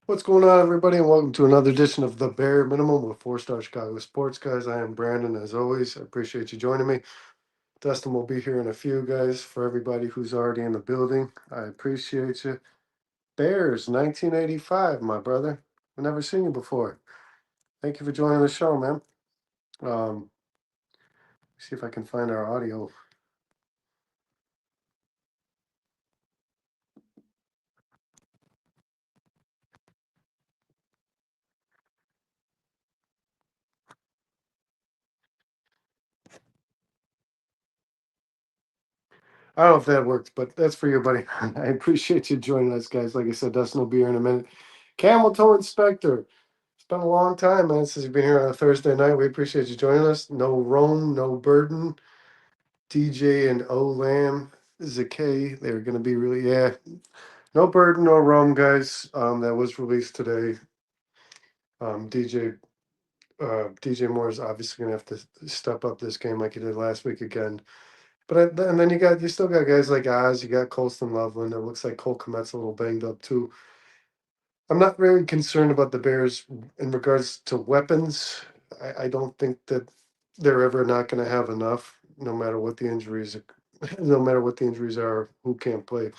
What's going on, everybody, and welcome to another edition of The Bare Minimum with 4 Star Chicago Sports, guys. I am Brandon, as always. I appreciate you joining me. Dustin will be here in a few, guys, for everybody who's already in the building. I appreciate you. Bears, 1985, my brother. I've never seen you before. Thank you for joining the show, man. Um, See if I can find our audio. I don't know if that works, but that's for you, buddy. I appreciate you joining us, guys. Like I said, Dustin will be here in a minute. Camel Toe Inspector. It's been a long time, man, since you've been here on a Thursday night. We appreciate you joining us. No Rome, no burden. DJ and O Lamb, Zakay, they're going to be really, yeah. No burden, no Rome, guys. That was released today. DJ Moore is obviously going to have to step up this game like he did last week again. And then you still got guys like Oz. You got Colston Loveland. It looks like Cole Kmet's a little banged up too. I'm not really concerned about the Bears in regards to weapons. I don't think that they're ever not going to have enough, no matter what the injuries, no matter what the injuries are, who can't play.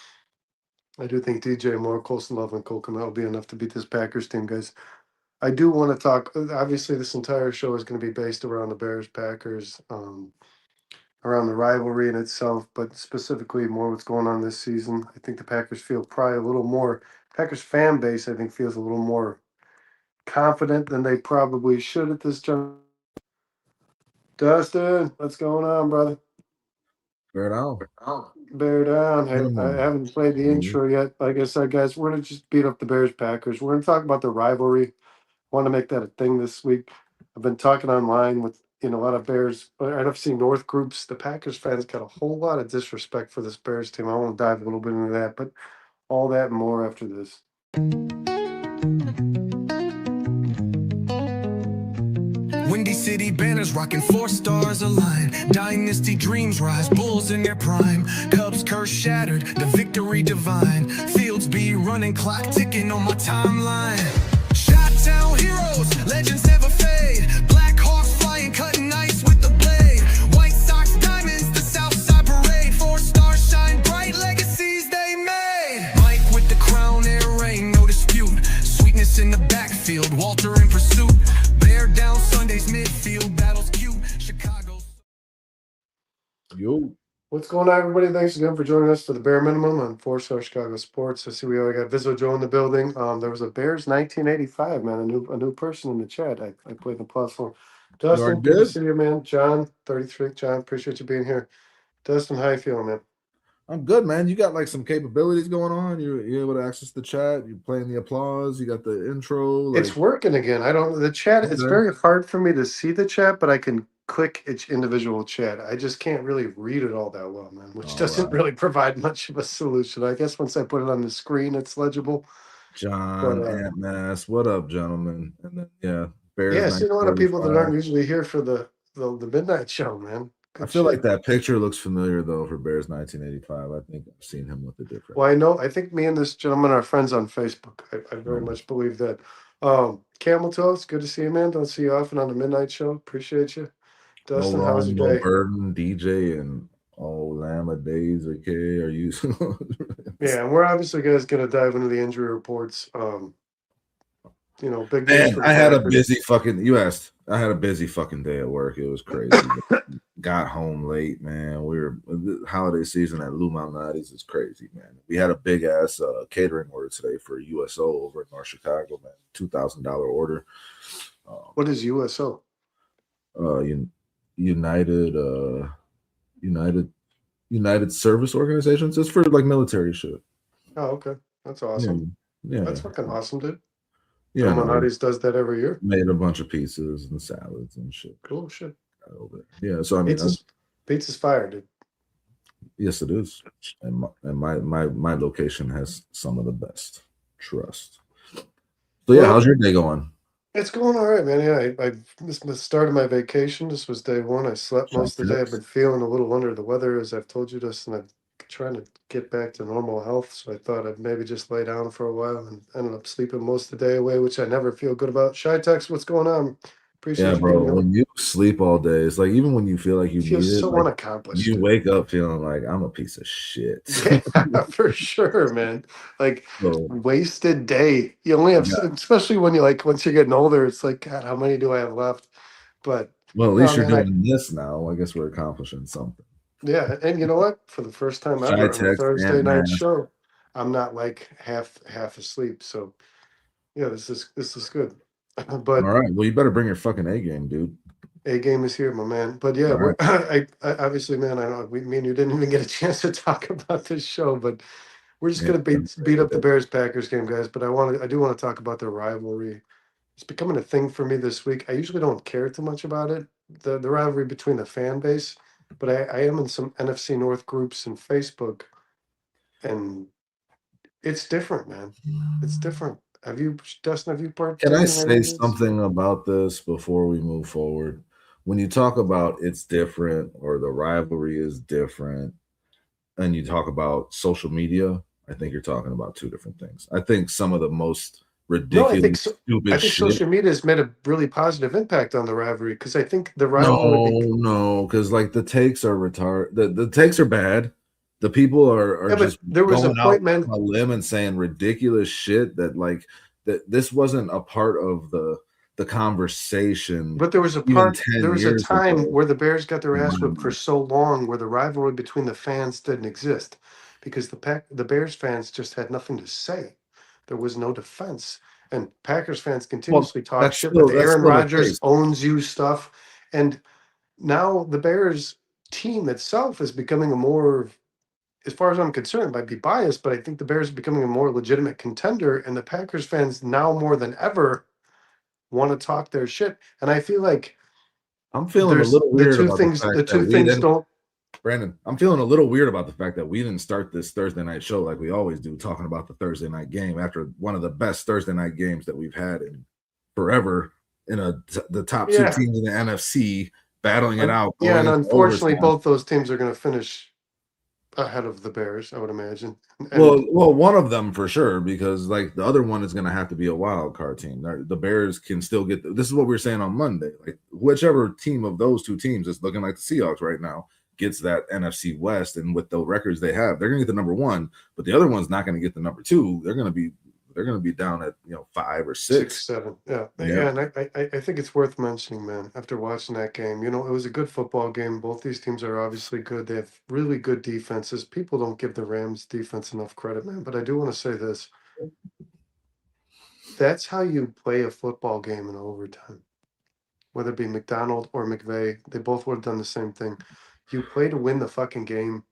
I do think DJ Moore, Colston Love, and Cole Kmet will be enough to beat this Packers team, guys. I do want to talk. Obviously, this entire show is going to be based around the Bears Packers, around the rivalry in itself, but specifically more what's going on this season. I think the Packers feel probably a little more. Packers fan base, I think, feels a little more confident than they probably should at this time. Dustin, what's going on, brother? Bear down. Bear down. I Minimum. haven't played the intro yet. Like I said, guys, we're gonna just beat up the Bears Packers. We're gonna talk about the rivalry. Want to make that a thing this week. I've been talking online with a lot of Bears NFC North groups. The Packers fans got a whole lot of disrespect for this Bears team. I want to dive a little bit into that, but all that and more after this. Windy City banners rocking 4 stars aligned. Dynasty dreams rise, Bulls in their prime. Cubs curse shattered, the victory divine. Fields be running, clock ticking on my timeline. Shot-town heroes, legends never fade. Black Hawks flying, cutting ice with the blade. White Sox diamonds, the Southside parade. 4 stars shine bright, legacies they made. Mike with the crown, air rain, no dispute. Sweetness in the backfield, Walter in pursuit. Bear down Sunday's midfield, battles cute. Chicago's. Yo. What's going on, everybody? Thanks again for joining us for the Bare Minimum on 4 Star Chicago Sports. I see we already got Vizzo Joe in the building. There was a Bears 1985, man, a new person in the chat. I played the platform. You are Dustin, good to good? see you, man. John, 33. John, appreciate you being here. Dustin, how you feeling, man? I'm good, man. You got like some capabilities going on. You're able to access the chat. You're playing the applause. You got the intro. It's Like, working again. I don't the chat. It's okay. very hard for me to see the chat, but I can click each individual chat. I just can't really read it all that well, man, which All doesn't right. really provide much of a solution. I guess once I put it on the screen, it's legible. But John, Ant Mass. What up, gentlemen? And then, yeah, Bears yeah, I see a lot of people that 1985. aren't usually here for the midnight show, man. I Good feel like shit. that picture looks familiar, though, for Bears 1985. I think I've seen him with a different. Well, I know. I think me and this gentleman are friends on Facebook. I very Um, much believe that. Camel Toast, good to see you, man. Don't see you often on the midnight show. Appreciate you. no Dustin, how was Rome, your no day? burden, DJ, and Lama Days. Okay, are you? Yeah, and we're obviously guys gonna dive into the injury reports. Big news Man, for the I had a Packers. busy fucking. You asked. I had a busy fucking day at work. It was crazy. Got home late, man. We were the holiday season at Lou Malnati's is crazy, man. We had a big ass catering order today for USO over in North Chicago, man. $2,000 order. What is USO? United, United, United Service Organizations. It's for like military shit. Oh, okay. That's Yeah, awesome. yeah, That's fucking awesome, dude. yeah. No, Illuminati's does that every year. made a bunch of pizzas and salads and shit. Cool shit. Over there. Yeah, so I mean, Pizza's fire, dude. yes, it is, and my location has some of the best. Trust. So yeah, Well, how's your day going? it's going all right, man. Yeah, this was the start of my vacation. This was day one. I slept Shop most of the day. I've tips. been feeling a little under the weather, as I've told you this, and I've trying to get back to normal health. So I thought I'd maybe just lay down for a while, and ended up sleeping most of the day away, which I never feel good about. Shy Tex, what's going on? Yeah, Appreciate you bro. being on. When you sleep all day, it's like even when you feel like you Feels need it, so like unaccomplished, you dude. wake up feeling like I'm a piece of shit. Yeah, for sure, man. Like So wasted day. You only have, yeah. especially when you like once you're getting older, it's like, God, how many do I have left? But Well, at no, least you're man, doing this now. I guess we're accomplishing something. yeah, and you know what? For the first time Shy ever on a text Thursday and night mask. show, I'm not like half asleep. So yeah, this is good. All But right. Well, you better bring your fucking A game, dude. A game is here, my man. But yeah, All right. I obviously, man, I know me and you didn't even get a chance to talk about this show, but we're just Yeah. gonna beat up the Bears Packers game, guys. But I do want to talk about the rivalry. It's becoming a thing for me this week. I usually don't care too much about it, the rivalry between the fan base, but I am in some NFC North groups and Facebook, and it's different, man. It's different. Have you, Dustin? Have you Can I partaken in any say of this? something about this before we move forward? When you talk about it's different or the rivalry is different, and you talk about social media, I think you're talking about two different things. I think some of the most No, I ridiculous, think so. I stupid think shit. social media has made a really positive impact on the rivalry because I think the rivalry. No, because like the takes are retarded. The takes are bad. The people are Yeah, but just there was a going out point, man. on a limb and saying ridiculous shit that like that this wasn't a part of the conversation But there was a even part. 10 There was a years time ago. where the Bears got their In my ass whipped for mind. so long, where the rivalry between the fans didn't exist, because the Bears fans just had nothing to say. There was no defense, and Packers fans Well, continuously talk shit with the that's Aaron still the Rodgers case. owns you stuff, and now the Bears team itself is becoming a more, as far as I'm concerned, might be biased, but I think the Bears are becoming a more legitimate contender, and the Packers fans now more than ever want to talk their shit. And I feel like I'm feeling a there's little the weird two about the things, fact the that two we things didn't, don't. Brandon. I'm feeling a little weird about the fact that we didn't start this Thursday night show like we always do, talking about the Thursday night game after one of the best Thursday night games that we've had in forever in the top two Yeah, teams in the NFC battling it out yeah, going and into unfortunately, overtime. both those teams are going to finish ahead of the Bears, I would imagine. And Well, one of them for sure, because like the other one is going to have to be a wild card team. The Bears can still get this is what we were saying on Monday. Like whichever team of those two teams is looking like the Seahawks right now gets that NFC West, and with the records they have, they're going to get the number one. But the other one's not going to get the number two. They're going to be down at 5 or 6, 6. 7, yeah, Yeah. yeah. And I think it's worth mentioning, man. After watching that game, it was a good football game. Both these teams are obviously good. They have really good defenses. People don't give the Rams defense enough credit, man. But I do want to say this: that's how you play a football game in overtime. Whether it be McDonald or McVay, they both would have done the same thing. You play to win the fucking game.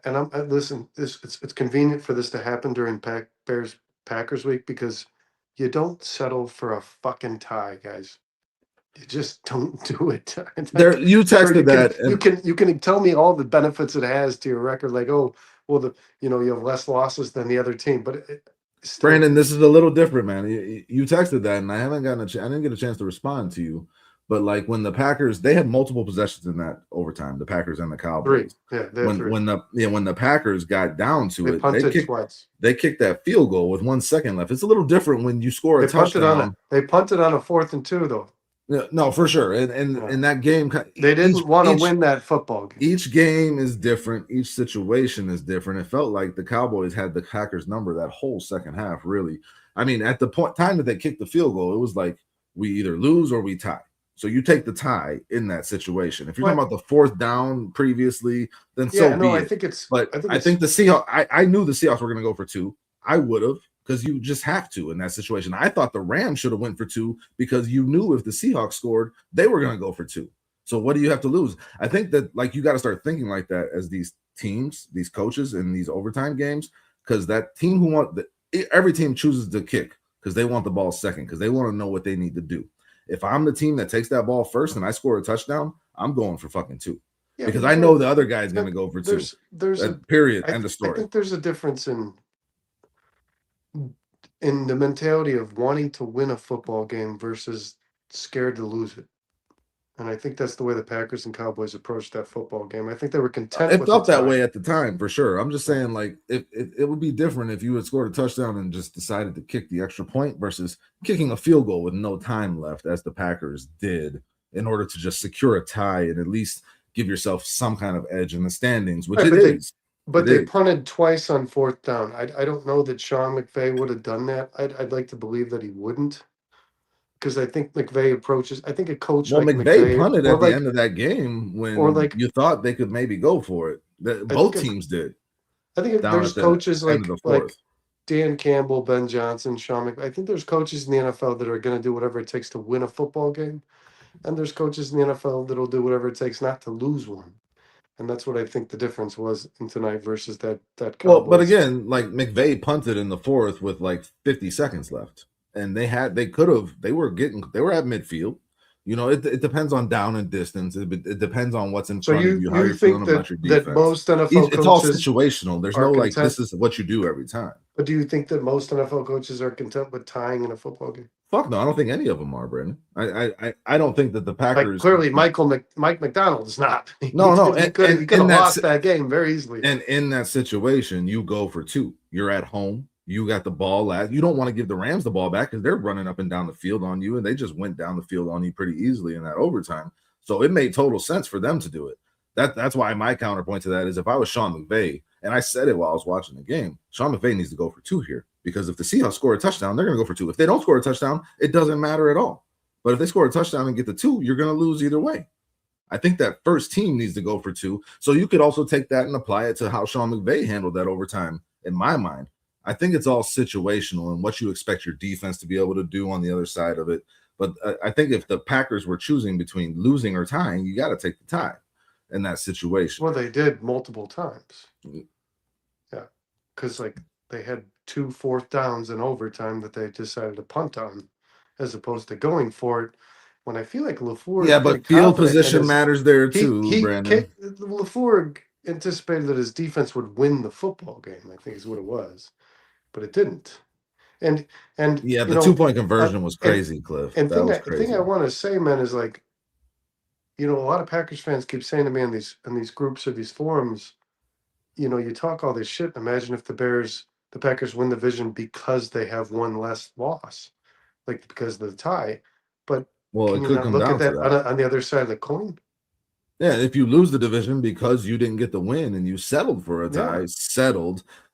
And listen. It's convenient for this to happen during Bears Packers week because you don't settle for a fucking tie, guys. You just don't do it. There you Sure, texted that, and you can tell me all the benefits it has to your record, like, oh, well, you have less losses than the other team, but still, Brandon, this is a little different, man. You texted that, and I haven't gotten I didn't get a chance to respond to you. But like when the Packers, they had multiple possessions in that overtime. The Packers and the 3. Cowboys. Yeah, they had 3. When the Packers got down to They it, punted twice. they kicked that field goal with 1 second left. It's a little different when you score a They punted on touchdown. They punted on a 4th and 2, though. No, for sure. And Yeah. in that game, They didn't want to win that football game. Each game is different. Each situation is different. It felt like the Cowboys had the Packers number that whole second half, really. I mean, at the time that they kicked the field goal, it was like we either lose or we tie. So you take the tie in that situation. If you're talking about the 4th down previously, then so be it. I think the Seahawks, I knew the Seahawks were going to go for 2. I would have, because you just have to in that situation. I thought the Rams should have went for 2 because you knew if the Seahawks scored, they were going to go for 2. So what do you have to lose? I think that like you got to start thinking like that as these teams, these coaches in these overtime games, because that team every team chooses to kick because they want the ball second, because they want to know what they need to do. If I'm the team that takes that ball first and I score a touchdown, I'm going for fucking 2. Yeah, because I know the other guy is going to go for 2. There's a period. End of story. I think there's a difference in the mentality of wanting to win a football game versus scared to lose it. And I think that's the way the Packers and Cowboys approached that football game. I think they were content It with felt the that tie. way at the time for sure. I'm just saying, like, it would be different if you had scored a touchdown and just decided to kick the extra point versus kicking a field goal with no time left, as the Packers did, in order to just secure a tie and at least give yourself some kind of edge in the standings, which Right, it is. but It they is. punted twice on 4th down. I don't know that Sean McVay would have done that. I'd like to believe that he wouldn't, because I think McVay approaches. I think a coach Well, like McVay McVay, punted at the end of that game or when like you thought they could maybe go for it. I think Both if teams did I think if down there's at the coaches end of the fourth. Dan Campbell, Ben Johnson, Sean McVay. I think there's coaches in the NFL that are going to do whatever it takes to win a football game, and there's coaches in the NFL that'll do whatever it takes not to lose one. And that's what I think the difference was in tonight versus that Well, but Cowboys. again, like McVay punted in the fourth with like 50 seconds left, and they were at midfield. You know, it depends on down and distance. It depends on what's in So front of you, how you you're feeling think about your that defense. most NFL It's all coaches situational. There's are no like content? this is what you do every time. But do you think that most NFL coaches are content with tying in a football game? Fuck no, I don't think any of them are, Brandon. I don't think that the Packers Like clearly, Mike McDonald is not. No, he could have lost that game very easily. And in that situation, you go for two. You're at home. You got the ball. You don't want to give the Rams the ball back because they're running up and down the field on you, and they just went down the field on you pretty easily in that overtime. So it made total sense for them to do it. That's why my counterpoint to that is if I was Sean McVay, and I said it while I was watching the game, Sean McVay needs to go for two here because if the Seahawks score a touchdown, they're going to go for two. If they don't score a touchdown, it doesn't matter at all. But if they score a touchdown and get the two, you're going to lose either way. I think that first team needs to go for two. So you could also take that and apply it to how Sean McVay handled that overtime. In my mind, I think it's all situational and what you expect your defense to be able to do on the other side of it. But I think if the Packers were choosing between losing or tying, you got to take the tie in that situation. Well, they did multiple times. Yeah, because like they had 2 4th downs in overtime that they decided to punt on, as opposed to going for it. When I feel like LaFleur, yeah, but field position matters there too, Brandon. LaFleur anticipated that his defense would win the football game. I think is what it was, but it didn't. And yeah, the 2-point conversion was crazy, Cliff. And that was crazy. thing I want to say, man, is like, a lot of Packers fans keep saying to me in these groups or these forums, you talk all this shit. Imagine if the Packers win the division because they have one less loss, like because of the tie. But well, can it you could not come look down at that, to that. On the other side of the coin? Yeah, if you lose the division because you didn't get the win and you settled for a tie,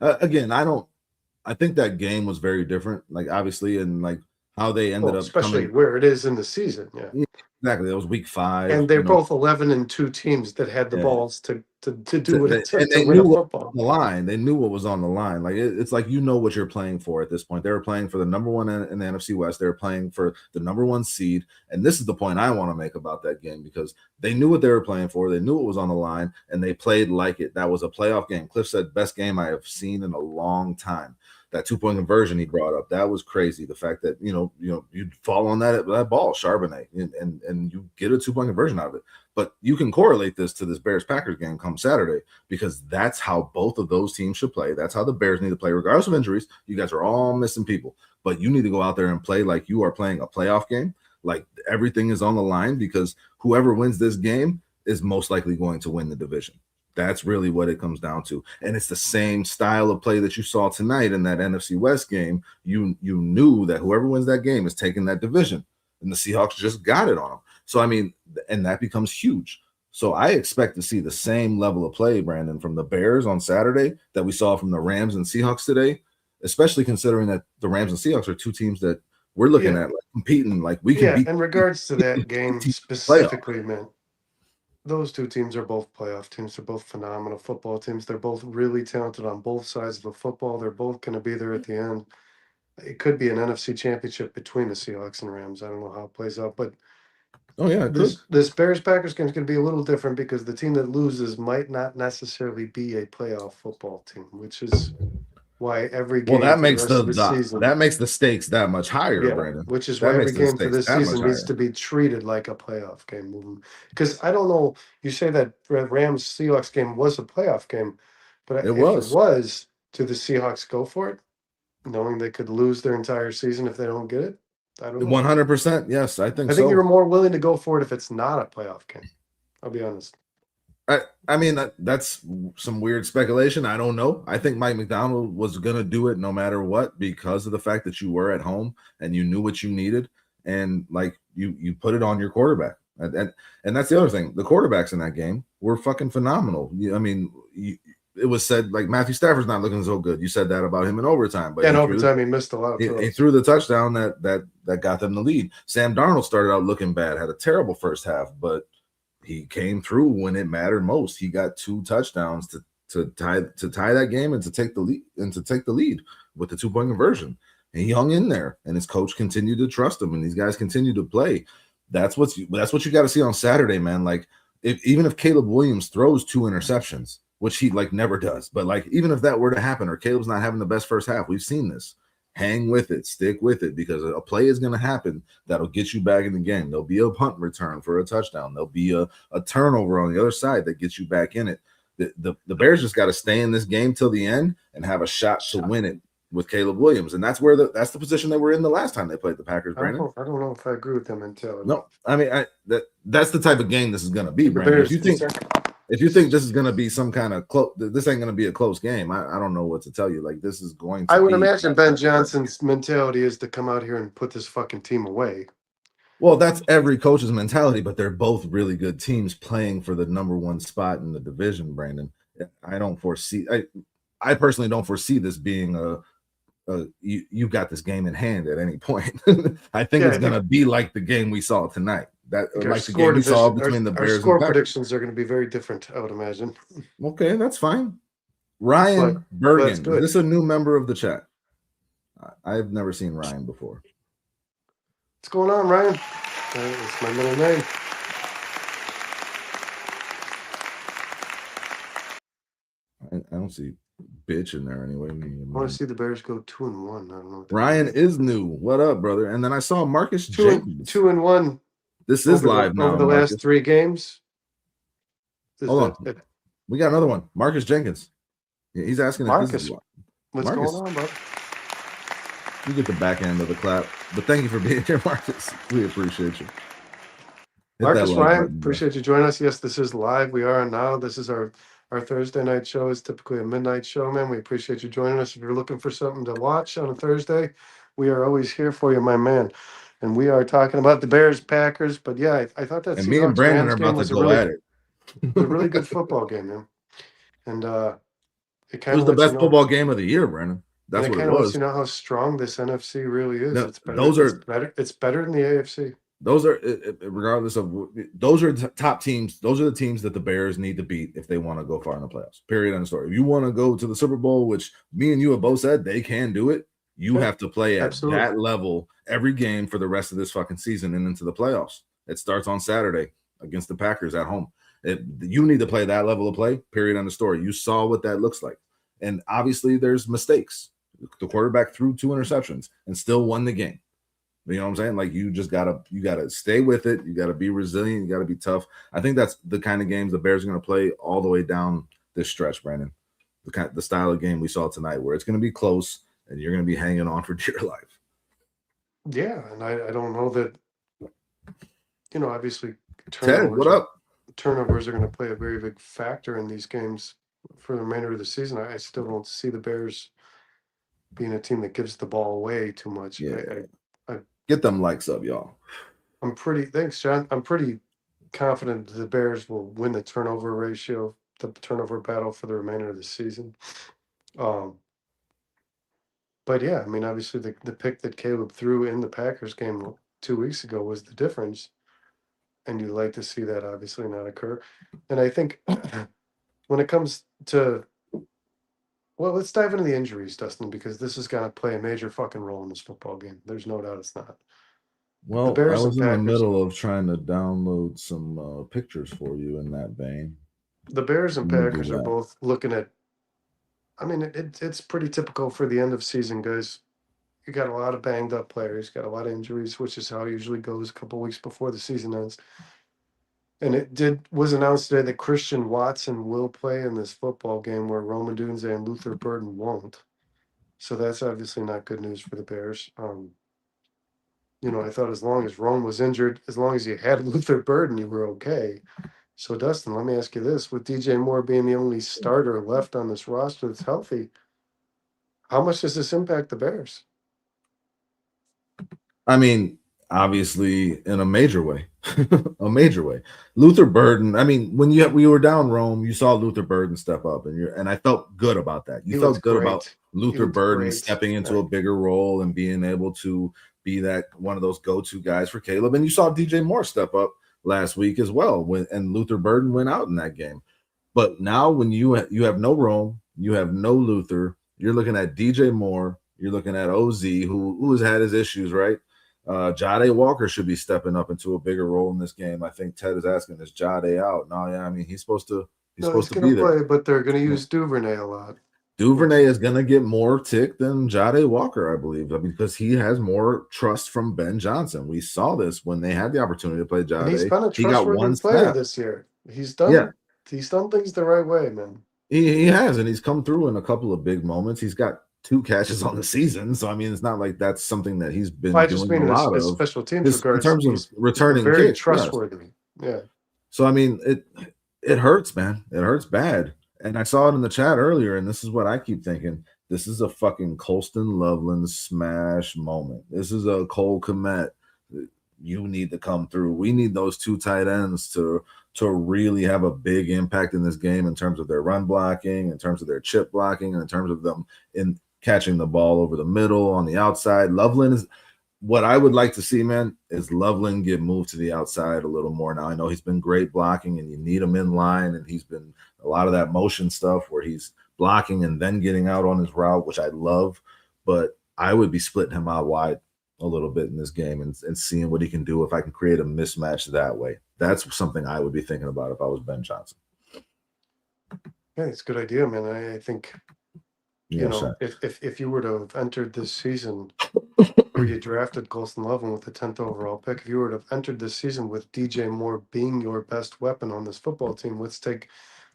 again, I think that game was very different, like obviously, and like how they ended up especially where it is in the season. Yeah, exactly. That was week 5. And they're both 11-2 teams that had the balls to do it to win a football. The line. They knew what was on the line. Like it's like what you're playing for at this point. They were playing for the number 1 in the NFC West. They were playing for the number 1 seed. And this is the point I want to make about that game because they knew what they were playing for. They knew what was on the line, and they played like it. That was a playoff game. Cliff said, best game I have seen in a long time. That 2-point conversion he brought up, that was crazy. The fact that you fall on that ball, Charbonnet, and you get a 2-point conversion out of it. But you can correlate this to this Bears-Packers game come Saturday because that's how both of those teams should play. That's how the Bears need to play, regardless of injuries. You guys are all missing people, but you need to go out there and play like you are playing a playoff game, like everything is on the line because whoever wins this game is most likely going to win the division. That's really what it comes down to. And it's the same style of play that you saw tonight in that NFC West game. You knew that whoever wins that game is taking that division, and the Seahawks just got it on them. So, I mean, and that becomes huge. So I expect to see the same level of play, Brandon, from the Bears on Saturday that we saw from the Rams and Seahawks today, especially considering that the Rams and Seahawks are two teams that we're looking at like, competing like we can beat. In regards to that game specifically, man, those two teams are both playoff teams. They're both phenomenal football teams. They're both really talented on both sides of the football. They're both going to be there at the end. It could be an NFC championship between the Seahawks and Rams. I don't know how it plays out, but this Bears-Packers game is going to be a little different because the team that loses might not necessarily be a playoff football team, which is why every game that makes season, that makes the stakes that much higher, Brandon. Which is why every game for this season needs to be treated like a playoff game. Because I don't know, you say that Rams Seahawks game was a playoff game, but if it was, do the Seahawks go for it, knowing they could lose their entire season if they don't get it? I don't know. 100%. Yes, I think I think so. you're more willing to go for it if it's not a playoff game. I'll be honest. I mean, that's some weird speculation. I don't know. I think Mike McDonald was going to do it no matter what because of the fact that you were at home and you knew what you needed. And like you put it on your quarterback. And that's the other thing. The quarterbacks in that game were fucking phenomenal. I mean, it was said like Matthew Stafford's not looking so good. You said that about him in overtime, but in overtime he missed a lot of throws. He threw the touchdown that got them the lead. Sam Darnold started out looking bad, had a terrible first half, but he came through when it mattered most. He got 2 touchdowns to tie that game and to take the lead with the 2-point conversion. And he hung in there, and his coach continued to trust him, and these guys continued to play. That's what you got to see on Saturday, man. Like even if Caleb Williams throws 2 interceptions, which he like never does, but like even if that were to happen, or Caleb's not having the best first half, we've seen this. Hang with it, stick with it, because a play is going to happen that'll get you back in the game. There'll be a punt return for a touchdown. There'll be a turnover on the other side that gets you back in it. The Bears just got to stay in this game till the end and have a shot to win it with Caleb Williams, and that's the position they were in the last time they played the Packers. Brandon, I don't know if I agree with them until no. I mean, that's the type of game this is going to be, Brandon. If you think this is going to be some kind of close, this ain't going to be a close game. I don't know what to tell you. Like this is going to. I would imagine Ben Johnson's mentality is to come out here and put this fucking team away. Well, that's every coach's mentality, but they're both really good teams playing for the number 1 spot in the division, Brandon. I personally don't foresee this being you got this game in hand at any point. I think it's going to be like the game we saw tonight. Like the game we saw between the Bears. Our score predictions are going to be very different, I would imagine. Okay, that's fine. Ryan Bergen, is this a new member of the chat? I've never seen Ryan before. What's going on, Ryan? It's my middle name. I don't see bitch in there anyway. I want to see the Bears go 2-1. I don't know. Ryan is new. What up, brother? And then I saw Marcus Jenkins. 2-1. This is live now. Over the last 3 games. Hold on. We got another one. Marcus Jenkins. He's asking Marcus, if this is what's going on, bud? You get the back end of the clap. But thank you for being here, Marcus. We appreciate you. Marcus, Ryan, appreciate you joining us. Yes, this is live. We are on now. This is our Thursday night show. Is typically a midnight show, man. We appreciate you joining us. If you're looking for something to watch on a Thursday, we are always here for you, my man. And we are talking about the Bears, Packers. But yeah, I thought that me and Brandon are about to go at it. It was a really good football game, man. And it was the best football game of the year, Brandon. That's what it was. You know how strong this NFC really is. No, it's better. It's better than the AFC. Those are, regardless of, those are top teams. Those are the teams that the Bears need to beat if they want to go far in the playoffs. Period. End of story. If you want to go to the Super Bowl, which me and you have both said they can do it, you have to play at that level every game for the rest of this fucking season and into the playoffs. It starts on Saturday against the Packers at home. You need to play that level of play. Period. End of story. You saw what that looks like, and obviously there's mistakes. The quarterback threw 2 interceptions and still won the game. You know what I'm saying? Like you gotta stay with it. You gotta be resilient. You gotta be tough. I think that's the kind of games the Bears are gonna play all the way down this stretch, Brandon. The style of game we saw tonight, where it's gonna be close and you're gonna be hanging on for dear life. Yeah, and I don't know that. Obviously, Ted, what up? Turnovers are going to play a very big factor in these games for the remainder of the season. I still don't see the Bears being a team that gives the ball away too much. Yeah. Get them likes up, y'all. Thanks, John. I'm pretty confident the Bears will win the turnover ratio, the turnover battle for the remainder of the season. But yeah, I mean, obviously the pick that Caleb threw in the Packers game 2 weeks ago was the difference. And you like to see that obviously not occur. And I think when it comes to, well, let's dive into the injuries, Dustin, because this is going to play a major fucking role in this football game. There's no doubt it's not. Well, I was in the middle of trying to download some pictures for you in that vein. The Bears and Packers are both looking at, I mean, it's pretty typical for the end of season, guys. You got a lot of banged up players, got a lot of injuries, which is how it usually goes a couple weeks before the season ends. And it was announced today that Christian Watson will play in this football game where Rome Odunze and Luther Burden won't. So that's obviously not good news for the Bears. I thought as long as Rome was injured, as long as you had Luther Burden, you were okay. So, Dustin, let me ask you this: with DJ Moore being the only starter left on this roster that's healthy, how much does this impact the Bears? I mean, obviously in a major way. A major way. Luther Burden, I mean, when we were down Rome, you saw Luther Burden step up, and I felt good about that. You He felt looks good about great. Luther looked Burden great. stepping into Yeah. a bigger role and being able to be that one of those go-to guys for Caleb. And you saw DJ Moore step up last week as well and Luther Burden went out in that game. But now when you have no Rome, you have no Luther, you're looking at DJ Moore, you're looking at OZ, who has had his issues, right? Jade Walker should be stepping up into a bigger role in this game. I think Ted is asking, is Jade out? No, yeah, I mean he's supposed to No, he's be going to there. play, but they're going to use Duvernay a lot. Duvernay is going to get more tick than Jade Walker, I believe, because he has more trust from Ben Johnson. We saw this when they had the opportunity to play Jade. And he's been a He got trustworthy one player snap this year. He's done things the right way, man. He has, and he's come through in a couple of big moments. He's got 2 catches on the season, so I mean, it's not like that's something that he's been doing a lot of. Special teams regards, in terms of returning very kicks, trustworthy. Yes. Yeah. So I mean, it hurts, man. It hurts bad. And I saw it in the chat earlier, and this is what I keep thinking. This is a fucking Colston Loveland smash moment. This is a Cole Kmet. You need to come through. We need those 2 tight ends to really have a big impact in this game in terms of their run blocking, in terms of their chip blocking, and in terms of them in catching the ball over the middle on the outside. Loveland is what I would like to see, man, is Loveland get moved to the outside a little more. Now, I know he's been great blocking and you need him in line, and he's been a lot of that motion stuff where he's blocking and then getting out on his route, which I love, but I would be splitting him out wide a little bit in this game and seeing what he can do if I can create a mismatch that way. That's something I would be thinking about if I was Ben Johnson. Yeah, it's a good idea, man. I think if you were to have entered this season where you drafted Colston Loveland with the 10th overall pick, if you were to have entered this season with DJ Moore being your best weapon on this football team, let's take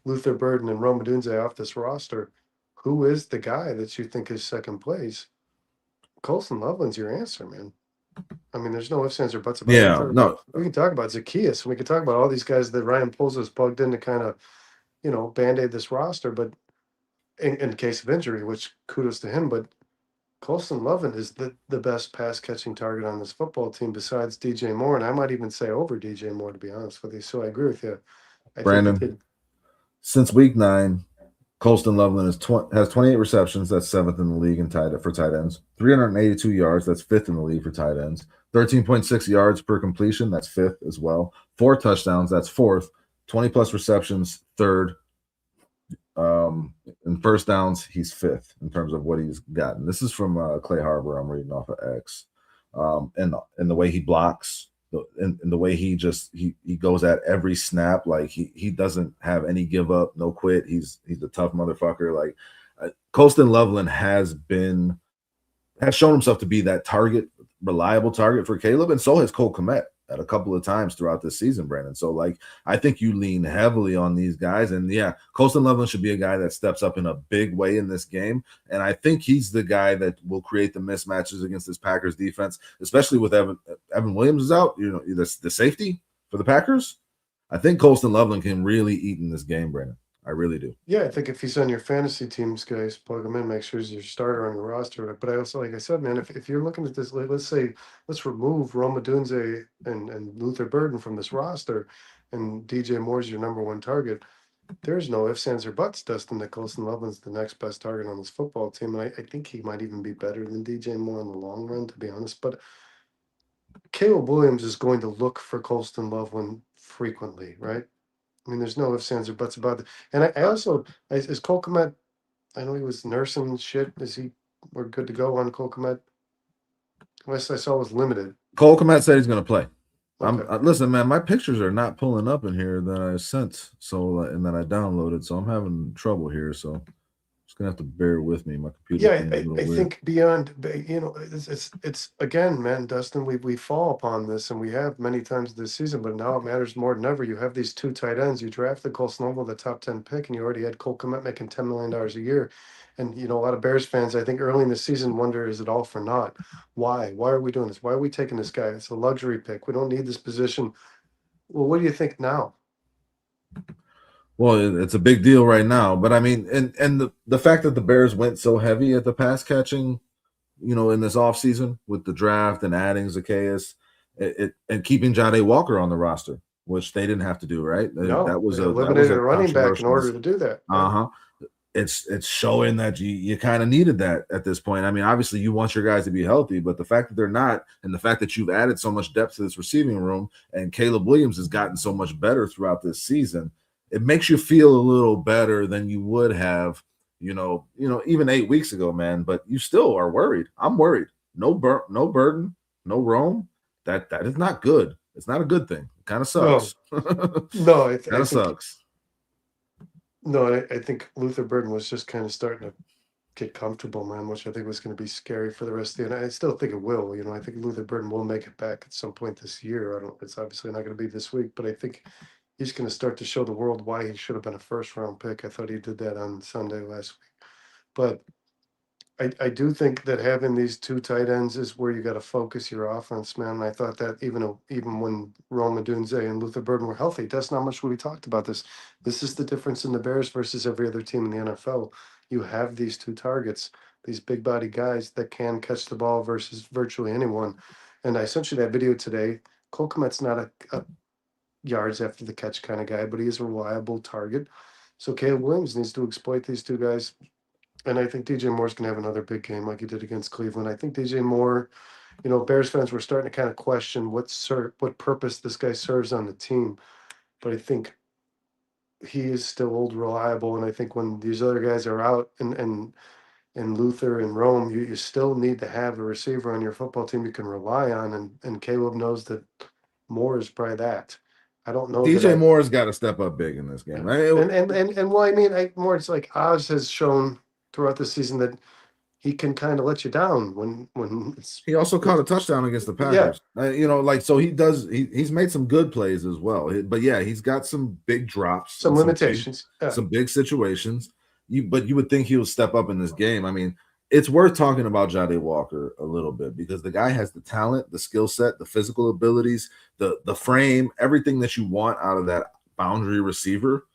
Luther Burden and Rome Odunze off this roster. Who is the guy that you think is second place? Colston Loveland's your answer, man. I mean, there's no ifs, ands, or buts about it. We can talk about Zacchaeus. We can talk about all these guys that Ryan Poles has plugged in to kind of, band-aid this roster. But in case of injury, which kudos to him, but Colston Loveland is the best pass-catching target on this football team besides DJ Moore, and I might even say over DJ Moore, to be honest with you. So I agree with you. Brandon, since week 9, Colston Loveland has 28 receptions. That's 7th in the league for tight ends. 382 yards. That's 5th in the league for tight ends. 13.6 yards per completion. That's 5th as well. 4 touchdowns. That's 4th. 20-plus receptions. 3rd. In first downs, he's 5th in terms of what he's gotten. This is from Clay Harbor. I'm reading off of X. And the way he blocks, and the way he goes at every snap, like he doesn't have any give up, no quit. He's a tough motherfucker. Like Colston Loveland has shown himself to be that reliable target for Caleb, and so has Cole Kmet at a couple of times throughout this season, Brandon. So like I think you lean heavily on these guys, and yeah, Colston Loveland should be a guy that steps up in a big way in this game, and I think he's the guy that will create the mismatches against this Packers defense, especially with Evan Williams is out, the safety for the Packers. I think Colston Loveland can really eat in this game, Brandon. I really do. Yeah, I think if he's on your fantasy teams, guys, plug him in, make sure he's your starter on your roster. But I also, like I said, man, if you're looking at this, let's remove Rome Odunze and Luther Burden from this roster, and DJ Moore's your number 1 target. There's no ifs, ands, or buts, Dustin, that Colston Loveland's the next best target on this football team. And I think he might even be better than DJ Moore in the long run, to be honest. But Caleb Williams is going to look for Colston Loveland frequently, right? I mean, there's no ifs, ands, or buts about it. And I also, is Cole Kmet, I know he was nursing shit. We're good to go on Cole Kmet? Last I saw was limited. Cole Kmet said he's going to play. Okay. Listen, man, my pictures are not pulling up in here that I sent, and that I downloaded, so I'm having trouble here. So Just gonna have to bear with me. My computer. Yeah, I think beyond, it's again, man, Dustin, we fall upon this, and we have many times this season, but now it matters more than ever. You have these two tight ends. You drafted Cole Snowball, the top 10 pick, and you already had Cole Kmet making $10 million a year. And a lot of Bears fans, I think, early in the season wonder, is it all for naught? Why? Why are we doing this? Why are we taking this guy? It's a luxury pick. We don't need this position. Well, what do you think now? Well, it's a big deal right now, but I mean, and the fact that the Bears went so heavy at the pass catching, in this offseason with the draft and adding Zacchaeus, and keeping Jade Walker on the roster, which they didn't have to do, right? No, that was they a eliminated that was a running back in controversial order to do that. Uh-huh. It's showing that you kind of needed that at this point. I mean, obviously you want your guys to be healthy, but the fact that they're not, and the fact that you've added so much depth to this receiving room, and Caleb Williams has gotten so much better throughout this season, it makes you feel a little better than you would have, even 8 weeks ago, man. But you still are worried. I'm worried. No burden, no Rome. That is not good. It's not a good thing. It kind of sucks. No, it kind of sucks. No, I think Luther Burden was just kind of starting to get comfortable, man, which I think was going to be scary for the rest of the year. And I still think it will. I think Luther Burden will make it back at some point this year. It's obviously not going to be this week, but I think he's going to start to show the world why he should have been a first-round pick. I thought he did that on Sunday last week. But I do think that having these two tight ends is where you got to focus your offense, man. And I thought that even when Rome Odunze and Luther Burden were healthy, that's not much what we talked about this. This is the difference in the Bears versus every other team in the NFL. You have these two targets, these big body guys that can catch the ball versus virtually anyone. And I sent you that video today. Cole Kmet's not a yards after the catch kind of guy, but he is a reliable target. So Caleb Williams needs to exploit these two guys. And I think DJ Moore's going to have another big game like he did against Cleveland. I think DJ Moore, Bears fans were starting to kind of question what purpose this guy serves on the team. But I think he is still old, reliable. And I think when these other guys are out and Luther and Rome, you still need to have a receiver on your football team you can rely on. And Caleb knows that Moore is probably that. I don't know. DJ Moore's got to step up big in this game. Moore, it's like Oz has shown throughout the season that he can kind of let you down when he also caught a touchdown against the Packers. Yeah. So he's made some good plays as well. But yeah, he's got some big drops, some limitations, some big situations. But you would think he will step up in this game. I mean, it's worth talking about Jade Walker a little bit because the guy has the talent, the skill set, the physical abilities, the frame, everything that you want out of that boundary receiver.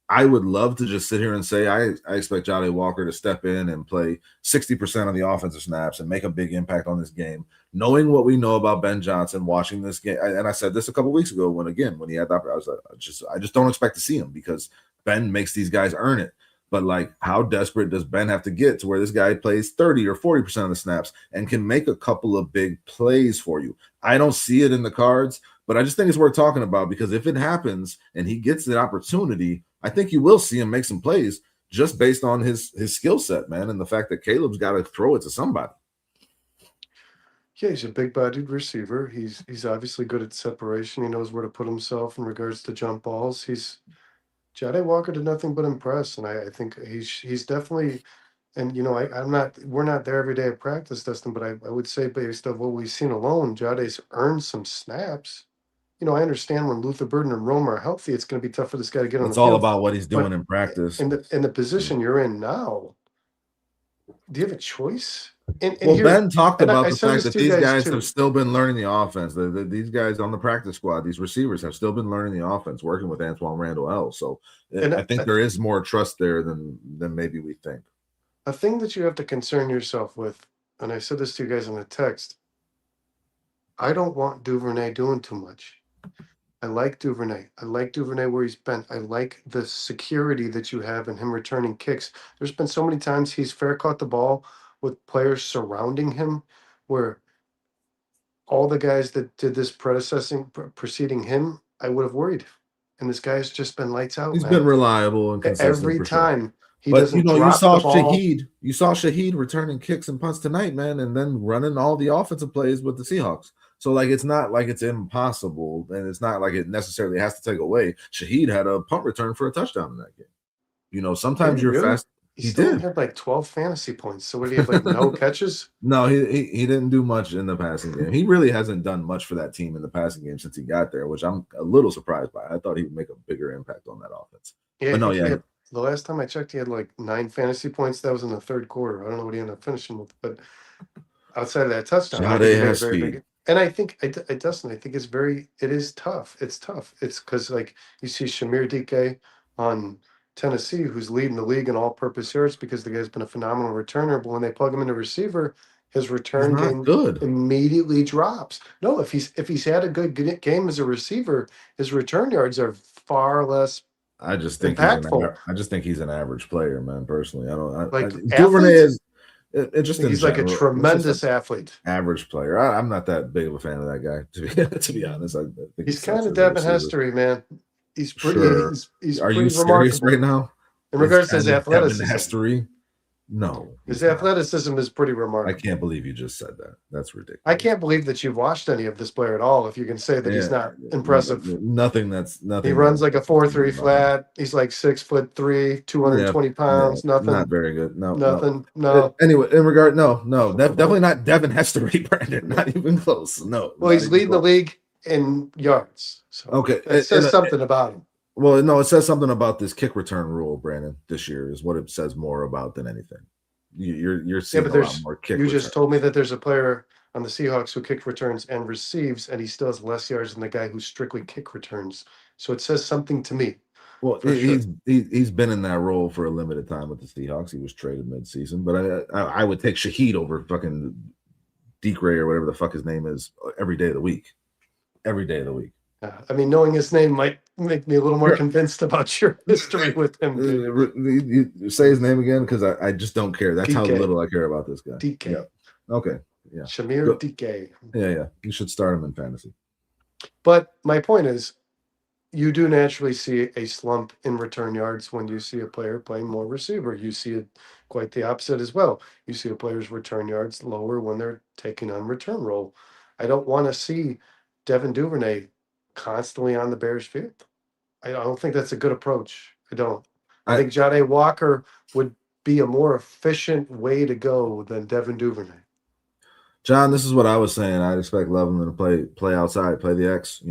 I would love to just sit here and say I expect Jade Walker to step in and play 60% of the offensive snaps and make a big impact on this game. Knowing what we know about Ben Johnson, watching this game, and I said this a couple weeks ago when he had that, I was like, I just don't expect to see him because Ben makes these guys earn it. But like, how desperate does Ben have to get to where this guy plays 30 or 40% of the snaps and can make a couple of big plays for you? I don't see it in the cards, but I just think it's worth talking about because if it happens and he gets the opportunity, I think you will see him make some plays just based on his skill set, man, and the fact that Caleb's got to throw it to somebody. Yeah, he's a big-bodied receiver. He's obviously good at separation. He knows where to put himself in regards to jump balls. Jade Walker did nothing but impress, and I think he's definitely. And we're not there every day at practice, Dustin, but I would say based on what we've seen alone, Jade's earned some snaps. I understand when Luther Burden and Rome are healthy, it's going to be tough for this guy to get on the field. It's all about what he's doing in practice. In the position you're in now, do you have a choice? Ben talked about the fact that these guys have still been learning the offense. These guys on the practice squad, these receivers have still been learning the offense, working with Antoine Randall L. So I think there is more trust there than maybe we think. A thing that you have to concern yourself with, and I said this to you guys in the text, I don't want Duvernay doing too much. I like Duvernay. I like Duvernay where he's been. I like the security that you have in him returning kicks. There's been so many times he's fair caught the ball with players surrounding him where all the guys that did this preceding him, I would have worried. And this guy's just been lights out. He's been reliable and consistent every time. Sure. But you saw Shaheed returning kicks and punts tonight, man, and then running all the offensive plays with the Seahawks. So like it's not like it's impossible, and it's not like it necessarily has to take away. Shaheed had a punt return for a touchdown in that game. Sometimes you're fast. He He still only did. had like 12 fantasy points. So what did he have, like no catches? No, he didn't do much in the passing game. He really hasn't done much for that team in the passing game since he got there, which I'm a little surprised by. I thought he would make a bigger impact on that offense. Yeah, I But no, think he yeah, had, the last time I checked, he had like 9 fantasy points. That was in the third quarter. I don't know what he ended up finishing with, but outside of that touchdown, I think he Jade made a has very speed. big. And I think it doesn't. I think it is tough. It's tough. It's because like you see Shamir Dike on Tennessee, who's leading the league in all-purpose yards because the guy's been a phenomenal returner. But when they plug him into receiver, his He's return not game good. immediately drops. No, if he's had a good game as a receiver, his return yards are far less I just think impactful. I just think he's an average player, man. Personally, I don't. Like Duvernay athletes, is it just in he's like a general. It's just an tremendous athlete. average player. I'm not that big of a fan of that guy, to be honest. I think he He's kind sucks of as a Devin receiver. Hestery, man. Sure. He's Are you pretty serious remarkable right now? in Is regards to his Devin athleticism. Hestery? No, His he's not. athleticism is pretty I remarkable. can't believe you just said that. That's ridiculous. I can't believe that you've watched any of this player at all. If you can say that he's not impressive, Nothing. That's nothing. he runs like a 4.3 flat. He's like 6'3", 220 pounds. Not Nothing. very good. No, Nothing. No. Anyway, in regard, no, definitely not Devin Hestery, Brandon. Not even close. No. Well, he's leading the league in yards. So Okay, it says something about him. Well, no, it says something about this kick return rule, Brandon. This year is what it says more about than anything. You're seeing a lot more kick. You just told me that there's a player on the Seahawks who kick returns and receives, and he still has less yards than the guy who strictly kick returns. So it says something to me. Well, he's been in that role for a limited time with the Seahawks. He was traded midseason, but I would take Shaheed over fucking Deke Ray or whatever the fuck his name is every day of the week. Every day of the week. I mean, knowing his name might make me a little more convinced about your history with him. You say his name again because I just don't care. That's DK. How little I care about this guy. DK. Yeah. Okay. Yeah. Shamir DK. Yeah. You should start him in fantasy. But my point is, you do naturally see a slump in return yards when you see a player playing more receiver. You see it quite the opposite as well. You see a player's return yards lower when they're taking on return role. I don't want to see Devin Duvernay constantly on the Bears field. I don't think that's a good approach. I don't. I think Jade Walker would be a more efficient way to go than Devin Duvernay. John, this is what I was saying. I'd expect Loveland to play outside, play the X,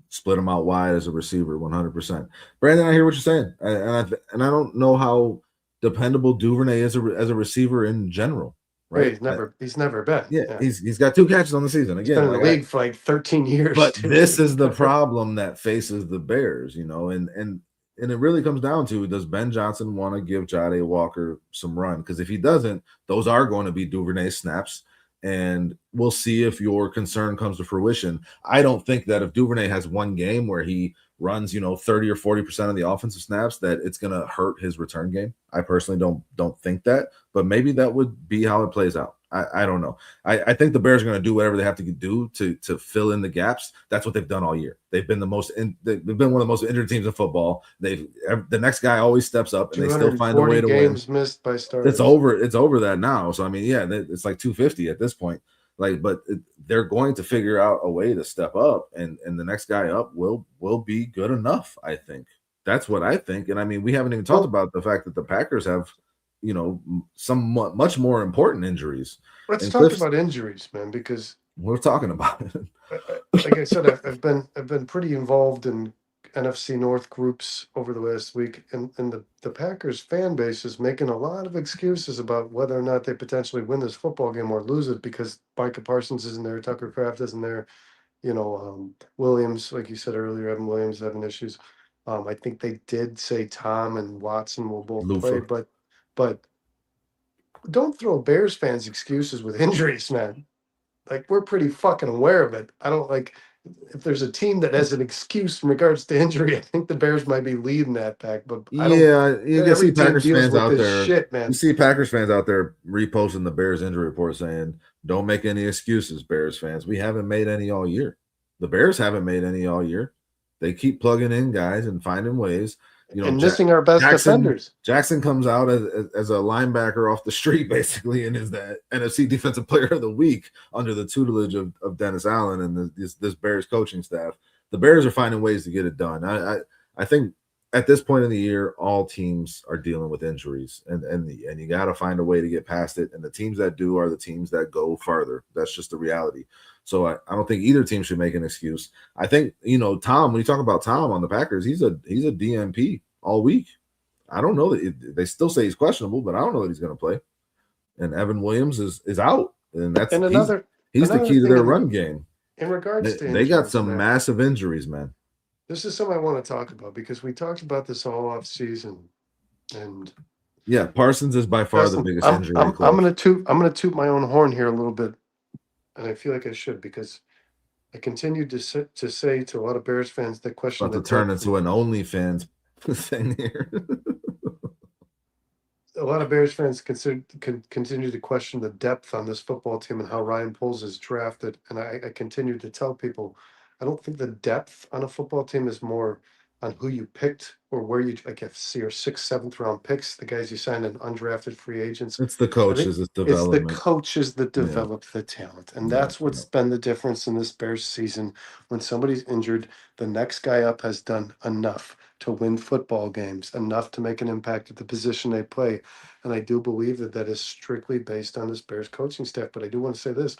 split him out wide as a receiver, 100%. Brandon, I hear what you're saying, and I don't know how dependable Duvernay is as a receiver in general. Right? He's never been. Yeah. He's got 2 catches on the season. Again, he's been in the league for like 13 years. But this is the problem that faces the Bears, and it really comes down to, does Ben Johnson want to give Jade Walker some run? Because if he doesn't, those are going to be Duvernay snaps. And we'll see if your concern comes to fruition. I don't think that if Duvernay has one game where he runs, 30 or 40% of the offensive snaps, that it's going to hurt his return game. I personally don't think that, but maybe that would be how it plays out. I don't know. I think the Bears are going to do whatever they have to do to fill in the gaps. That's what they've done all year. They've been they've been one of the most injured teams in football. The next guy always steps up, and they still find a way to win. Games missed by starters. It's over that now. So I mean, yeah, it's like 250 at this point. They're going to figure out a way to step up, and the next guy up will be good enough. I think that's what I think. And I mean, we haven't even talked about the fact that the Packers have, some much more important injuries. Let's talk about injuries, man, because we're talking about it. Like I said, I've been pretty involved in NFC North groups over the last week, and the Packers fan base is making a lot of excuses about whether or not they potentially win this football game or lose it because Micah Parsons isn't there, Tucker Kraft isn't there, Williams, like you said earlier, Evan Williams having issues. I think they did say Tom and Watson will both play, but don't throw Bears fans excuses with injuries, man. Like, we're pretty fucking aware of it. I don't like if there's a team that has an excuse in regards to injury. I think the Bears might be leading that pack. But you can see Packers fans out there. Shit, man. You see Packers fans out there reposting the Bears injury report saying, "Don't make any excuses, Bears fans. We haven't made any all year. The Bears haven't made any all year. They keep plugging in guys and finding ways." And missing our best defenders. Jackson comes out as a linebacker off the street, basically, and is that NFC Defensive Player of the Week under the tutelage of Dennis Allen and this Bears coaching staff. The Bears are finding ways to get it done. I think at this point in the year, all teams are dealing with injuries, and you got to find a way to get past it. And the teams that do are the teams that go farther. That's just the reality. So I don't think either team should make an excuse. I think, Tom, when you talk about Tom on the Packers, he's a DMP all week. I don't know that they still say he's questionable, but I don't know that he's going to play. And Evan Williams is out, and he's the key to their run game. In regards to they got some massive injuries, man. This is something I want to talk about because we talked about this all off season, and yeah, Parsons is by far the biggest injury. I'm gonna toot my own horn here a little bit, and I feel like I should because I continue to say to a lot of Bears fans that question about to turn into an OnlyFans thing here. A lot of Bears fans continue to question the depth on this football team and how Ryan Poles is drafted, and I continue to tell people I don't think the depth on a football team is more on who you picked or where you like if your 6th, 7th round picks, the guys you signed in undrafted free agents. It's the coaches, it's development. It's the coaches that develop the talent. And that's what's been the difference in this Bears season. When somebody's injured, the next guy up has done enough to win football games, enough to make an impact at the position they play. And I do believe that is strictly based on this Bears coaching staff. But I do want to say this.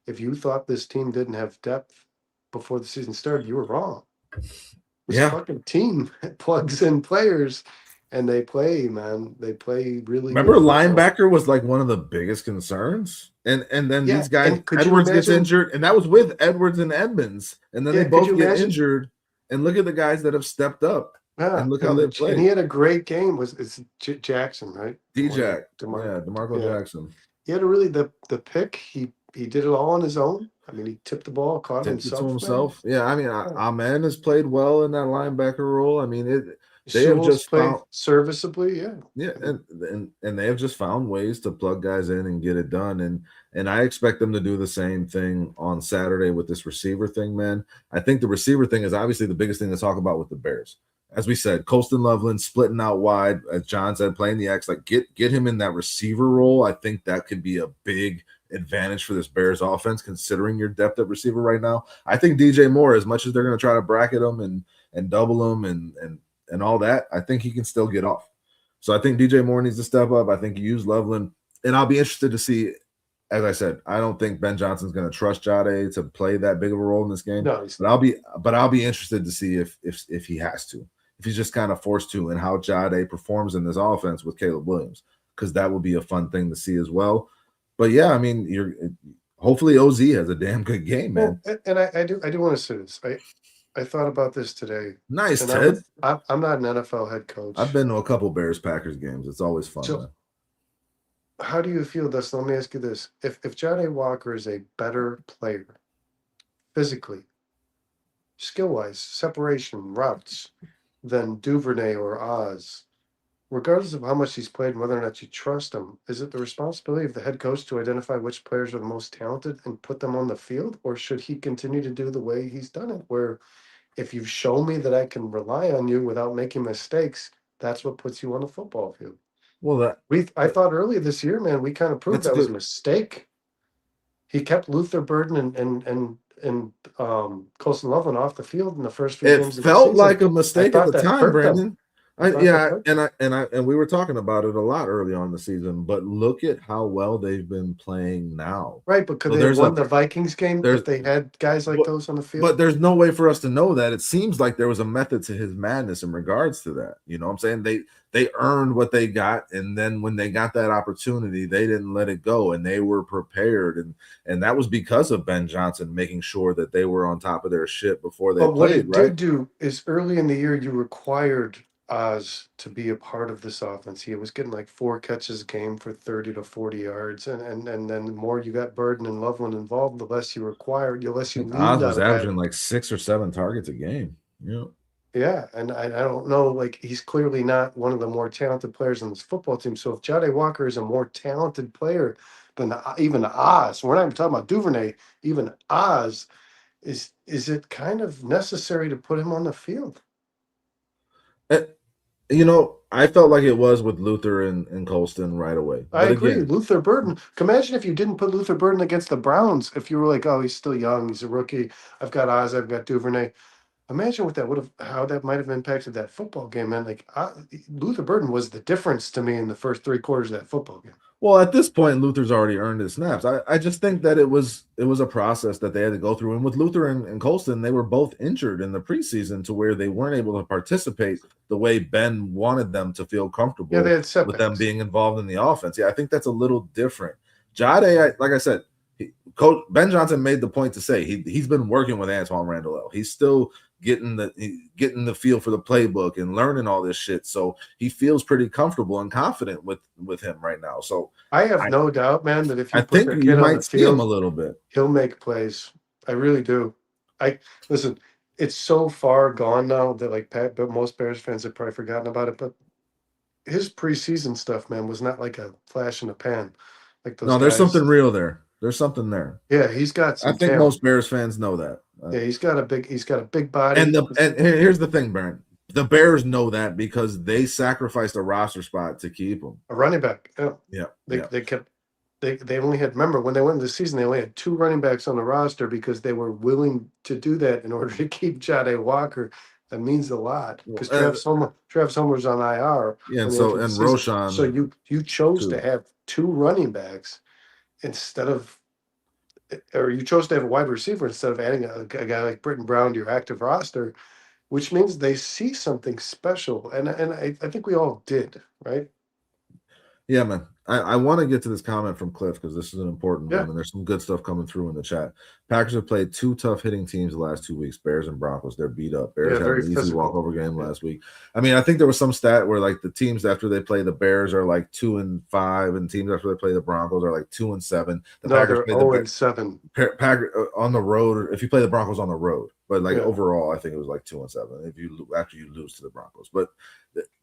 If you thought this team didn't have depth before the season started, you were wrong. This fucking team plugs in players and they play, man. They play really. Remember, linebacker was like one of the biggest concerns, and then these guys, Edwards gets injured, and that was with Edwards and Edmonds, and then they both get injured. And look at the guys that have stepped up, and look how they play. And he had a great game. It's Jackson, right? D-Jack, DeMarco Jackson. He had the pick. He did it all on his own. I mean, he tipped the ball, caught himself. Yeah, I mean, Amen has played well in that linebacker role. I mean, they have just played serviceably, and they have just found ways to plug guys in and get it done. And I expect them to do the same thing on Saturday with this receiver thing, man. I think the receiver thing is obviously the biggest thing to talk about with the Bears. As we said, Colston Loveland splitting out wide, as John said, playing the X, like get him in that receiver role. I think that could be a big advantage for this Bears offense, considering your depth at receiver right now. I think DJ Moore, as much as they're going to try to bracket him and double him and all that, I think he can still get off. So I think DJ Moore needs to step up. I think you use Loveland, and I'll be interested to see. As I said, I don't think Ben Johnson's going to trust Jade to play that big of a role in this game. No, but I'll be interested to see if he has to, if he's just kind of forced to, and how Jade performs in this offense with Caleb Williams, because that would be a fun thing to see as well. But yeah, I mean, hopefully OZ has a damn good game, man. Well, and I do want to say this. I thought about this today. Nice, Ted. I'm not an NFL head coach. I've been to a couple Bears-Packers games. It's always fun. So, how do you feel, Dustin? Let me ask you this. If Jade Walker is a better player, physically, skill-wise, separation, routes, than Duvernay or Oz, regardless of how much he's played and whether or not you trust him, is it the responsibility of the head coach to identify which players are the most talented and put them on the field? Or should he continue to do the way he's done it, where if you've shown me that I can rely on you without making mistakes, that's what puts you on the football field? Well, I thought earlier this year, man, we kind of proved that was a mistake. He kept Luther Burden and Colston Loveland off the field in the first few games. It felt like a mistake at the time, Brandon. And we were talking about it a lot early on in the season, but look at how well they've been playing now. Right, but could they have won the Vikings game if they had guys like those on the field? But there's no way for us to know that. It seems like there was a method to his madness in regards to that. You know what I'm saying? They earned what they got, and then when they got that opportunity, they didn't let it go, and they were prepared, and that was because of Ben Johnson making sure that they were on top of their shit before they played. But what it did do is early in the year you required Oz to be a part of this offense. He was getting like 4 catches a game for 30 to 40 yards, and then the more you got Burden and Loveland involved, the less you required, the less you Oz was averaging like 6 or 7 targets a game. Yeah, and I don't know, like, he's clearly not one of the more talented players on this football team. So if Jade Walker is a more talented player than even Oz, we're not even talking about Duvernay, even Oz, is it kind of necessary to put him on the field? I felt like it was with Luther and Colston right away. I agree. Luther Burden. Imagine if you didn't put Luther Burden against the Browns. If you were like, oh, he's still young, he's a rookie. I've got Oz, I've got Duvernay. Imagine what that would have, how that might have impacted that football game, man. Like Luther Burden was the difference to me in the first 3 quarters of that football game. Well, at this point, Luther's already earned his snaps. I just think that it was a process that they had to go through. And with Luther and Colston, they were both injured in the preseason to where they weren't able to participate the way Ben wanted them to feel comfortable Yeah, they had with setbacks. them being involved in the offense. Yeah, I think that's a little different. Jade, like I said, Coach Ben Johnson made the point to say he's been working with Antoine Randall. He's still getting the feel for the playbook and learning all this shit. So he feels pretty comfortable and confident with him right now. So I have no doubt, man, that if you I put think the you kid on the might see him a field, little bit. he'll make plays. I really do. Listen, it's so far gone now that like but most Bears fans have probably forgotten about it. But his preseason stuff, man, was not like a flash in the pan. Like those No, there's guys. something real there. There's something there. Yeah, he's got I some think talent. most Bears fans know that. Yeah, he's got a big body. And here's the thing, Baron. The Bears know that because they sacrificed a roster spot to keep him. A running back. Yeah. They only had, remember when they went into the season, they only had 2 running backs on the roster because they were willing to do that in order to keep Jade Walker. That means a lot because Travis Homer's on IR. Yeah, and Roshan. So you chose too. to have 2 running backs instead of, or you chose to have a wide receiver instead of adding a guy like Britton Brown to your active roster, which means they see something special. And I think we all did, right? Yeah, man. I want to get to this comment from Cliff because this is an important Yeah. one, and there's some good stuff coming through in the chat. Packers have played 2 tough hitting teams the last 2 weeks, Bears and Broncos. They're beat up. Bears had an easy physical walkover game last week. I mean, I think there was some stat where like the teams after they play the Bears are like 2-5, and teams after they play the Broncos are like 2-7. The Packers they're play 0-7. Packers on the road. If you play the Broncos on the road, but like Yeah. overall, I think it was like 2-7. If you after you lose to the Broncos, but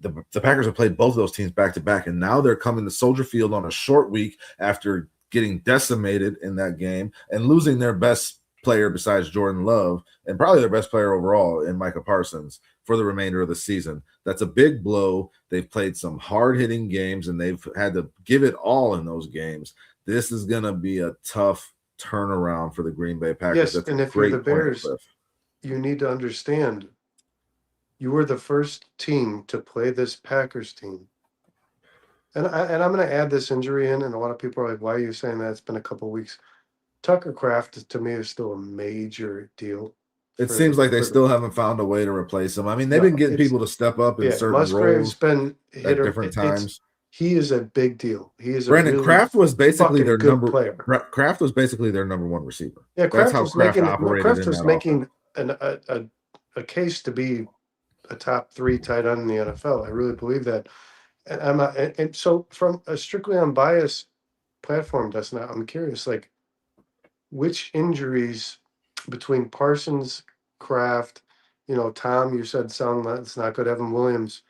the Packers have played both of those teams back to back, and now they're coming to Soldier Field on a short week after getting decimated in that game and losing their best player besides Jordan Love and probably their best player overall in Micah Parsons for the remainder of the season. That's a big blow. They've played some hard-hitting games, and they've had to give it all in those games. This is going to be a tough turnaround for the Green Bay Packers. Yes, That's and if you're the Bears, you need to understand you were the first team to play this Packers team. And I'm going to add this injury in, and a lot of people are like, why are you saying that? It's been a couple of weeks. Tucker Kraft, to me, is still a major deal. It seems like they still haven't found a way to replace him. I mean, they've been getting people to step up in certain Musgrave's roles been at different times. He is a big deal. He is Brandon really Kraft was basically their good player. Kraft was basically their number 1 receiver. Yeah, That's how Kraft operated. Kraft was making a case to be a top 3 tight end in the NFL. I really believe that. And I'm not, and so from a strictly unbiased platform, Dustin, I'm curious, like, which injuries between Parsons, Kraft, Tom, you said it's not good. Evan Williams,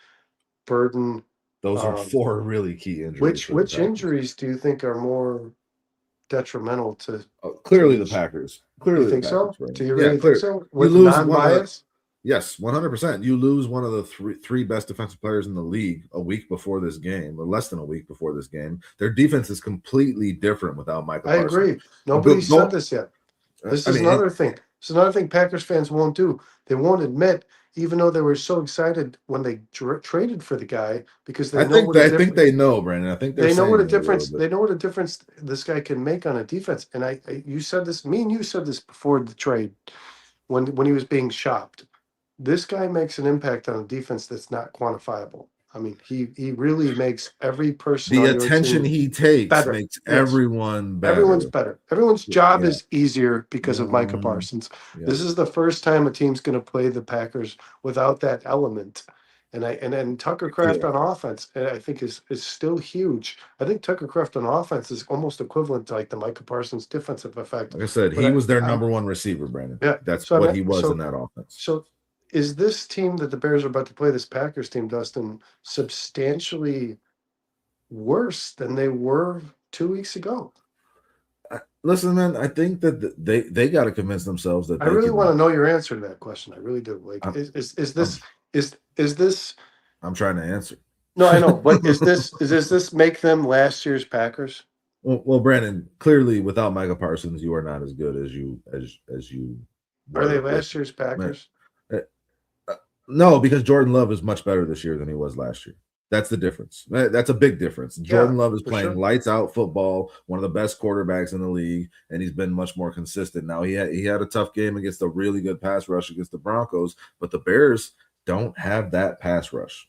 Burden. Those are 4 really key injuries. Which injuries do you think are more detrimental to? Clearly the Packers. Clearly, you think the so? Packers, Do you really think so? With non-bias? Yes, 100%. You lose one of the three best defensive players in the league a week before this game, or less than a week before this game. Their defense is completely different without Michael Parsons. I agree. Nobody said this yet. This is another thing. It's another thing Packers fans won't do. They won't admit, even though they were so excited when they traded for the guy, because they I think they know, Brandon. I think they know what a difference. They know what a difference this guy can make on a defense. And you said this. Me and you said this before the trade, when he was being shopped. This guy makes an impact on a defense that's not quantifiable. I mean, he really makes every person. The attention he takes makes everyone better. Everyone's better. Everyone's job is easier because of Micah Parsons. Yeah. This is the first time a team's going to play the Packers without that element. And Tucker Kraft on offense, I think is still huge. I think Tucker Kraft on offense is almost equivalent to like the Micah Parsons defensive effect. Like I said, he was their number 1 receiver, Brandon. Yeah, that's what he was in that offense. So is this team that the Bears are about to play, this Packers team, Dustin, substantially worse than they were 2 weeks ago? Listen, man, I think that they got to convince themselves that I really want to know your answer to that question. I really do. Like, is this? I'm trying to answer. No, I know, but does this make them last year's Packers? Well, Brandon, clearly without Micah Parsons, you are not as good as you. Are they last year's Packers? No, because Jordan Love is much better this year than he was last year. That's the difference. That's a big difference. Jordan Love is playing lights out football, one of the best quarterbacks in the league, and he's been much more consistent. Now he had a tough game against a really good pass rush against the Broncos, but the Bears don't have that pass rush.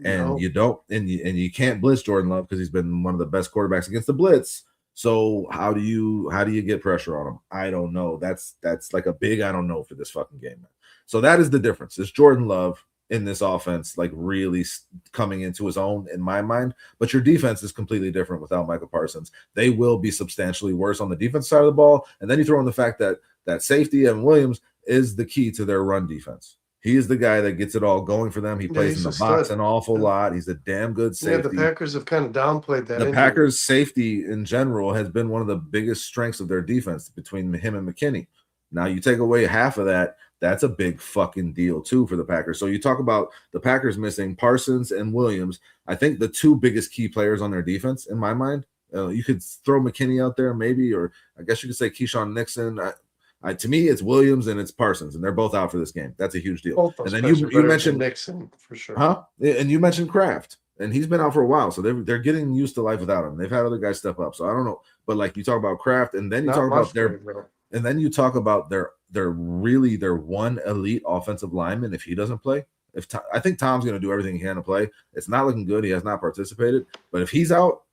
And you can't blitz Jordan Love because he's been one of the best quarterbacks against the blitz. So how do you get pressure on him? I don't know. That's like a big I don't know for this fucking game, man. So that is the difference. It's Jordan Love in this offense, like really coming into his own in my mind. But your defense is completely different without Michael Parsons. They will be substantially worse on the defense side of the ball. And then you throw in the fact that safety Evan Williams is the key to their run defense. He is the guy that gets it all going for them. He plays in the box an awful lot. He's a damn good safety. Yeah, the Packers have kind of downplayed that. The Packers' safety in general has been one of the biggest strengths of their defense between him and McKinney. Now you take away half of that, that's a big fucking deal too for the Packers. So you talk about the Packers missing Parsons and Williams. I think the two biggest key players on their defense, in my mind, you could throw McKinney out there maybe, or I guess you could say Keyshawn Nixon. To me, it's Williams and it's Parsons, and they're both out for this game. That's a huge deal. And then you mentioned Nixon for sure, huh? And you mentioned Kraft, and he's been out for a while, so they're getting used to life without him. They've had other guys step up, so I don't know. But like you talk about Kraft, and then you talk about their one elite offensive lineman. If he doesn't play, I think Tom's going to do everything he can to play. It's not looking good. He has not participated, but if he's out,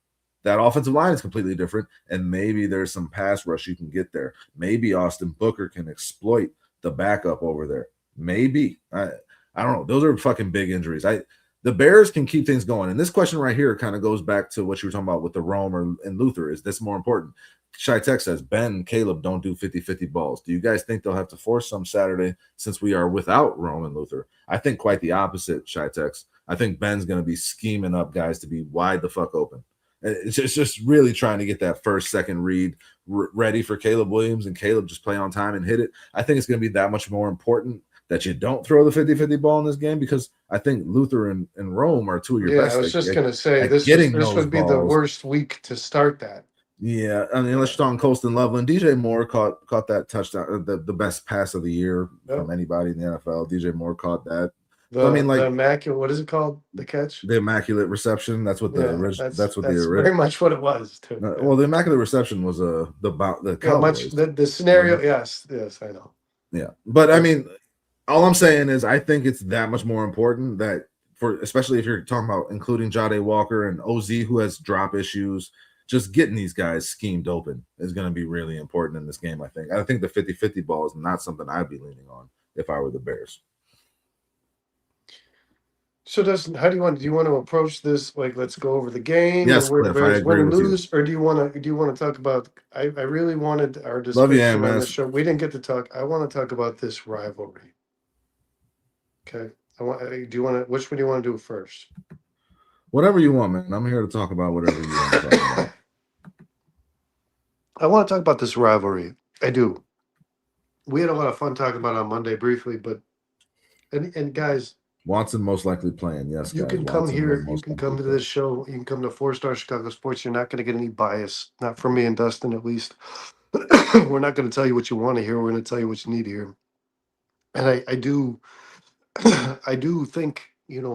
that offensive line is completely different, and maybe there's some pass rush you can get there. Maybe Austin Booker can exploit the backup over there. Maybe. I don't know. Those are fucking big injuries. The Bears can keep things going. And this question right here kind of goes back to what you were talking about with the Rome and Luther. Is this more important? Shy Tech says, Ben and Caleb don't do 50-50 balls. Do you guys think they'll have to force some Saturday since we are without Rome and Luther? I think quite the opposite, Shy Techs. I think Ben's going to be scheming up guys to be wide the fuck open. It's just really trying to get that first, second read ready for Caleb Williams, and Caleb just play on time and hit it. I think it's going to be that much more important that you don't throw the 50-50 ball in this game, because I think Luther and Rome are two of your best. I was just going to say, this would be the worst week to start that. Yeah, I mean, unless you're talking Colston Loveland. DJ Moore caught that touchdown, the best pass of the year from anybody in the NFL. DJ Moore caught that. The immaculate, what is it called? The catch? The immaculate reception. That's what that's very much what it was too. Well, the immaculate reception was the scenario. Yes, I know. Yeah, but I mean, all I'm saying is I think it's that much more important that especially if you're talking about including Jade Walker and OZ, who has drop issues, just getting these guys schemed open is going to be really important in this game. I think the 50-50 ball is not something I'd be leaning on if I were the Bears. So how do you want to approach this? Like, let's go over the game. Yes, where Cliff, the Bears win and lose, you. or do you want to talk about? I really wanted our discussion on the show. We didn't get to talk. I want to talk about this rivalry. Okay, which one do you want to do first? Whatever you want, man. I'm here to talk about whatever you want to talk about. I want to talk about this rivalry. I do. We had a lot of fun talking about it on Monday briefly, but and guys. Watson most likely playing. Yes, you can come here. You can come to this show. You can come to 4-Star Chicago Sports. You're not going to get any bias, not from me and Dustin, at least. We're not going to tell you what you want to hear. We're going to tell you what you need to hear. And I do, I do think,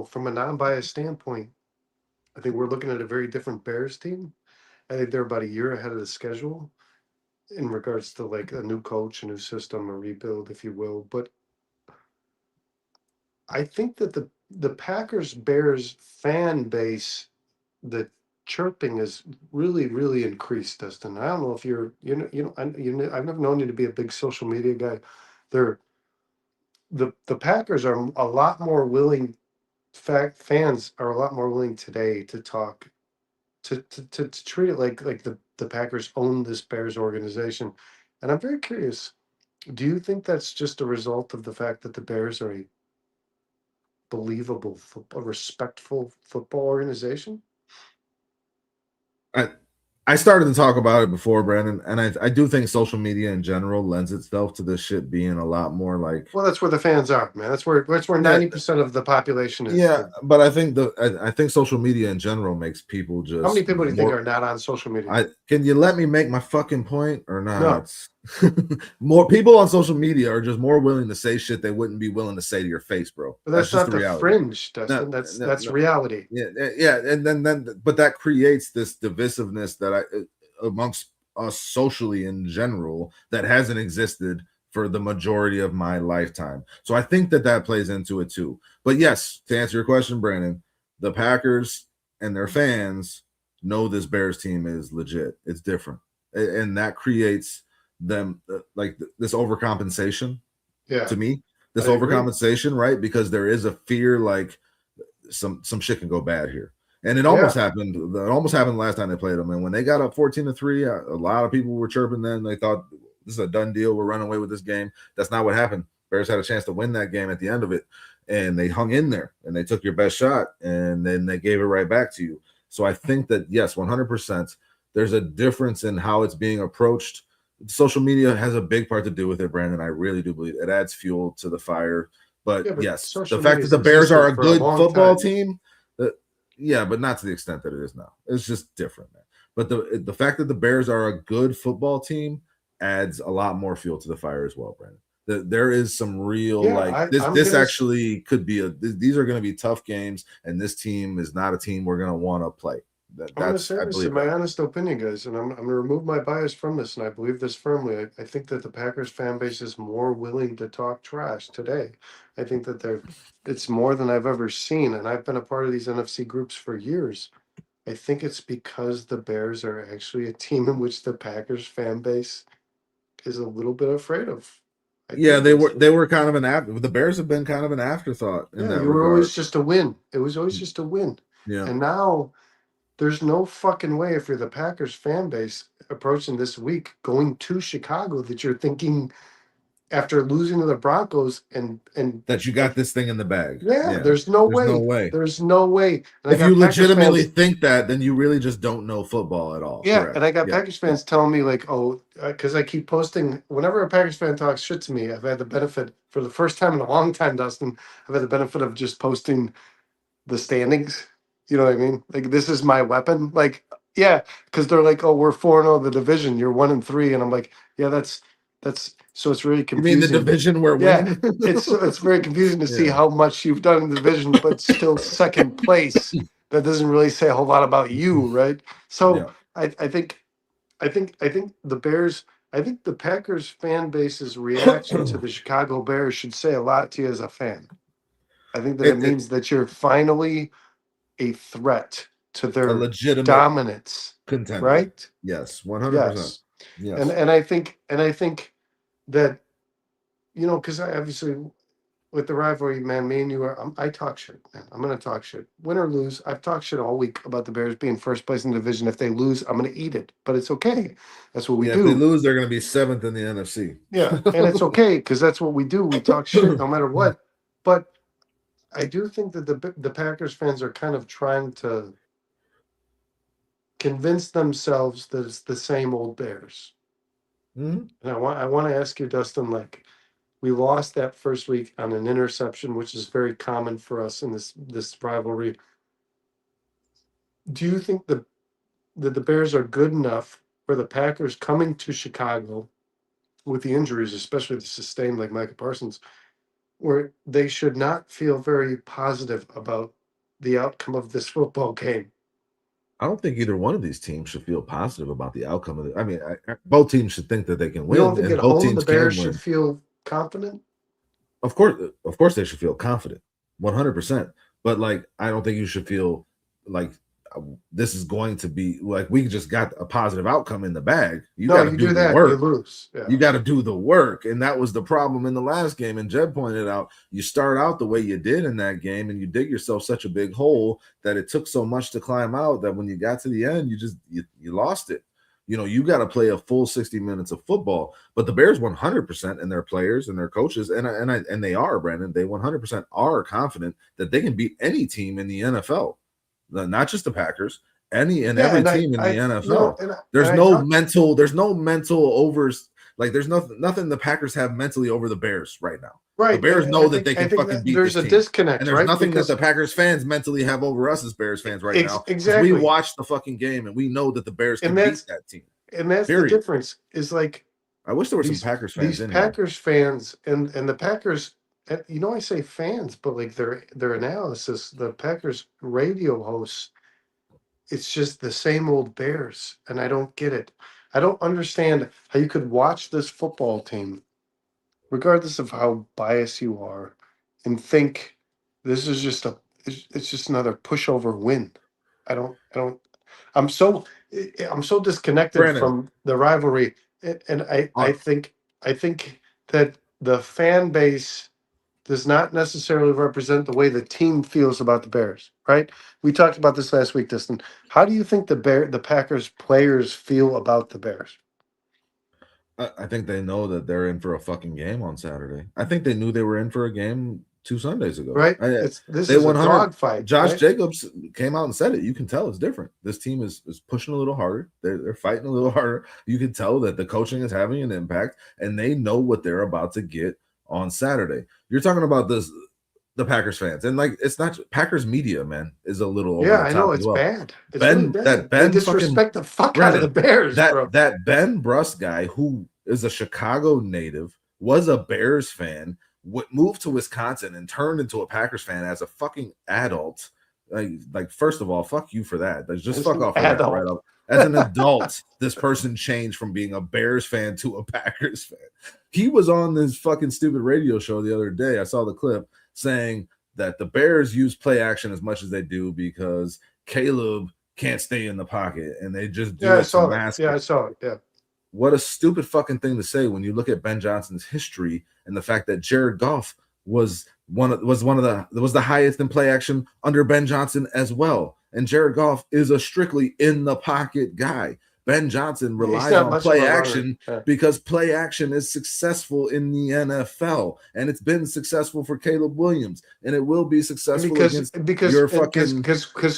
from a non-biased standpoint, I think we're looking at a very different Bears team. I think they're about a year ahead of the schedule in regards to like a new coach, a new system, a rebuild, if you will. But I think that the Packers-Bears fan base, the chirping is really, really increased, Dustin. I don't know if I've never known you to be a big social media guy. The Packers are a lot more willing. Fans are a lot more willing today to talk, to treat it like the Packers own this Bears organization. And I'm very curious, do you think that's just a result of the fact that the Bears are a believable, a respectful football organization? I started to talk about it before, Brandon, and I do think social media in general lends itself to this shit being a lot more like. Well, that's where the fans are, man. That's where 90% of the population is. Yeah, but I think social media in general makes people just. How many people do you think are not on social media? Can you let me make my fucking point or not? No. More people on social media are just more willing to say shit they wouldn't be willing to say to your face, bro. But That's that's just not the the reality. fringe, No, Dustin. That's no, no. reality. Yeah, and then, but that creates this divisiveness that amongst us socially in general that hasn't existed for the majority of my lifetime. So I think that plays into it too. But yes, to answer your question, Brandon, the Packers and their fans know this Bears team is legit. It's different, and that creates them like this overcompensation. Yeah, To me, this I agree. overcompensation, right? Because there is a fear like some shit can go bad here. And it Yeah. almost happened. It almost happened last time they played them. And when they got up 14-3, a lot of people were chirping then. They thought this is a done deal. We're running away with this game. That's not what happened. Bears had a chance to win that game at the end of it. And they hung in there and they took your best shot and then they gave it right back to you. So I think that, yes, 100%, there's a difference in how it's being approached. Social media has a big part to do with it, Brandon. I really do believe it adds fuel to the fire. But yes, the fact that the Bears are a good football team, yeah, but not to the extent that it is now. It's just different, man. But the fact that the Bears are a good football team adds a lot more fuel to the fire as well, Brandon. There is some real this actually could be these are going to be tough games, and this team is not a team we're going to want to play. I'm going to say this in my honest opinion, guys, and I'm going to remove my bias from this, and I believe this firmly. I think that the Packers fan base is more willing to talk trash today. I think that it's more than I've ever seen, and I've been a part of these NFC groups for years. I think it's because the Bears are actually a team in which the Packers fan base is a little bit afraid of. Yeah, they were kind of the Bears have been kind of an afterthought in that regard. Were always just a win. It was always just a win. Yeah. And now there's no fucking way if you're the Packers fan base approaching this week going to Chicago that you're thinking after losing to the Broncos and that you got this thing in the bag. Yeah. There's no way. There's no way. And if you legitimately think that, then you really just don't know football at all. Yeah. Correct. And I got Packers fans telling me like, oh, because I keep posting whenever a Packers fan talks shit to me, I've had the benefit for the first time in a long time, Dustin, I've had the benefit of just posting the standings. You know what I mean? Like, this is my weapon. Like, yeah, because they're like, oh, we're 4-0 the division. You're 1-3, and I'm like, yeah, that's so it's really confusing. You mean the division we're winning? It's very confusing to see how much you've done in the division, but still second place. That doesn't really say a whole lot about you, right? So I think the Bears. I think the Packers fan base's reaction to the Chicago Bears should say a lot to you as a fan. I think that it means that you're finally a threat to their legitimate dominance, contender. Right? Yes, 100%. Yes. And I think that, you know, because I obviously with the rivalry, man, me and you I talk shit, man. I'm gonna talk shit, win or lose. I've talked shit all week about the Bears being first place in the division. If they lose, I'm gonna eat it, but it's okay. That's what we do. If they lose, they're gonna be 7th in the NFC. Yeah, and it's okay because that's what we do. We talk shit no matter what. But I do think that the Packers fans are kind of trying to convince themselves that it's the same old Bears. Mm-hmm. And I want to ask you, Dustin, like, we lost that first week on an interception, which is very common for us in this rivalry. Do you think that the Bears are good enough for the Packers coming to Chicago with the injuries, especially the sustained like Micah Parsons, where they should not feel very positive about the outcome of this football game? I don't think either one of these teams should feel positive about the outcome of it. I mean, both teams should think that they can win. You don't think and at both home teams the Bears can win. should feel confident? Of course, they should feel confident, 100%. But like, I don't think you should feel like this is going to be like we just got a positive outcome in the bag. You got to do the work. You lose. Yeah. You got to do the work, and that was the problem in the last game. And Jed pointed out, you start out the way you did in that game, and you dig yourself such a big hole that it took so much to climb out that when you got to the end, you lost it. You know, you got to play a full 60 minutes of football. But the Bears 100% and their players and their coaches, and they are, Brandon, they 100% are confident that they can beat any team in the NFL. Not just the Packers, every team in the NFL. There's no mental overs. Like there's nothing the Packers have mentally over the Bears right now. Right. The Bears know that they can fucking beat there's this a team. disconnect, and there's nothing that the Packers fans mentally have over us as Bears fans right now. Exactly. We watched the fucking game and we know that the Bears can beat that team. And that's the difference. Is like I wish there were some Packers fans These in here. Packers fans and the Packers, I say fans, but like their analysis, the Packers radio hosts, it's just the same old Bears, and I don't get it. I don't understand how you could watch this football team, regardless of how biased you are, and think this is just it's just another pushover win. I don't. I'm so I'm so disconnected Brandon, from the rivalry, and uh, I think that the fan base does not necessarily represent the way the team feels about the Bears. Right? We talked about this last week, Dustin. How do you think the Packers players feel about the Bears? I think they know that they're in for a fucking game on Saturday. I think they knew they were in for a game 2 Sundays ago. Right? This is a dogfight. Josh right? Jacobs came out and said it. You can tell it's different. This team is pushing a little harder. They're fighting a little harder. You can tell that the coaching is having an impact, and they know what they're about to get on Saturday. You're talking about the Packers fans, and like it's not Packers media, man, is a little over Yeah, the I top know as it's well. bad. It's Ben, really bad. that They Ben disrespect the fuck out Brandon, of the Bears, bro. that Ben Brust guy, who is a Chicago native, was a Bears fan, moved to Wisconsin and turned into a Packers fan as a fucking adult. Like first of all, fuck you for that. Just As fuck an off for that adult. right off. As an adult, this person changed from being a Bears fan to a Packers fan. He was on this fucking stupid radio show the other day. I saw the clip saying that the Bears use play action as much as they do because Caleb can't stay in the pocket and they just do it to mask Yeah, it. I saw it. Yeah. What a stupid fucking thing to say when you look at Ben Johnson's history and the fact that Jared Goff was the highest in play action under Ben Johnson as well. And Jared Goff is a strictly in the pocket guy. Ben Johnson relies on play action because play action is successful in the NFL, and it's been successful for Caleb Williams, and it will be successful because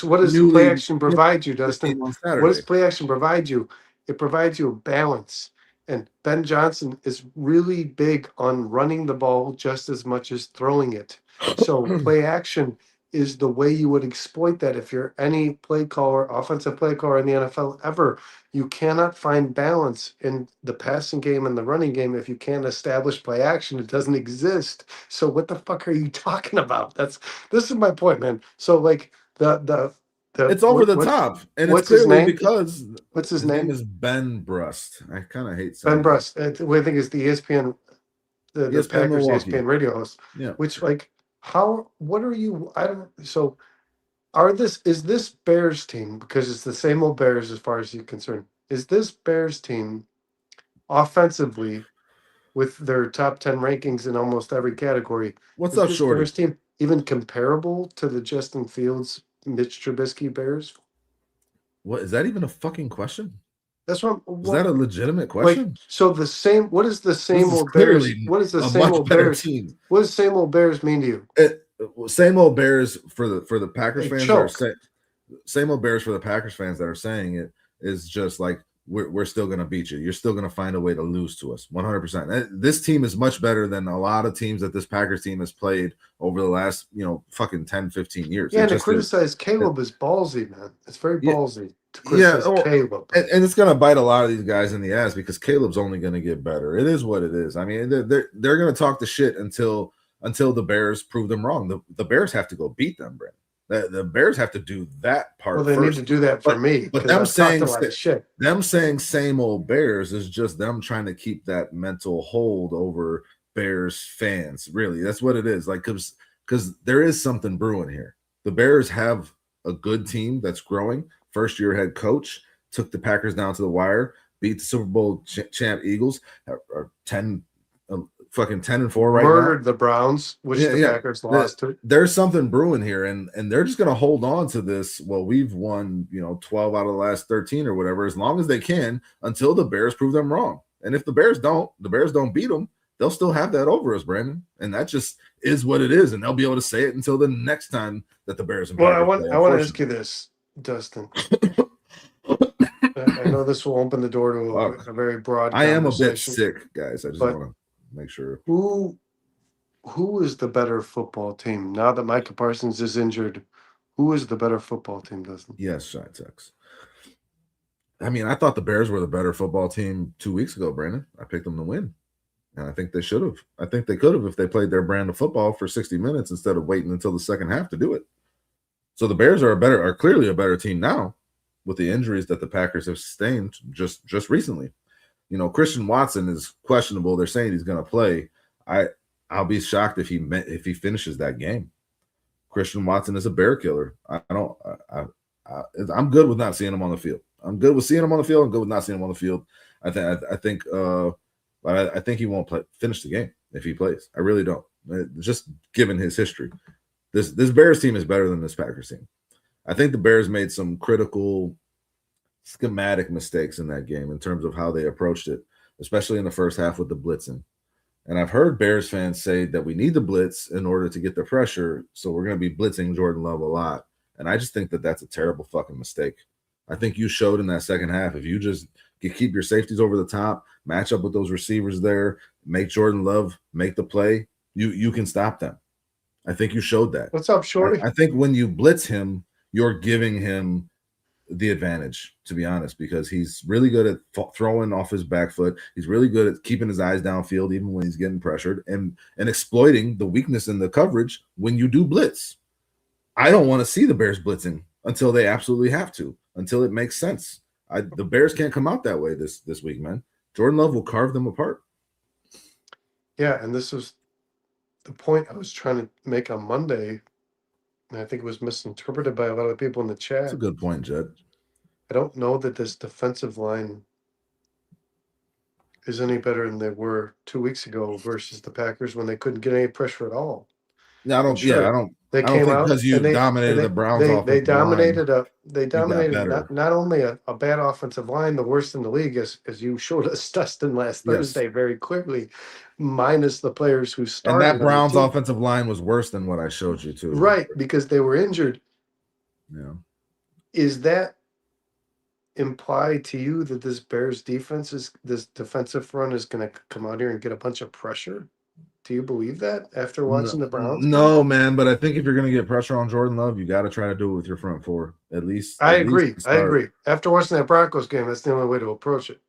what does play action provide you, Dustin? What does play action provide you? It provides you a balance. And Ben Johnson is really big on running the ball just as much as throwing it. So play action is the way you would exploit that. If you're any play caller, offensive play caller in the NFL ever, you cannot find balance in the passing game and the running game if you can't establish play action. It doesn't exist. So what the fuck are you talking about? This is my point, man. So like the it's over the top, and it's clearly because what's his name is Ben Brust. I kind of hate Ben Brust. I think is the ESPN, the Packers Milwaukee. ESPN radio host. Yeah. Which like what are you? I don't. So is this Bears team, because it's the same old Bears as far as you're concerned? Is this Bears team offensively with their top 10 rankings in almost every category? What's up, Shorty? Bears team even comparable to the Justin Fields, Mitch Trubisky Bears? What is that even a fucking question? That's what. Is that a legitimate question? Like, so the same. What is the same old Bears? What is the same old Bears team? What does same old Bears mean to you? Same old Bears for the Packers fans choke. that are same old Bears for the Packers fans that are saying it is just like we're still going to beat you. You're still going to find a way to lose to us. 100%. This team is much better than a lot of teams that this Packers team has played over the last, fucking 10, 15 years. Yeah, and to criticize Caleb is ballsy, man. It's very ballsy to criticize Caleb. And it's going to bite a lot of these guys in the ass because Caleb's only going to get better. It is what it is. I mean, they're going to talk the shit until the Bears prove them wrong. The Bears have to go beat them, Brent. The Bears have to do that part. Well, they need to do that for me. But them saying same old Bears is just them trying to keep that mental hold over Bears fans. Really, that's what it is. Like, because there is something brewing here. The Bears have a good team that's growing. First year head coach took the Packers down to the wire, beat the Super Bowl champ Eagles, are 10-4 right now. Murdered the Browns, which the Packers lost to. There's something brewing here, and they're just going to hold on to this. Well, we've won, 12 out of the last 13 or whatever, as long as they can, until the Bears prove them wrong. And if the Bears don't beat them, they'll still have that over us, Brandon. And that just is what it is, and they'll be able to say it until the next time that the Bears. Well, I want to ask you this, Dustin. I know this will open the door to a very broad conversation. I am a bit sick, guys. I just want to make sure. Who is the better football team now that Micah Parsons is injured? Who is the better football team, Dustin? Yes, Shitex. I mean, I thought the Bears were the better football team 2 weeks ago, Brandon. I picked them to win. And I think they should have. I think they could have if they played their brand of football for 60 minutes instead of waiting until the second half to do it. So the Bears are clearly a better team now with the injuries that the Packers have sustained just recently. You know, Christian Watson is questionable. They're saying he's going to play. I'll be shocked if he finishes that game. Christian Watson is a bear killer. I'm good with not seeing him on the field. I'm good with seeing him on the field. I'm good with not seeing him on the field. I think he won't finish the game if he plays. I really don't. Just given his history, this Bears team is better than this Packers team. I think the Bears made some critical schematic mistakes in that game in terms of how they approached it, especially in the first half with the blitzing. And I've heard Bears fans say that we need the blitz in order to get the pressure, so we're going to be blitzing Jordan Love a lot. And I just think that that's a terrible fucking mistake. I think you showed in that second half, if you just keep your safeties over the top, match up with those receivers there, make Jordan Love make the play, you can stop them. I think you showed that. What's up, Shorty? I think when you blitz him, you're giving him the advantage, to be honest, because he's really good at throwing off his back foot. He's really good at keeping his eyes downfield even when he's getting pressured and exploiting the weakness in the coverage when you do blitz. I don't want to see the Bears blitzing until they absolutely have to, until it makes sense. The Bears can't come out that way this week, man. Jordan Love will carve them apart. Yeah, and this was the point I was trying to make on Monday, and I think it was misinterpreted by a lot of people in the chat. That's a good point, Jed. I don't know that this defensive line is any better than they were 2 weeks ago versus the Packers when they couldn't get any pressure at all. No, I don't. Sure, yeah, I don't. They I don't came think out because you dominated the Browns. They dominated better. not only a bad offensive line, the worst in the league, as you showed us, Dustin, last Thursday very clearly, minus the players who started. And that Browns offensive line was worse than what I showed you too. Right, because they were injured. Yeah. Is that imply to you that this Bears this defensive front is going to come out here and get a bunch of pressure? Do you believe that after watching the Browns? No, man, but I think if you're going to get pressure on Jordan Love, you got to try to do it with your front four, at least. I agree. After watching that Broncos game, that's the only way to approach it.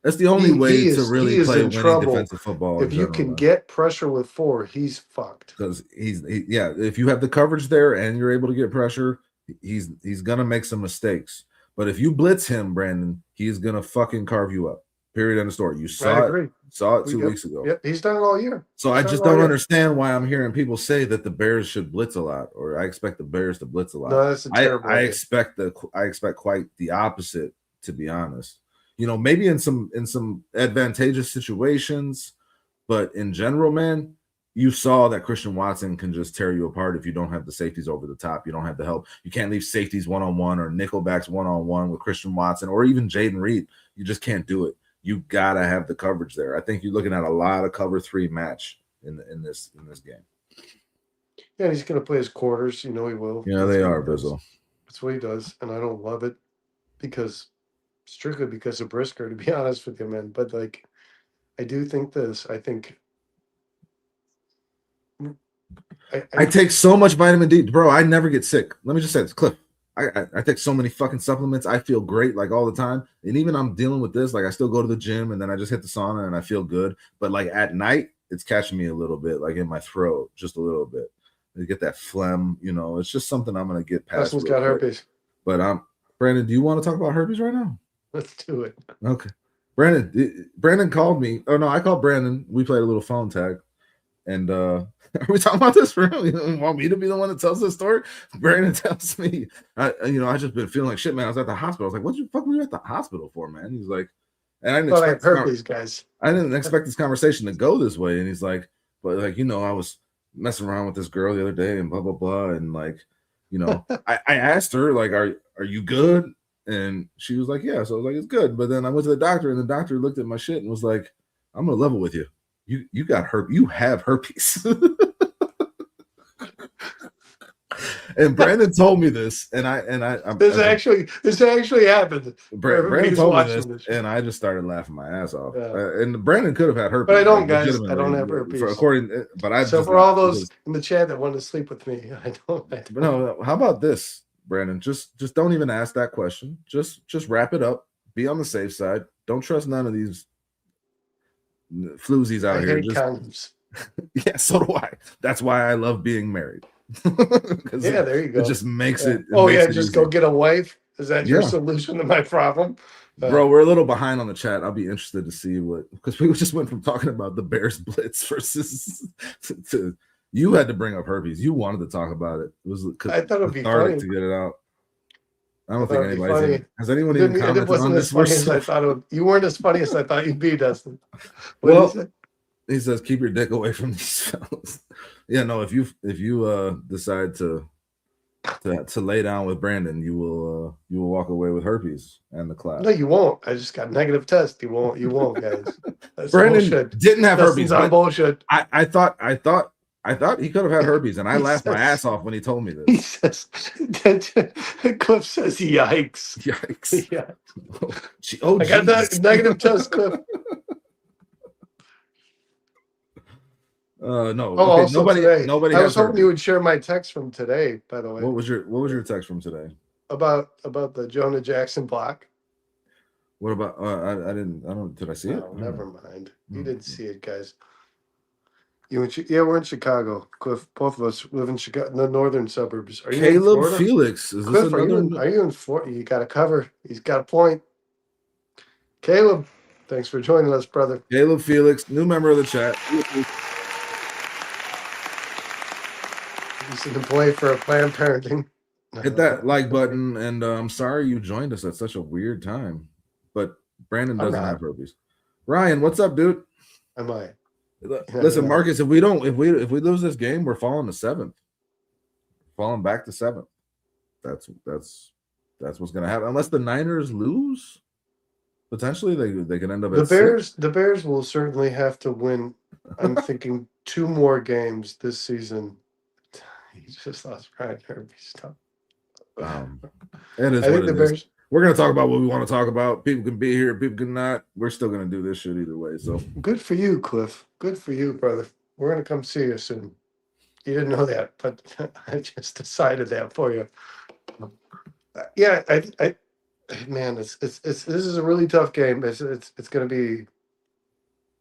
That's the only way to really play winning defensive football. If you can get pressure with four, he's fucked. Because if you have the coverage there and you're able to get pressure, he's going to make some mistakes. But if you blitz him, Brandon, he's going to fucking carve you up. Period. End of story. You saw it 2 weeks ago. Yep, he's done it all year. So I just don't understand why I'm hearing people say that the Bears should blitz a lot, or I expect the Bears to blitz a lot. No, that's a terrible I expect quite the opposite, to be honest. You know, maybe in some advantageous situations, but in general, man, you saw that Christian Watson can just tear you apart if you don't have the safeties over the top. You don't have the help. You can't leave safeties one-on-one or nickelbacks one-on-one with Christian Watson or even Jaden Reed. You just can't do it. You gotta have the coverage there. I think you're looking at a lot of cover 3 match in this game. Yeah, he's gonna play his quarters. You know he will. Yeah, they are, Bizzle. That's what he does, and I don't love it strictly because of Brisker, to be honest with you, man. But like, I do think this. I think I take so much vitamin D, bro. I never get sick. Let me just say this, Cliff. I take so many fucking supplements. I feel great like all the time. And even I'm dealing with this, like I still go to the gym and then I just hit the sauna and I feel good. But like at night, it's catching me a little bit, like in my throat, just a little bit. I get that phlegm, you know. It's just something I'm gonna get past. Dustin's got herpes. But Brandon, do you want to talk about herpes right now? Let's do it. Okay. Brandon called me. Oh no, I called Brandon. We played a little phone tag. And are we talking about this for real? You want me to be the one that tells this story? Brandon tells me, I just been feeling like shit, man. I was at the hospital. I was like, what the fuck were you at the hospital for, man? He's like, and I didn't expect herpes, guys. I didn't expect this conversation to go this way. And he's like, but like, I was messing around with this girl the other day and blah, blah, blah. And like, I asked her, like, are you good? And she was like, yeah. So I was like, it's good. But then I went to the doctor and the doctor looked at my shit and was like, I'm going to level with you. You got herpes. You have herpes. And Brandon told me this, and this actually happened. Brandon told me this, and I just started laughing my ass off. Yeah. And Brandon could have had herpes, but I don't, guys. I don't have herpes. For all those in the chat that want to sleep with me, I don't. But no, how about this, Brandon? Just don't even ask that question. Just wrap it up. Be on the safe side. Don't trust none of these floozies out I here. hate condoms. Yeah, so do I. That's why I love being married. Yeah, there you go. It just makes Yeah. it. Just easy. go get a wife. Is that your Yeah. solution to my problem? Bro, we're a little behind on the chat. I'll be interested to see because we just went from talking about the Bears blitz versus to you had to bring up herpes. You wanted to talk about it. It was I thought it'd be cathartic funny to get it out. I don't I think thought it'd be anybody's funny. even, has anyone even It commented wasn't on as this. funny as I thought it would. You weren't as funny as I thought you'd be, Dustin. What Well, did you say? he says, keep your dick away from these fellas. Yeah, no, if you decide to lay down with Brandon, you will walk away with herpes and the clap. No, you won't. I just got negative test. You won't, guys. That's Brandon bullshit. didn't have Dustin's herpes. on bullshit. I thought he could have had herpes, and I laughed my ass off when he told me this. He says, Cliff says, yikes. Yikes. Yeah. Oh, I got that negative test, Cliff. No. Oh, Okay, nobody. I was hoping you would share my text from today, by the way. What was your text from today? About the Jonah Jackson block. What about did I see it? Never mind. You didn't see it, guys. We're in Chicago. Cliff, both of us live in Chicago, the northern suburbs. Are you in Caleb Florida? Felix. Is Cliff, this are you in Florida? You got a cover. He's got a point. Caleb, thanks for joining us, brother. Caleb Felix, new member of the chat. He's in the play for a Planned Parenting. Hit that like button, and I'm sorry you joined us at such a weird time. But Brandon doesn't have herpes. Ryan, what's up, dude? Am I? Listen, Marcus, if we lose this game, we're falling to 7th. Falling back to 7th. That's what's gonna happen. Unless the Niners lose, potentially they can end up at The Bears will certainly have to win. I'm thinking 2 more games this season. He just lost Ryan herpes stuff. It is. I think the Bears. We're gonna talk about what we want to talk about. People can be here, people can not. We're still gonna do this shit either way. So good for you, Cliff. Good for you, brother. We're gonna come see you soon. You didn't know that, but I just decided that for you. Yeah, I man, this is a really tough game. It's gonna be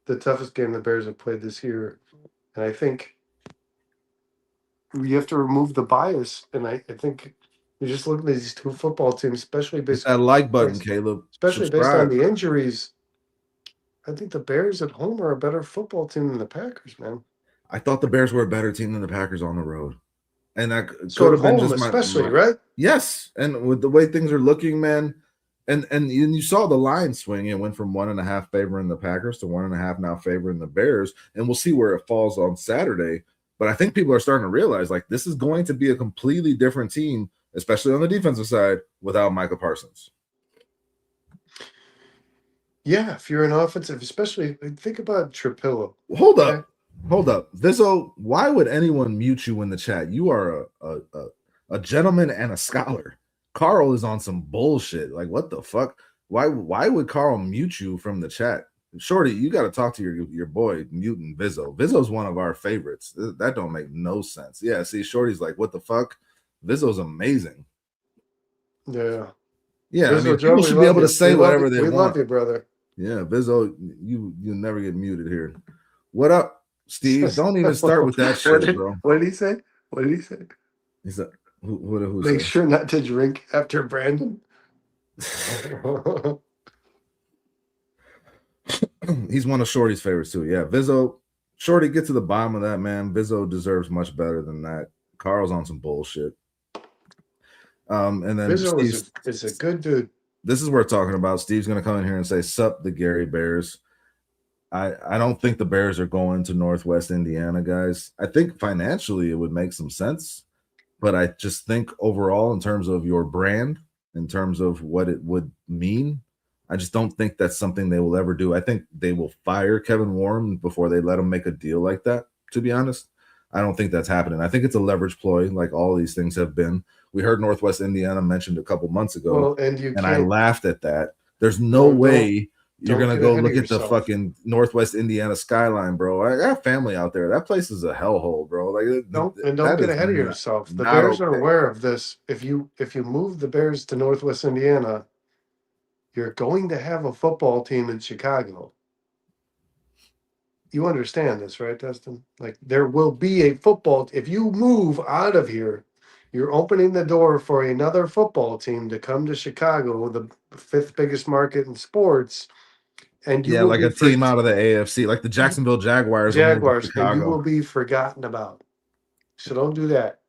the toughest game the Bears have played this year, and I think you have to remove the bias. And I think you just look at these 2 football teams, especially based that like button, Caleb. Especially based on the injuries. I think the Bears at home are a better football team than the Packers, man. I thought the Bears were a better team than the Packers on the road. And that could have been just right? Yes. And with the way things are looking, man, and you saw the line swing. It went from 1.5 favoring the Packers to 1.5 now favoring the Bears. And we'll see where it falls on Saturday. But I think people are starting to realize, like, this is going to be a completely different team, especially on the defensive side, without Micah Parsons. Yeah, if you're an offensive, especially think about Trapillo. Hold up. Vizzo, why would anyone mute you in the chat? You are a gentleman and a scholar. Carl is on some bullshit. Like, what the fuck? Why would Carl mute you from the chat? Shorty, you got to talk to your boy, mutant Vizzo. Vizzo's one of our favorites. That don't make no sense. Yeah, see, Shorty's like, what the fuck? Vizzo's amazing. Yeah. Yeah, Vizzo, I mean, people should be able to say whatever they want. We love you, brother. Yeah, Vizzo, you never get muted here. What up, Steve? Don't even start with that shit, bro. What did he say? He said, who make sure not to drink after Brandon. He's one of Shorty's favorites too. Yeah, Vizzo, Shorty, get to the bottom of that, man. Vizzo deserves much better than that. Carl's on some bullshit. And then Vizzo is a good dude. This is what we're talking about. Steve's gonna come in here and say, "Sup, the Gary Bears." I don't think the Bears are going to Northwest Indiana, guys. I think financially it would make some sense, but I just think overall, in terms of your brand, in terms of what it would mean, I just don't think that's something they will ever do. I think they will fire Kevin Warren before they let him make a deal like that, to be honest. I don't think that's happening. I think it's a leverage ploy, like all these things have been. We heard Northwest Indiana mentioned a couple months ago, and I laughed at that. There's no way you're going to go look at the fucking Northwest Indiana skyline, bro. I got family out there. That place is a hellhole, bro. Like, don't get ahead of yourself. The Bears are aware of this. If you move the Bears to Northwest Indiana, You're going to have a football team in Chicago. You understand this, right, Dustin? Like, there will be a football. If you move out of here, you're opening the door for another football team to come to Chicago, the fifth biggest market in sports, and you Yeah, will like be a team out of the AFC, like the Jacksonville Jaguars will move to Jaguars, and you Chicago. will be forgotten about. So don't do that.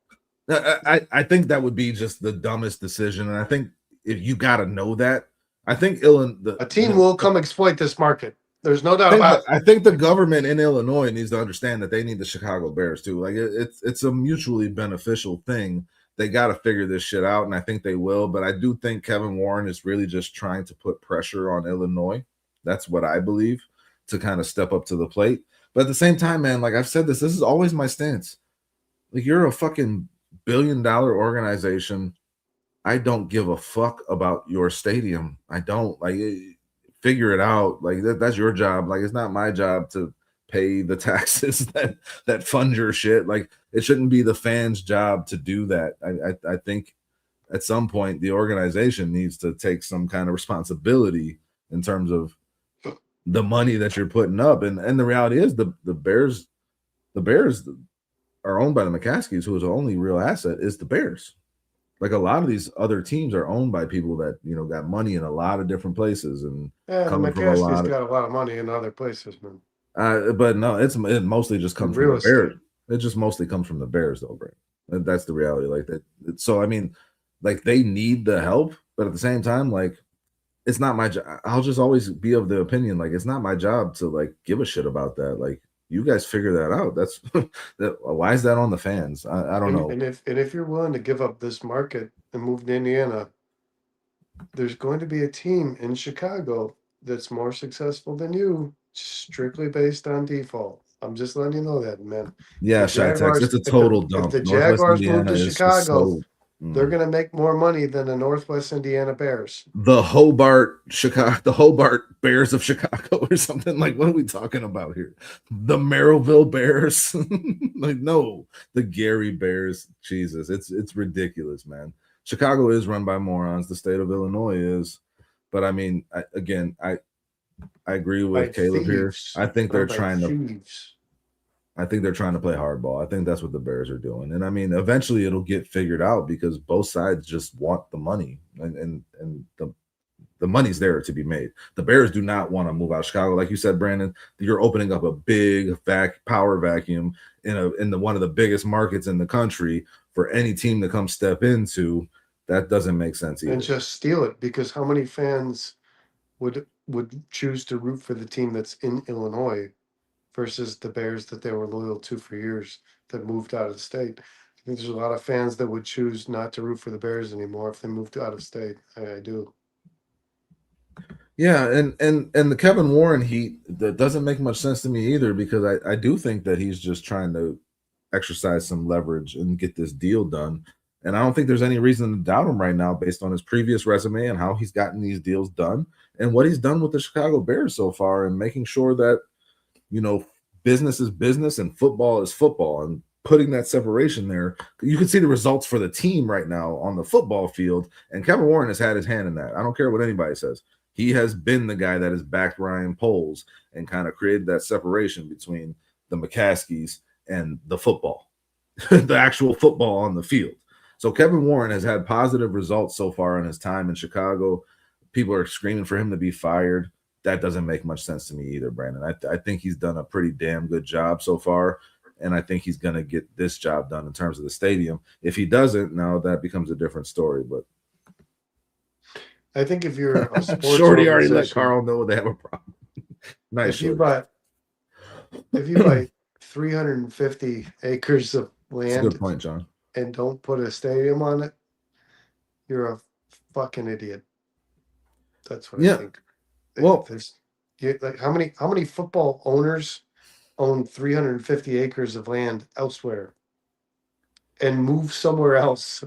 I think that would be just the dumbest decision, and I think if you got to know that, I think Illinois, A team will come exploit this market. There's no doubt I think, about it. I think the government in Illinois needs to understand that they need the Chicago Bears too. Like it's a mutually beneficial thing. They got to figure this shit out, and I think they will. But I do think Kevin Warren is really just trying to put pressure on Illinois. That's what I believe, to kind of step up to the plate. But at the same time, man, like I've said this is always my stance. Like, you're a fucking billion-dollar organization. I don't give a fuck about your stadium. I don't. Like, figure it out. Like, that's your job. Like, it's not my job to pay the taxes that fund your shit. Like, it shouldn't be the fans' job to do that. I think at some point the organization needs to take some kind of responsibility in terms of the money that you're putting up. And the reality is the Bears are owned by the McCaskies, whose only real asset is the Bears. Like, a lot of these other teams are owned by people that, you know, got money in a lot of different places, and Yeah, coming from a McCaskey's lot of, got a lot of money in other places, man. but no, it mostly just comes from Real the Bears. estate. It just mostly comes from the Bears, though, Brent. That's the reality. Like that. So I mean, like, they need the help, but at the same time, like, it's not my job. I'll just always be of the opinion, like, it's not my job to like give a shit about that. Like, you guys figure that out. That's why is that on the fans? I don't know. And if you're willing to give up this market and move to Indiana, there's going to be a team in Chicago that's more successful than you, strictly based on default. I'm just letting you know that, man. Yeah, The Shy-Tex, it's a if the- total If dump. the Northwest Jaguars move Indiana to is just Chicago, so. they're going to make more money than the Northwest Indiana Bears. The Hobart Bears of Chicago or something. Like, what are we talking about here? The Merrillville Bears? Like, no, the Gary Bears. Jesus, it's ridiculous, man. Chicago is run by morons. The state of Illinois is, but I mean, I agree with Caleb here. I think they're trying to. I think they're trying to play hardball. I think that's what the Bears are doing. And I mean, eventually it'll get figured out because both sides just want the money, and the money's there to be made. The Bears do not want to move out of Chicago. Like you said, Brandon, you're opening up a big power vacuum in one of the biggest markets in the country for any team to come step into. That doesn't make sense either. And just steal it, because how many fans would choose to root for the team that's in Illinois versus the Bears that they were loyal to for years that moved out of the state? I think there's a lot of fans that would choose not to root for the Bears anymore if they moved out of state. I do. Yeah, and the Kevin Warren heat, that doesn't make much sense to me either, because I do think that he's just trying to exercise some leverage and get this deal done. And I don't think there's any reason to doubt him right now based on his previous resume and how he's gotten these deals done and what he's done with the Chicago Bears so far, and making sure that, you know, business is business and football is football, and putting that separation there. You can see the results for the team right now on the football field, and Kevin Warren has had his hand in that. I don't care what anybody says. He has been the guy that has backed Ryan Poles and kind of created that separation between the McCaskies and the football, the actual football on the field. So Kevin Warren has had positive results so far in his time in Chicago. People are screaming for him to be fired. That doesn't make much sense to me either, Brandon. I think he's done a pretty damn good job so far, and I think he's going to get this job done in terms of the stadium. If he doesn't, now that becomes a different story. But I think if you're a sports Shorty already let Carl know they have a problem. Nice. If you buy 350 acres of land, that's a good point, John, and don't put a stadium on it, you're a fucking idiot. That's what I think. Well, like how many football owners own 350 acres of land elsewhere and move somewhere else?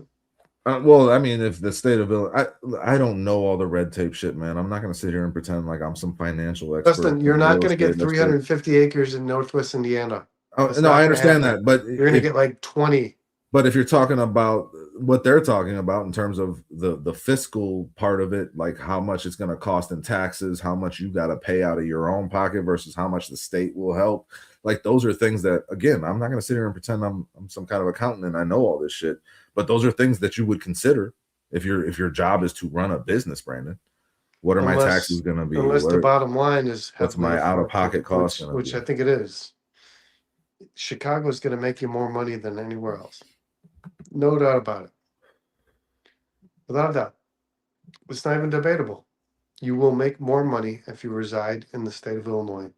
Well, I mean, if the state of Illinois, I don't know all the red tape shit, man. I'm not going to sit here and pretend like I'm some financial expert. Justin, you're not going to get 350 acres in Northwest Indiana. Oh, no, I understand that, but you're going to get like 20. But if you're talking about what they're talking about in terms of the fiscal part of it, like how much it's going to cost in taxes, how much you got to pay out of your own pocket versus how much the state will help, like those are things that, again, I'm not going to sit here and pretend I'm some kind of accountant and I know all this shit, but those are things that you would consider if your job is to run a business, Brandon. What are my taxes going to be? Unless the bottom line is What's my heavily out-of-pocket affected, cost gonna which be? I think it is. Chicago's going to make you more money than anywhere else. No doubt about it. Without a doubt. It's not even debatable. You will make more money if you reside in the state of Illinois.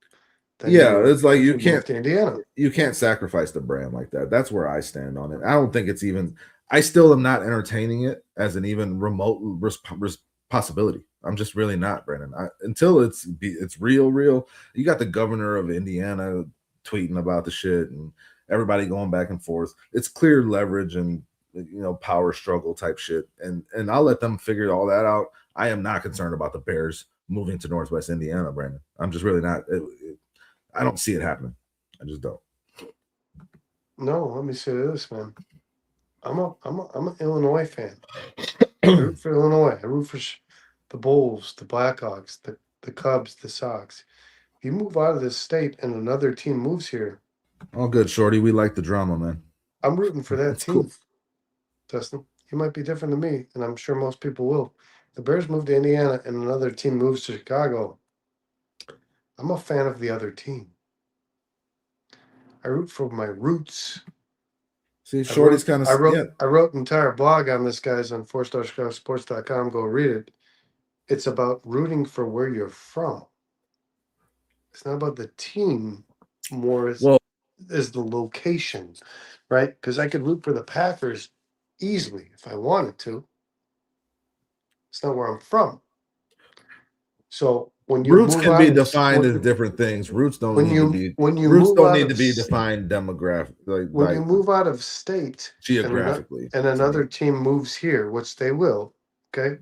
Yeah, it's like you move can't to Indiana. You can't sacrifice the brand like that. That's where I stand on it. I don't think it's even. I still am not entertaining it as an even remote possibility. I'm just really not, Brandon. Until it's real. You got the governor of Indiana tweeting about the shit and everybody going back and forth. It's clear leverage and power struggle type shit. And I'll let them figure all that out. I am not concerned about the Bears moving to Northwest Indiana, Brandon. I'm just really not. I don't see it happening. I just don't. No, let me say this, man. I'm an Illinois fan. I root for Illinois. I root for the Bulls, the Blackhawks, the Cubs, the Sox. You move out of this state and another team moves here. All good, Shorty. We like the drama, man. I'm rooting for that That's team. cool. Dustin, you might be different than me, and I'm sure most people will. The Bears move to Indiana and another team moves to Chicago. I'm a fan of the other team. I root for my roots. See, Shorty's kind of. I wrote an entire blog on this, guys, on 4starchicagosports.com. Go read it. It's about rooting for where you're from. It's not about the team more as the location, right? Because I could root for the Packers easily if I wanted to. It's not where I'm from. So when you roots can be defined as different things. Roots don't need to be defined demographically. When you move out of state geographically, and another team moves here, which they will, okay?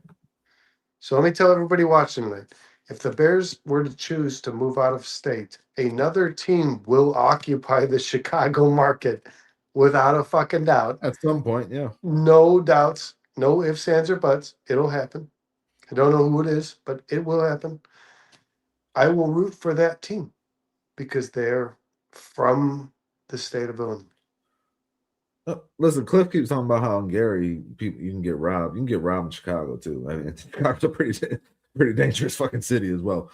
So let me tell everybody watching tonight, if the Bears were to choose to move out of state, another team will occupy the Chicago market without a fucking doubt. At some point, yeah. No doubts, no ifs, ands, or buts. It'll happen. I don't know who it is, but it will happen. I will root for that team because they're from the state of Illinois. Listen, Cliff keeps talking about how in Gary you can get robbed. You can get robbed in Chicago too. I mean, Chicago's a pretty dangerous fucking city as well.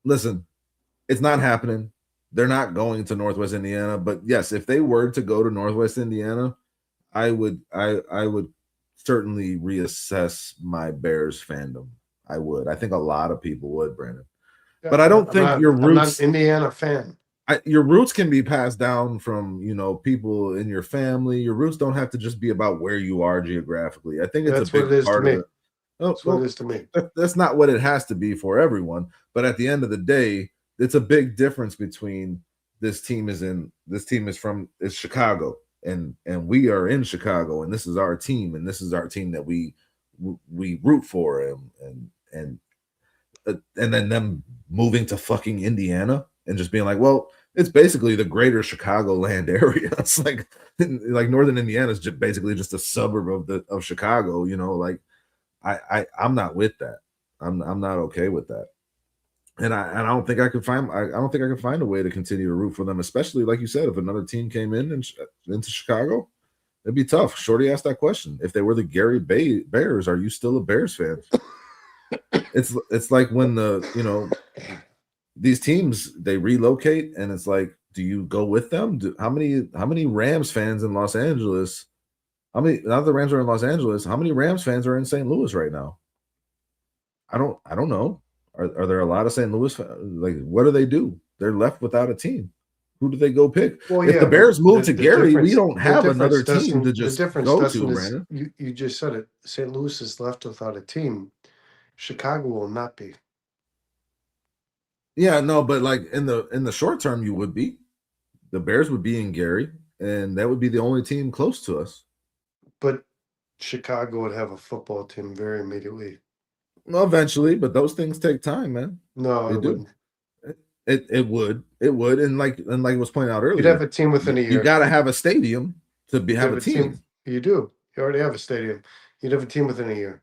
Listen, it's not happening. They're not going to Northwest Indiana. But yes, if they were to go to Northwest Indiana, I would certainly reassess my Bears fandom. I would. I think a lot of people would, Brandon. Yeah, but I don't think your roots. I'm not an Indiana fan. Your roots can be passed down from people in your family. Your roots don't have to just be about where you are geographically. I think it's a big part of it. That's what it is to me. That's not what it has to be for everyone. But at the end of the day, it's a big difference between this team is from Chicago and we are in Chicago and this is our team and this is our team that we root for and then them moving to fucking Indiana and just being like, well, it's basically the greater Chicagoland area. It's like Northern Indiana is basically just a suburb of Chicago. Like I'm not with that. I'm not okay with that. And I don't think I could find a way to continue to root for them, especially like you said, if another team came into Chicago, it'd be tough. Shorty asked that question. If they were the Gary Bears, are you still a Bears fan? It's like when these teams they relocate and it's like, do you go with them? How many Rams fans in Los Angeles? Now the Rams are in Los Angeles. How many Rams fans are in St. Louis right now? I don't know. Are there a lot of St. Louis fans? Like, what do they do? They're left without a team. Who do they go pick? Well, if the Bears move to Gary, we don't have another team to just go to, Brandon. You just said it. St. Louis is left without a team. Chicago will not be. Yeah, no, but like in the short term, you would be. The Bears would be in Gary, and that would be the only team close to us. But Chicago would have a football team very immediately. Well, eventually, but those things take time, man. No, it wouldn't. It would, and like was pointed out earlier, you'd have a team within a year. You got to have a stadium. to have a team. You do. You already have a stadium. You'd have a team within a year.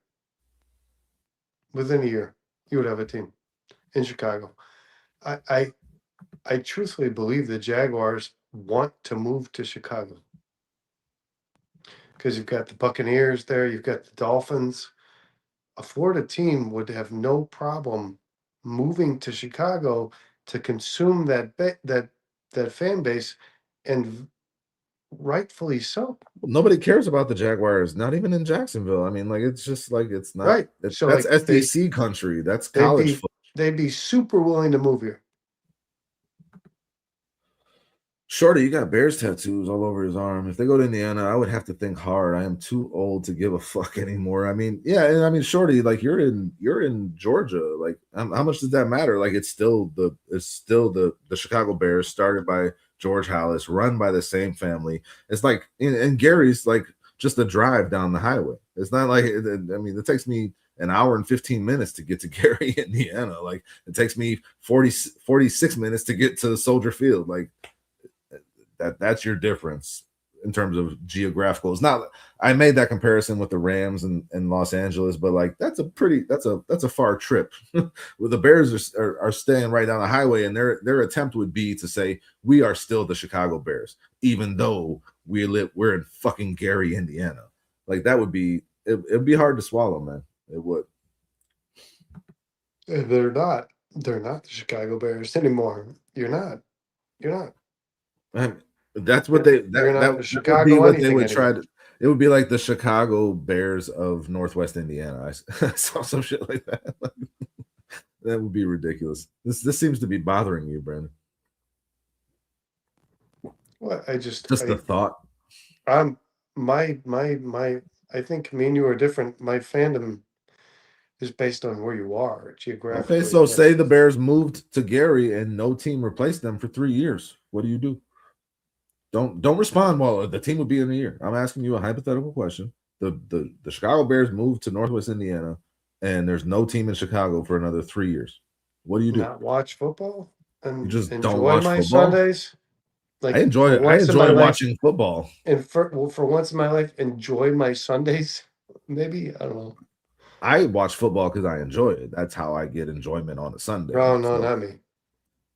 Within a year, you would have a team in Chicago. I truthfully believe the Jaguars want to move to Chicago because you've got the Buccaneers there, you've got the Dolphins. A Florida team would have no problem moving to Chicago to consume that fan base, and rightfully so. Nobody cares about the Jaguars, not even in Jacksonville. I mean, like it's just like it's not Right. So that's like, SEC country. That's college football. They'd be super willing to move here. Shorty, you got Bears tattoos all over his arm. If they go to Indiana, I would have to think hard. I am too old to give a fuck anymore. I mean, yeah, and I mean, Shorty, like you're in Georgia. Like, how much does that matter? Like, it's still the Chicago Bears, started by George Halas, run by the same family. It's like, and Gary's like just a drive down the highway. It's not like, I mean, it takes me an hour and 15 minutes to get to Gary, Indiana. Like, it takes me 46 minutes to get to Soldier Field. Like, that's your difference in terms of geographical. It's not, I made that comparison with the Rams and Los Angeles, but like that's a far trip. Well, the Bears are staying right down the highway, and their attempt would be to say we are still the Chicago Bears, even though we're in fucking Gary, Indiana. Like that would be it'd be hard to swallow, man. It would. They're not the Chicago Bears anymore. You're not. That's what that would be what they would try to. It would be like the Chicago Bears of Northwest Indiana. I saw some shit like that. That would be ridiculous. This seems to be bothering you, Brandon. What? The thought. I think me and you are different. My fandom is based on where you are geographically. Okay, so say the Bears moved to Gary and no team replaced them for 3 years. What do you do? Don't respond while the team would be in the year. I'm asking you a hypothetical question. The Chicago Bears moved to Northwest Indiana, and there's no team in Chicago for another 3 years. What do you do? Not watch football and you just enjoy don't watch my football? Sundays. Like I enjoy watching football. And for once in my life, enjoy my Sundays. Maybe, I don't know. I watch football because I enjoy it. That's how I get enjoyment on a Sunday. Oh no, not me.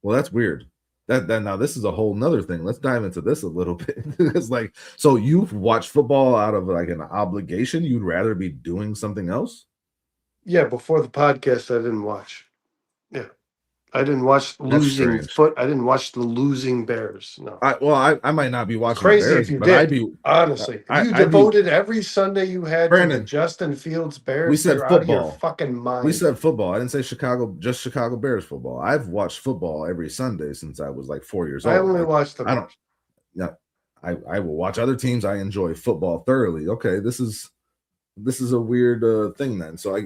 Well, that's weird. That now this is a whole nother thing. Let's dive into this a little bit. It's like, so you've watched football out of like an obligation? You'd rather be doing something else? Yeah, before the podcast, I didn't watch. Yeah. I didn't watch losing foot. I didn't watch the losing Bears. No. I might not be watching crazy Bears, if you but did. I'd be honestly. You devoted every Sunday you had to the Justin Fields Bears. We said You're football. Out of your fucking mind. We said football. I didn't say just Chicago Bears football. I've watched football every Sunday since I was like 4 years old. I only watched the Bears. I will watch other teams. I enjoy football thoroughly. Okay, this is a weird thing then. So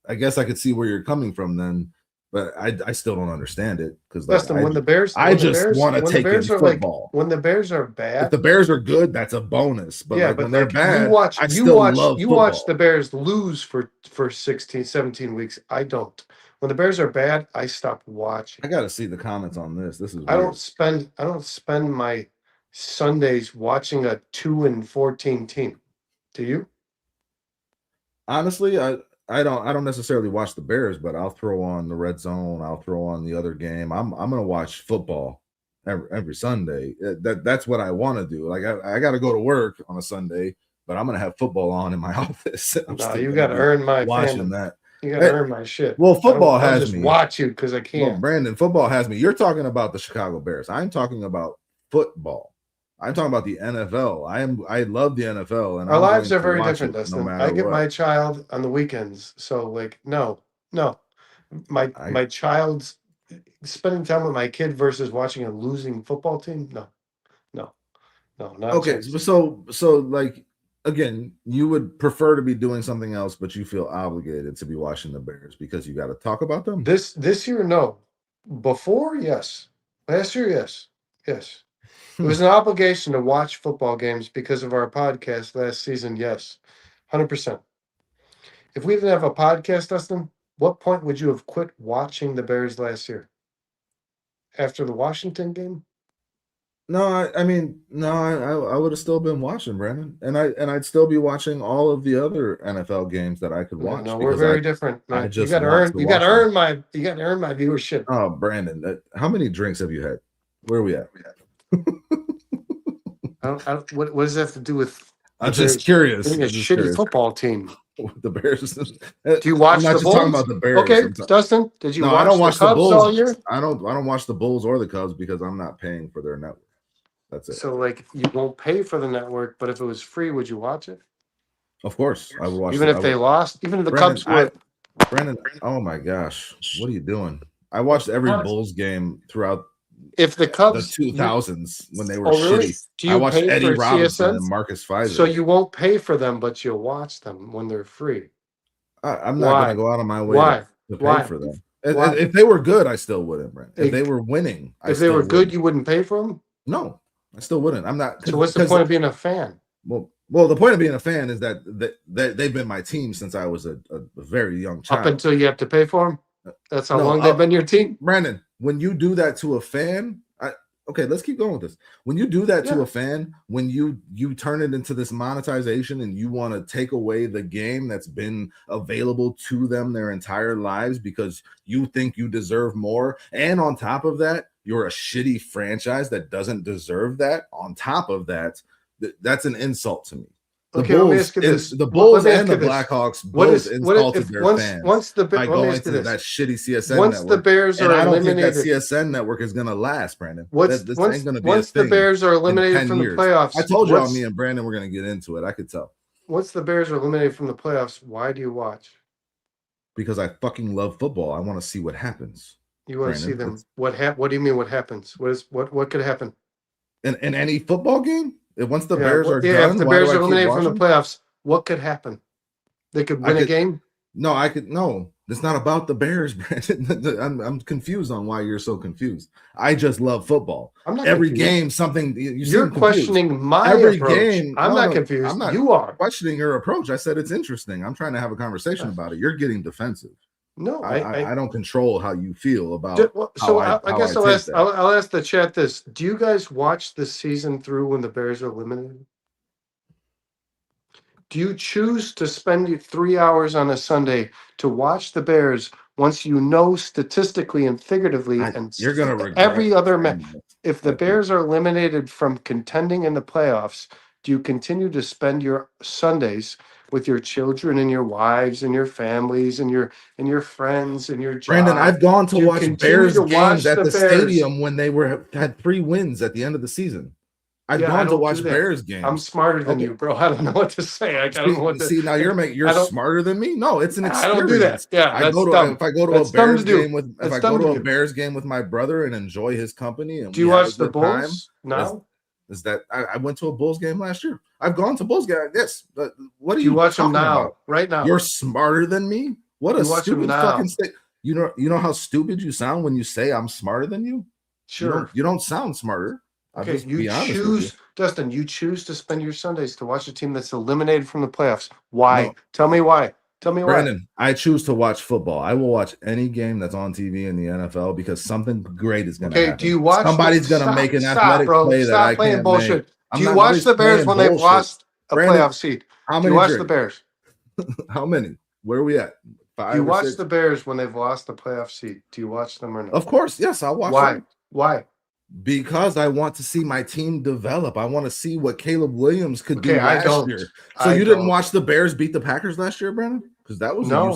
I guess I could see where you're coming from then. But I still don't understand it because when the Bears, I just want to take in football. When the Bears are bad, if the Bears are good, that's a bonus. But yeah, but when they're bad, you watch the Bears lose for 16, 17 weeks. I don't. When the Bears are bad, I stop watching. I got to see the comments on this. This is weird. I don't spend my Sundays watching a 2-14 team. Do you? Honestly, I don't necessarily watch the Bears, but I'll throw on the Red Zone. I'll throw on the other game. I'm gonna watch football every Sunday. That's what I want to do. Like I got to go to work on a Sunday, but I'm gonna have football on in my office. No, you got to earn my watching fandom. that. You got to earn my shit. Well, football has just me. Watch you because I can't. Well, Brandon, football has me. You're talking about the Chicago Bears. I'm talking about football. I'm talking about the NFL. I love the NFL, and our lives are very different, Dustin. I get my child on the weekends, so like no. My child's spending time with my kid versus watching a losing football team. No, not okay. So like again, you would prefer to be doing something else, but you feel obligated to be watching the Bears because you got to talk about them. This year, no. Before, yes. Last year, yes. It was an obligation to watch football games because of our podcast last season. Yes, 100%. If we didn't have a podcast, Dustin, what point would you have quit watching the Bears last year? After the Washington game? No, I mean, no, I would have still been watching, Brandon, and I'd still be watching all of the other NFL games that I could Yeah, watch no, we're because very different, I man. just want to You got to watch them. earn my viewership. Oh, Brandon, how many drinks have you had? Where are we at? What does that have to do with I'm just curious. being a I'm just shitty curious. football team? The Bears. Do you watch I'm not the just talking Bulls? about the Bears. Okay, Dustin, did you No, watch I don't the watch the Cubs Bulls. all year? I don't watch the Bulls or the Cubs because I'm not paying for their network. That's it. So, like, you won't pay for the network, but if it was free, would you watch it? Of course, I would watch. Even if they lost, even if the Brandon, Cubs were. Brandon, oh my gosh, what are you doing? I watched every Bulls game throughout If the the Cubs 2000s when they were Oh, really? shitty. Do I you watched pay Eddie for Robinson and CSNs? Marcus Fizer. So you won't pay for them, but you'll watch them when they're free. I'm not going to go out of my way to pay Why? for them. Why? If they were good, I still wouldn't, Brandon. If they were winning, If they were good, you wouldn't pay for them? No, I still wouldn't. I'm not. So what's the point of being a fan? Well, the point of being a fan is that they've been my team since I was a very young child. Up until you have to pay for them? That's how long they've been your team? Brandon, when you do that to a fan, okay, let's keep going with this. When you do that to a fan, when you turn it into this monetization and you want to take away the game that's been available to them their entire lives because you think you deserve more, and on top of that, you're a shitty franchise that doesn't deserve that, on top of that, that's an insult to me. The Bulls, let me ask you this. The Bulls and the Blackhawks both insulted their fans by going to that shitty CSN network. The Bears are eliminated, I don't think that CSN network is going to last, Brandon. This ain't going to be once the Bears are eliminated from the playoffs. I told y'all, me and Brandon were going to get into it. I could tell. Once the Bears are eliminated from the playoffs, why do you watch? Because I fucking love football. I want to see what happens. You want to see them? What do you mean? What happens? What could happen in any football game? Once the Bears are done, if the Bears are eliminated from the playoffs, what could happen? They could win a game? No, it's not about the Bears, Brandon. I'm confused on why you're so confused. I just love football. I'm not every confused. Game, something you're questioning my approach. Game. I'm not confused. I'm not you are questioning your approach. I said it's interesting. I'm trying to have a conversation about it. You're getting defensive. No, I don't control how you feel about. I guess I'll ask the chat this: do you guys watch the season through when the Bears are eliminated? Do you choose to spend 3 hours on a Sunday to watch the Bears once you know statistically and figuratively you're going to regret every other match? If the Bears are eliminated from contending in the playoffs, do you continue to spend your Sundays with your children and your wives and your families and your friends and your job? Brandon, I've gone to watch Bears games at the stadium when they had 3 wins at the end of the season. I've gone to watch Bears games. I'm smarter than you, bro. I don't know what to say. I don't know what to see. Now you're smarter than me. No, it's an experience. I don't do that. Yeah, if I go to a Bears game with Bears game with my brother and enjoy his company, and do you watch the Bulls now? Is that I went to a Bulls game last year? I've gone to Bulls games. Yes. What are you watch them now? About? Right now, you're smarter than me. What a stupid fucking state. You know how stupid you sound when you say I'm smarter than you. Sure, you don't sound smarter. Okay, you choose, Dustin. You choose to spend your Sundays to watch a team that's eliminated from the playoffs. Why? No. Tell me why. Tell me why. Brandon, I choose to watch football. I will watch any game that's on TV in the NFL because something great is going to happen. Do you watch? Somebody's going to make an athletic play that I can't bullshit. Make. Do you watch the Bears when they've lost a playoff seed? How many? Do you watch the Bears? How many? Where are we at? 5 Do you watch 6? the Bears when they've lost the playoff seed? Do you watch them or not? Of course, yes, I'll watch them. Why? Because I want to see my team develop. I want to see what Caleb Williams could do last year. So you didn't watch the Bears beat the Packers last year, Brandon? Because that was no,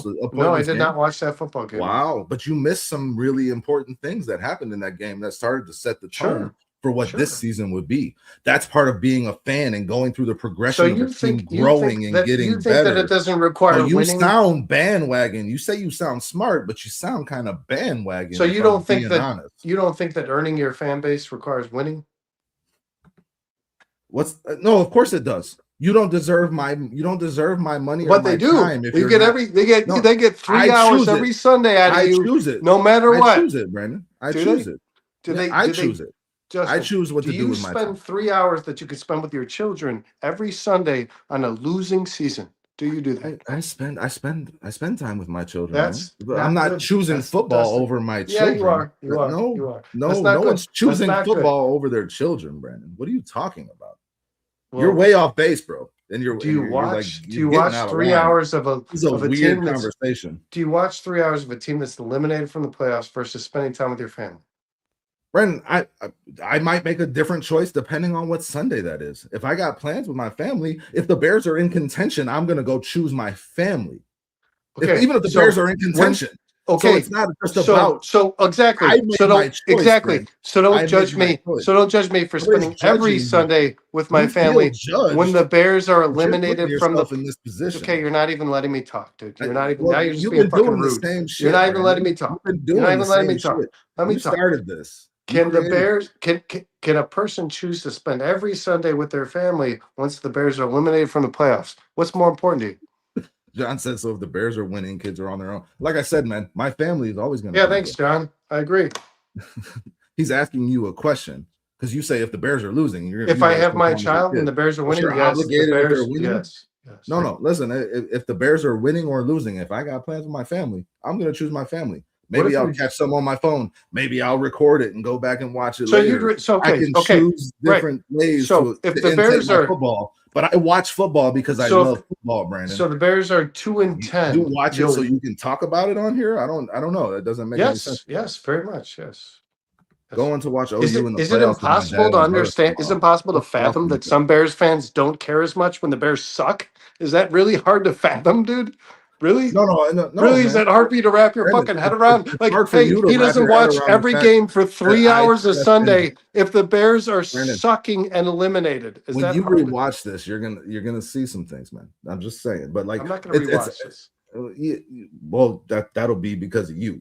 I did not watch that football game. Wow, but you missed some really important things that happened in that game that started to set the tone for what this season would be. That's part of being a fan and going through the progression of the team growing and getting better. You think that it doesn't require you winning? Sound bandwagon. You say you sound smart, but you sound kind of bandwagon. So you don't think that earning your fan base requires winning? No, of course it does. You don't deserve my money. But they do. Time if you get they get 3 hours every Sunday out of you. I choose it. No matter what. I choose it, Brandon. I choose it. I choose it. Justin, I choose what to do with my time. Do you spend 3 hours that you could spend with your children every Sunday on a losing season? Do you do that? I spend time with my children. That's man. I'm not good. choosing That's football disgusting. over my Yeah, children. you are. You are. No, You are. no, That's not no good. one's That's choosing not good. football over their children, Brandon. What are you talking about? You're Well, way off base, bro. And do you you're like watch? Do you're you getting watch out of 3 line. hours of This is a a weird team that's? conversation. Do you watch 3 hours of a team that's eliminated from the playoffs versus spending time with your family? Brandon, I might make a different choice depending on what Sunday that is. If I got plans with my family, if the Bears are in contention, I'm gonna go choose my family. Okay, Even if the so Bears are in contention. okay, so it's not just about so exactly. I made So my don't choice, exactly. Brandon. So I don't made judge my me. choice. So don't judge me for Nobody's spending every judging you. Sunday with my You feel family judged, when the Bears are but you're putting eliminated from the. yourself in this position. Okay, you're not even letting me talk, dude. You're not even. Well, Now you're just you've being been fucking doing the rude. same shit. You're not even Brandon. letting me You've talk. been You're not doing even the letting me same talk. shit. Let me You talk. started this. Can the Bears can a person choose to spend every Sunday with their family once the Bears are eliminated from the playoffs? What's more important to you? John said so. If the Bears are winning, kids are on their own. Like I said, man, my family is always going to. Yeah, thanks, John. I agree. He's asking you a question because you say if the Bears are losing, you're. If I have my child and the Bears are winning, you're yes. obligated The Bears, if they're winning. yes. No. Listen, if the Bears are winning or losing, if I got plans with my family, I'm going to choose my family. Maybe I'll catch some on my phone. Maybe I'll record it and go back and watch it later. I can choose different ways to if the Bears are football. But I watch football because I love football, Brandon. So the Bears are 2-10. You watch it so you can talk about it on here. I don't know. That doesn't make any sense. Yes, very much. Yes. Going to watch OU in the playoffs. Is it impossible to understand? Is it impossible to fathom that some Bears fans don't care as much when the Bears suck? Is that really hard to fathom, dude? Really? No. Really, is that hard for you to wrap your fucking head around? Like, hey, he doesn't watch every game for 3 hours a Sunday if the Bears are sucking and eliminated. When you rewatch this, you're gonna see some things, man. I'm just saying. But like, I'm not gonna rewatch this. Well, that'll be because of you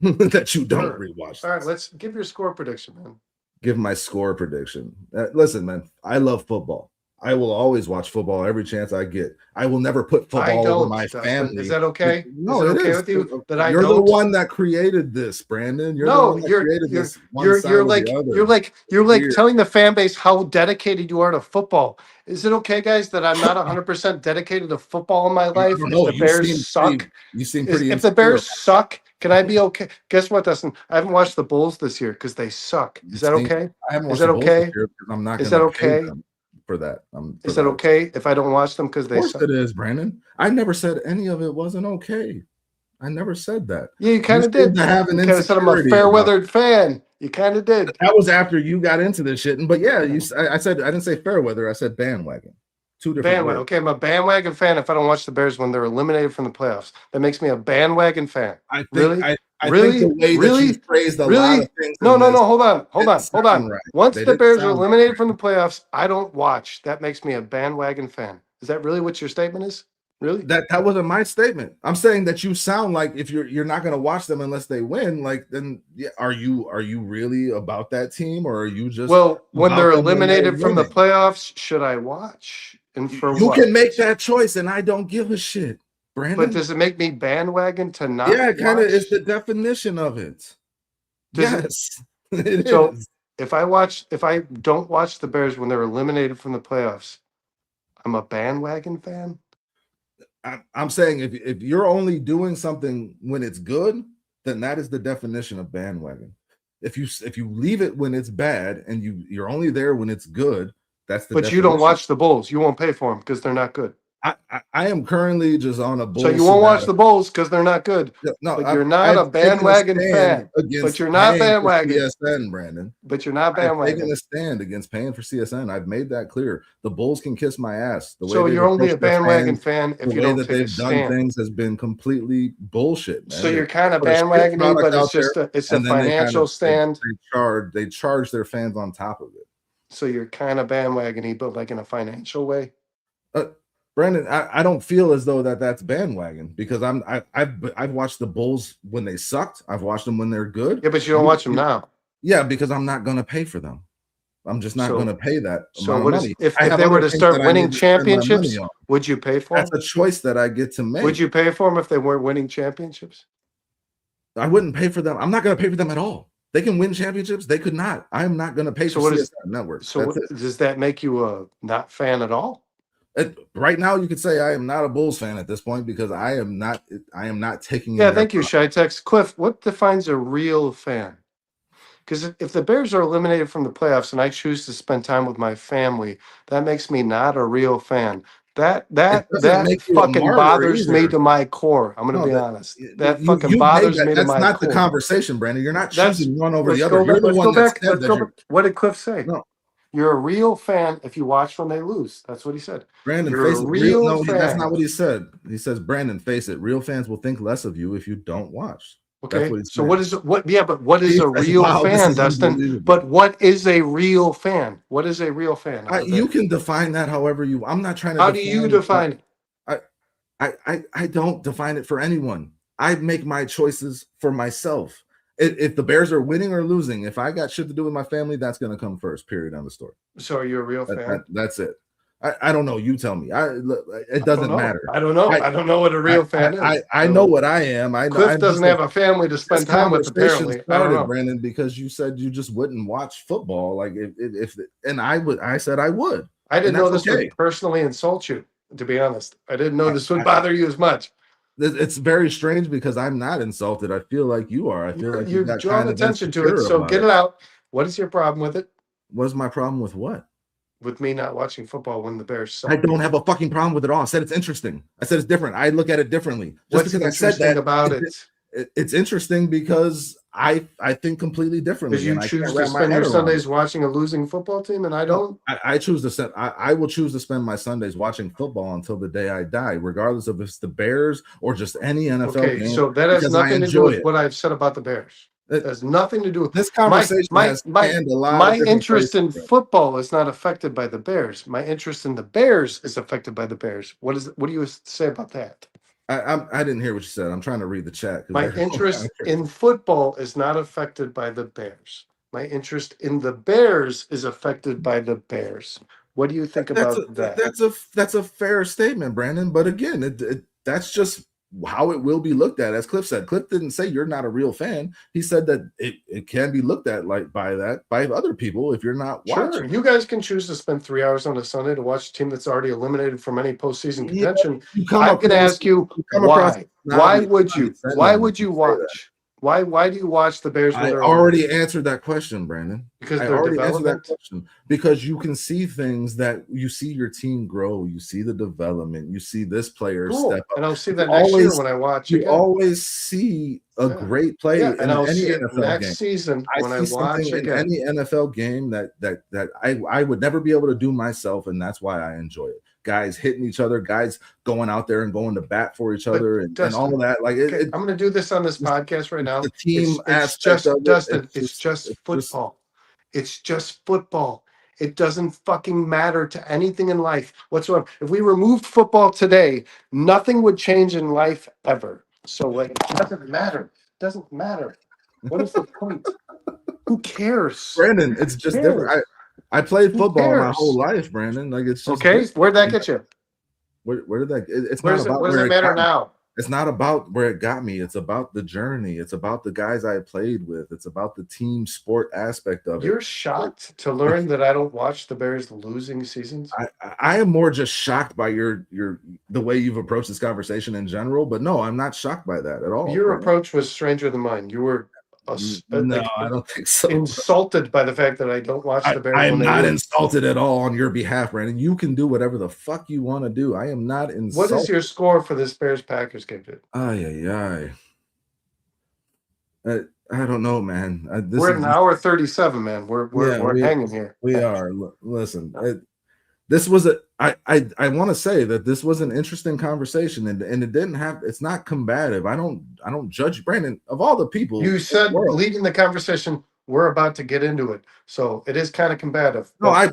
that you don't rewatch. All right, let's give your score prediction, man. Give my score prediction. Listen, man, I love football. I will always watch football every chance I get. I will never put football over my family. Is that okay? No, is it okay with you that I You're don't? the one that created this, Brandon. You're like telling the fan base how dedicated you are to football. Is it okay, guys, that I'm not 100% dedicated to football in my life? If the Bears suck, you seem pretty. If the Bears suck, can I be okay? Guess what, Dustin? I haven't watched the Bulls this year because they suck. Is that okay? I haven't watched the Bulls this year because I'm not. Is that okay? For that. Is that okay if I don't watch them because they suck? It is, Brandon. I never said any of it wasn't okay. I never said that. Yeah, you kind of did. You kind of said I'm a fair-weathered fan. You kind of did. That was after you got into this shit. But yeah, I said I didn't say fair weather. I said bandwagon. Two different bandwagon. Okay, I'm a bandwagon fan if I don't watch the Bears when they're eliminated from the playoffs. That makes me a bandwagon fan. I think, really? I think the way that you phrased a lot of things. No. Hold on. Right. Once the Bears are eliminated from the playoffs, I don't watch. That makes me a bandwagon fan. Is that really what your statement is? Really? That wasn't my statement. I'm saying that you sound like if you're not going to watch them unless they win. Like then, are you really about that team or are you just? Well, when they're eliminated from the playoffs, should I watch? And for you can make that choice, and I don't give a shit. Brandon. But does it make me bandwagon to not? Yeah, it kind of is the definition of it. Yes. So if I don't watch the Bears when they're eliminated from the playoffs, I'm a bandwagon fan. I'm saying if you're only doing something when it's good, then that is the definition of bandwagon. If you leave it when it's bad and you're only there when it's good, that's the. But you don't watch the Bulls. You won't pay for them because they're not good. I am currently just on a Bulls. So you won't watch the Bulls because they're not good. No, but you're not a bandwagon fan. But you're not bandwagon. CSN, Brandon. But you're not bandwagon. I'm taking a stand against paying for CSN. I've made that clear. The Bulls can kiss my ass. So you're only a bandwagon fan if you don't take a stand. The way that they've done things has been completely bullshit, man. So you're kind of bandwagoning, but it's just it's a financial stand. They charge their fans on top of it. So you're kind of bandwagony, but like in a financial way. Brandon, I don't feel as though that's bandwagon because I've watched the Bulls when they sucked. I've watched them when they're good. Yeah, but you don't watch them now. Yeah, because I'm not going to pay for them. I'm just not going to pay that. So what is if they were to start winning championships? Would you pay for them? That's a choice that I get to make. Would you pay for them if they weren't winning championships? I wouldn't pay for them. I'm not going to pay for them at all. They can win championships. They could not. I'm not going to pay for CSN Network. So does that make you a not fan at all? Right now, you could say I am not a Bulls fan at this point because I am not taking. Yeah, thank you, Shy Tex. Cliff, what defines a real fan? Because if the Bears are eliminated from the playoffs and I choose to spend time with my family, that makes me not a real fan. It That doesn't make you a fucking martyr bothers me either. to my core. I'm gonna No, be that honest. That you fucking made bothers that. me to That's my not the core. conversation, Brandon. You're not That's choosing one over let's the go other. back. You're the Let's one go that back. said Let's that go you're back. What did Cliff say? no. You're a real fan if you watch when they lose. That's what he said. Brandon, You're a face it. real That's fan. not what he said. He says, Brandon, face it. Real fans will think less of you if you don't watch. That's Okay. what he's So saying. what is what? Yeah, but what is a That's real wow, this fan, is Dustin? unbelievable. But what is a real fan? What is a real fan? of the You Bears? can define that however you. I'm not trying to. How do you define it? I don't define it for anyone. I make my choices for myself. If the Bears are winning or losing, if I got shit to do with my family, that's going to come first. Period. On the story. So are you a real fan? That's it. I don't know. You tell me. It doesn't matter. I don't know. I don't know what a real fan is. I know what I am. Cliff doesn't have a family to spend time with. Apparently, I don't know. Brandon, because you said you just wouldn't watch football. Like if and I would. I said I would. I didn't know this would personally insult you. To be honest, I didn't know this would bother you as much. It's very strange because I'm not insulted. I feel like you are. I feel like you're drawing attention to it. So get it out. What is your problem with it? What's my problem with what? With me not watching football when the Bears suck. I don't have a fucking problem with it all. I said it's interesting. I said it's different. I look at it differently. What's interesting about it? It's interesting because I think completely differently. Because you choose to spend your Sundays watching a losing football team, and I don't. I choose to spend. I will choose to spend my Sundays watching football until the day I die, regardless of if it's the Bears or just any NFL game. So that has nothing to do with what I've said about the Bears. It has nothing to do with this conversation. My interest in football is not affected by the Bears. My interest in the Bears is affected by the Bears. What do you say about that? I didn't hear what you said. I'm trying to read the chat. My interest in football is not affected by the Bears. My interest in the Bears is affected by the Bears. What do you think about that? That's a fair statement, Brandon. But again, that's just how it will be looked at. As Cliff said, Cliff didn't say you're not a real fan. He said that it can be looked at like by other people if you're not watching. Sure, you guys can choose to spend 3 hours on a Sunday to watch a team that's already eliminated from any postseason contention. I'm going to ask you why. Why would you? Why would you watch? Why do you watch the Bears? I already answered that question, Brandon. Because I already answered that question. Because you can see things that you see your team grow. You see the development. You see this player step up. And I'll see that next year when I watch. You always see a great play in any NFL next season when I watch in any NFL game that I would never be able to do myself, and that's why I enjoy it. Guys hitting each other, guys going out there and going to bat for each other, and all of that. Like I'm going to do this on this podcast right now. The team it's just Dustin. It's just football. It's just football. It doesn't fucking matter to anything in life whatsoever. If we removed football today, nothing would change in life ever. So like, it doesn't matter. It doesn't matter. What is the point? Who cares? Brandon, it's just different. I played football my whole life, Brandon. Like it's just okay. Where'd that get you? Where did that? It's not about what does it matter now? It's not about where it got me. It's about the journey. It's about the guys I played with. It's about the team sport aspect of it. You're shocked to learn that I don't watch the Bears losing seasons? I am more just shocked by the way you've approached this conversation in general. But no, I'm not shocked by that at all. Your approach was stranger than mine. You were no, I don't think so. Insulted by the fact that I don't watch the Bears. I am not insulted at all on your behalf, Brandon. You can do whatever the fuck you want to do. I am not insulted. What is your score for this Bears-Packers game, dude? I don't know, man. We're at an hour 37, man. We're hanging here. We are. Listen, this was I want to say that this was an interesting conversation, and it didn't have. It's not combative. I don't judge Brandon. Of all the people you said leading the conversation, we're about to get into it, so it is kind of combative. I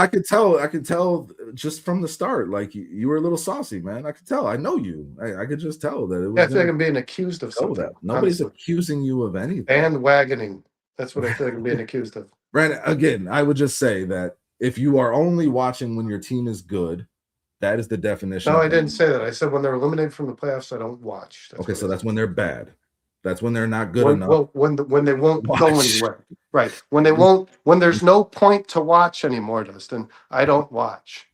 could tell just from the start. Like you were a little saucy, man. I could tell. I know you. I could just tell that it was. I feel like I'm being accused of something. Nobody's accusing you of anything. Bandwagoning. That's what I feel like I'm being accused of. Brandon, again, I would just say that if you are only watching when your team is good, that is the definition. No, I didn't say that. I said when they're eliminated from the playoffs, I don't watch. Okay, so that's when they're bad. That's when they're not good enough. Well, when they won't go anywhere. Right. When there's no point to watch anymore, Dustin, I don't watch.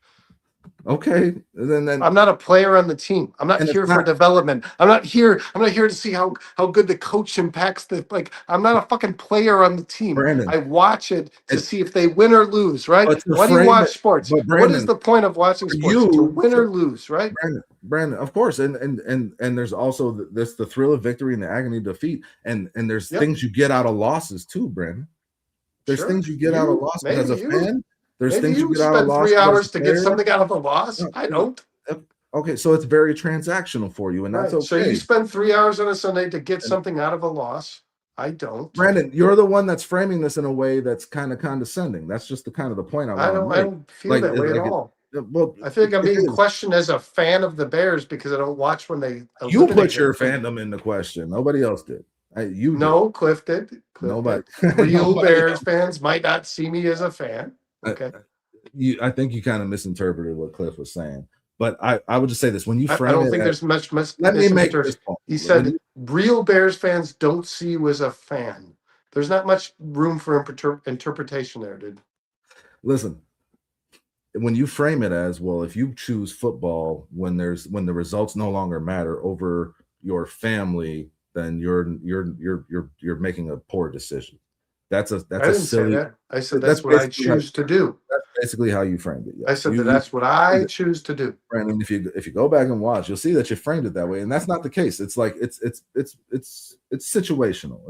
Okay, and then I'm not a player on the team. I'm not and it's here for not development. I'm not here to see how good the coach impacts the like. I'm not a fucking player on the team. Brandon. I watch it to It, see if they win or lose, right? but to Why do you frame watch it, sports? but What is Brandon, the point of watching for sports? To you, win or lose, right? Brandon, of course, and there's also the thrill of victory and the agony of defeat, and there's Yep. things you get out of losses too, Brandon. There's Sure. things you get out of losses as a fan. There's Maybe things you you get out of spend 3 losses as hours a to get player. something out of a loss. I don't. Okay, so it's very transactional for you, and that's Right. So you okay. spend 3 hours on a Sunday to get something out of a loss. I don't. Brandon, you're the one that's framing this in a way that's kind of condescending. That's just the kind of the point I want to I make. don't feel that way at all. Well, I feel like I'm it being is. questioned as a fan of the Bears because I don't watch when they You eliminate put your them. fandom into question. Nobody else did. You did. No, Cliff did. Nobody. Real Nobody Bears else. fans might not see me as a fan. Okay. I think you kind of misinterpreted what Cliff was saying. But I would just say this: when you I frame don't it, think there's much let me make this point. He said real Bears fans don't see you as a fan. There's not much room for interpretation there, dude. Listen, when you frame it as, well, if you choose football when the results no longer matter over your family, then you're making a poor decision. That's a I didn't silly. say that. I said that's what I choose to do. That's basically how you framed it. Yes. I said that's what I choose to do. Brandon, if you go back and watch, you'll see that you framed it that way, and that's not the case. It's like it's situational.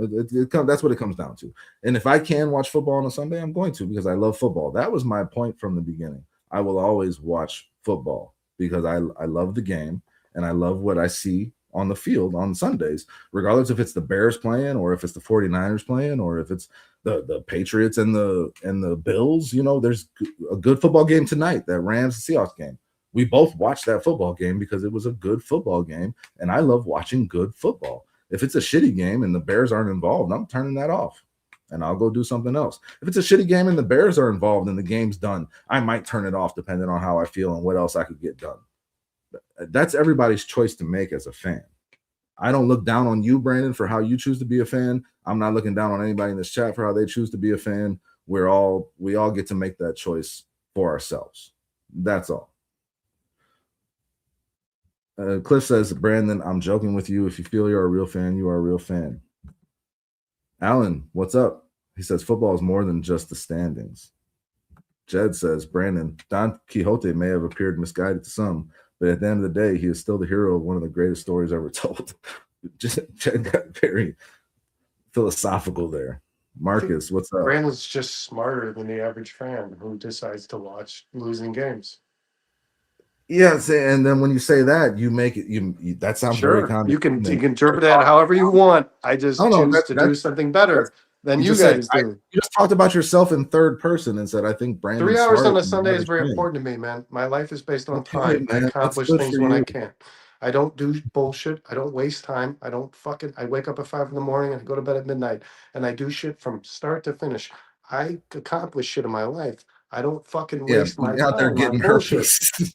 That's what it comes down to. And if I can watch football on a Sunday, I'm going to, because I love football. That was my point from the beginning. I will always watch football because I love the game and I love what I see on the field on Sundays, regardless if it's the Bears playing or if it's the 49ers playing or if it's the Patriots and the Bills. You know, there's a good football game tonight, that Rams and Seahawks game. We both watched that football game because it was a good football game, and I love watching good football. If it's a shitty game and the Bears aren't involved, I'm turning that off and I'll go do something else. If it's a shitty game and the Bears are involved and the game's done, I might turn it off depending on how I feel and what else I could get done. That's everybody's choice to make as a fan. I don't look down on you, Brandon, for how you choose to be a fan. I'm not looking down on anybody in this chat for how they choose to be a fan. We all get to make that choice for ourselves. That's all. Cliff says, Brandon, I'm joking with you. If you feel you're a real fan, you are a real fan. Alan, what's up? He says, football is more than just the standings. Jed says, Brandon, Don Quixote may have appeared misguided to some, but at the end of the day, he is still the hero of one of the greatest stories ever told. Jed got very philosophical there. Marcus, what's up? Brandon's just smarter than the average fan who decides to watch losing games. Yes, and then when you say that, you make it. You that sounds sure. very common. You can interpret that however you want. I just choose to do something better than you guys do. You just talked about yourself in third person and said, "I think Brandon." 3 hours on a Sunday is very important to me, man. My life is based on time. I accomplish things when I can. I don't do bullshit. I don't waste time. I wake up at 5 a.m. and I go to bed at midnight, and I do shit from start to finish. I accomplish shit in my life. I don't fucking waste my time out there getting bullshit.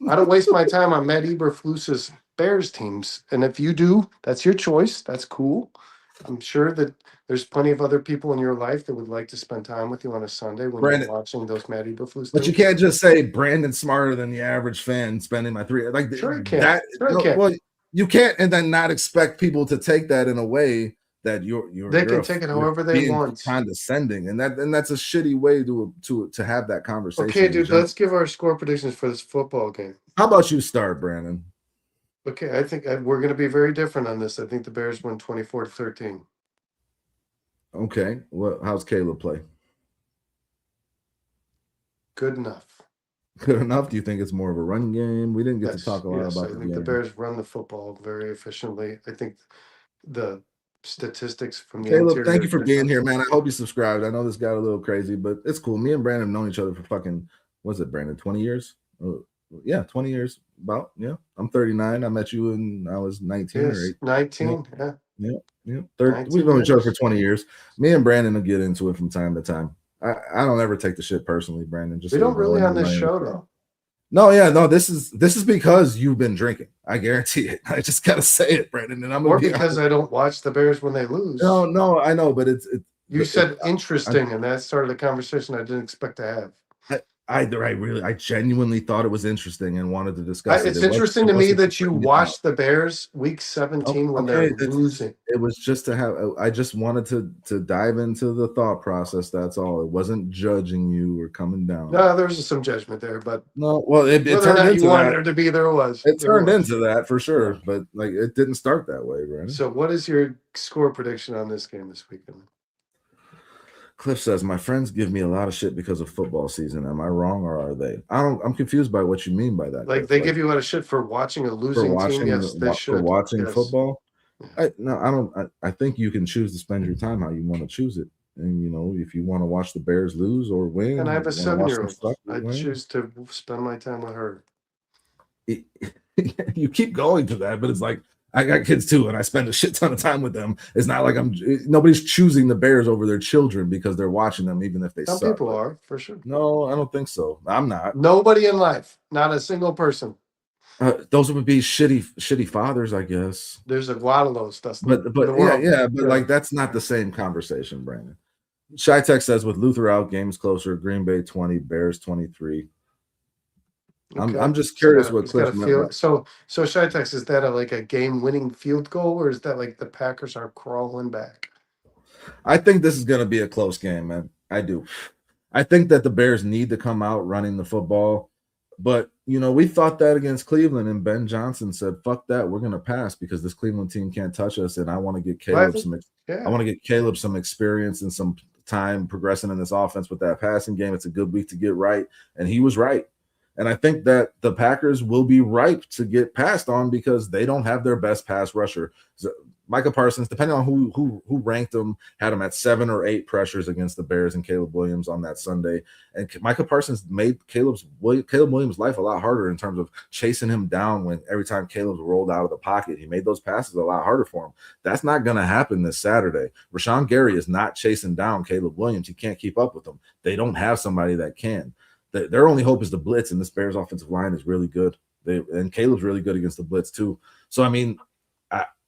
I don't waste my time on Matt Eberflus's Bears teams. And if you do, that's your choice. That's cool. I'm sure that there's plenty of other people in your life that would like to spend time with you on a Sunday when you're watching those Matt Eberflus. But you can't just say Brandon's smarter than the average fan spending my 3. Like sure you can. Well, you can't, and then not expect people to take that in a way that they can take it however they want. Condescending, and that's a shitty way to have that conversation. Okay, dude, let's give our score predictions for this football game. How about you start, Brandon? Okay, I think we're going to be very different on this. I think the Bears win 24-13. Okay, how's Caleb play? Good enough. Good enough? Do you think it's more of a run game? We didn't get to talk a lot about. I think the Bears run the football very efficiently. I think the statistics from the Caleb, thank you for being here, man. I hope you subscribed. I know this got a little crazy, but it's cool. Me and Brandon have known each other for fucking, what's it, Brandon, 20 years? Yeah, 20 years about. Yeah, I'm 39. I met you when I was 19 or 8. 19, yeah. We've known each other for 20 years. Me and Brandon will get into it from time to time. I don't ever take the shit personally, Brandon. Just we don't really on this show though. No, this is because you've been drinking. I guarantee it. I just gotta say it, Brandon. And or because I don't watch the Bears when they lose. No, I know, but you said interesting, and that started a conversation I didn't expect to have. I genuinely thought it was interesting and wanted to discuss it. It's interesting to me that you bring it watched the Bears week 17 when they're Okay, losing. it was just to have. I just wanted to dive into the thought process. That's all. It wasn't judging you or coming down. No, there's some judgment there, but No, well, it whether or turned not you into wanted that. there to be, there was. It There turned was. into that for sure, Yeah. but like it didn't start that way, Brandon. So, what is your score prediction on this game this weekend? Cliff says, "My friends give me a lot of shit because of football season. Am I wrong or are they? I'm confused by what you mean by that. Like Cliff. they give you a lot of shit for watching a losing team. Yes, they should. For watching Yes. football. Yeah. I don't. I think you can choose to spend your time how you want to choose it. And if you want to watch the Bears lose or win, And I have a you wanna watch them 7-year-old. suck or I win, choose to spend my time with her. you keep going to that, but it's like I got kids too, and I spend a shit ton of time with them. It's not like nobody's choosing the Bears over their children because they're watching them, even if they Some suck. people are, for sure. No, I don't think so. I'm not. Nobody in life, not a single person. Those would be shitty fathers, I guess. There's a lot of those. That's But like that's not the same conversation, Brandon. Shy Tech says with Luther out, game's closer. Green Bay 20, Bears 23. Okay. I'm just curious what Cliff Cliff meant. meant. So Shy Tex, is that like a game-winning field goal, or is that like the Packers are crawling back? I think this is going to be a close game, man. I do. I think that the Bears need to come out running the football, but we thought that against Cleveland, and Ben Johnson said, "Fuck that, we're going to pass because this Cleveland team can't touch us." And I want to get Caleb I want to get Caleb some experience and some time progressing in this offense with that passing game. It's a good week to get right, and he was right. And I think that the Packers will be ripe to get passed on because they don't have their best pass rusher. So Micah Parsons, depending on who ranked him, had him at 7 or 8 pressures against the Bears and Caleb Williams on that Sunday. And Micah Parsons made Caleb Williams' life a lot harder in terms of chasing him down when every time Caleb rolled out of the pocket. He made those passes a lot harder for him. That's not going to happen this Saturday. Rashawn Gary is not chasing down Caleb Williams. He can't keep up with him. They don't have somebody that can. Their only hope is the blitz, and this Bears offensive line is really good. And Caleb's really good against the blitz too. So, I mean,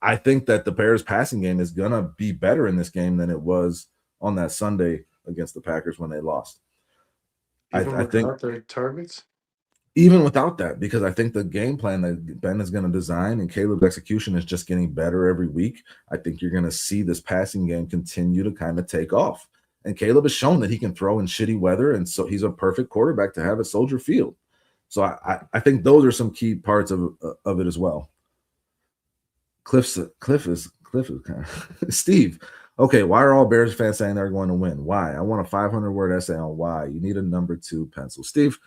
I think that the Bears passing game is going to be better in this game than it was on that Sunday against the Packers when they lost. I think their targets? Even without that, because I think the game plan that Ben is going to design and Caleb's execution is just getting better every week. I think you're going to see this passing game continue to kind of take off. And Caleb has shown that he can throw in shitty weather, and so he's a perfect quarterback to have at Soldier Field. So I think those are some key parts of it as well. Cliff is kind of Steve. Okay, why are all Bears fans saying they're going to win? Why? I want a 500-word essay on why. You need a number 2 pencil. Steve,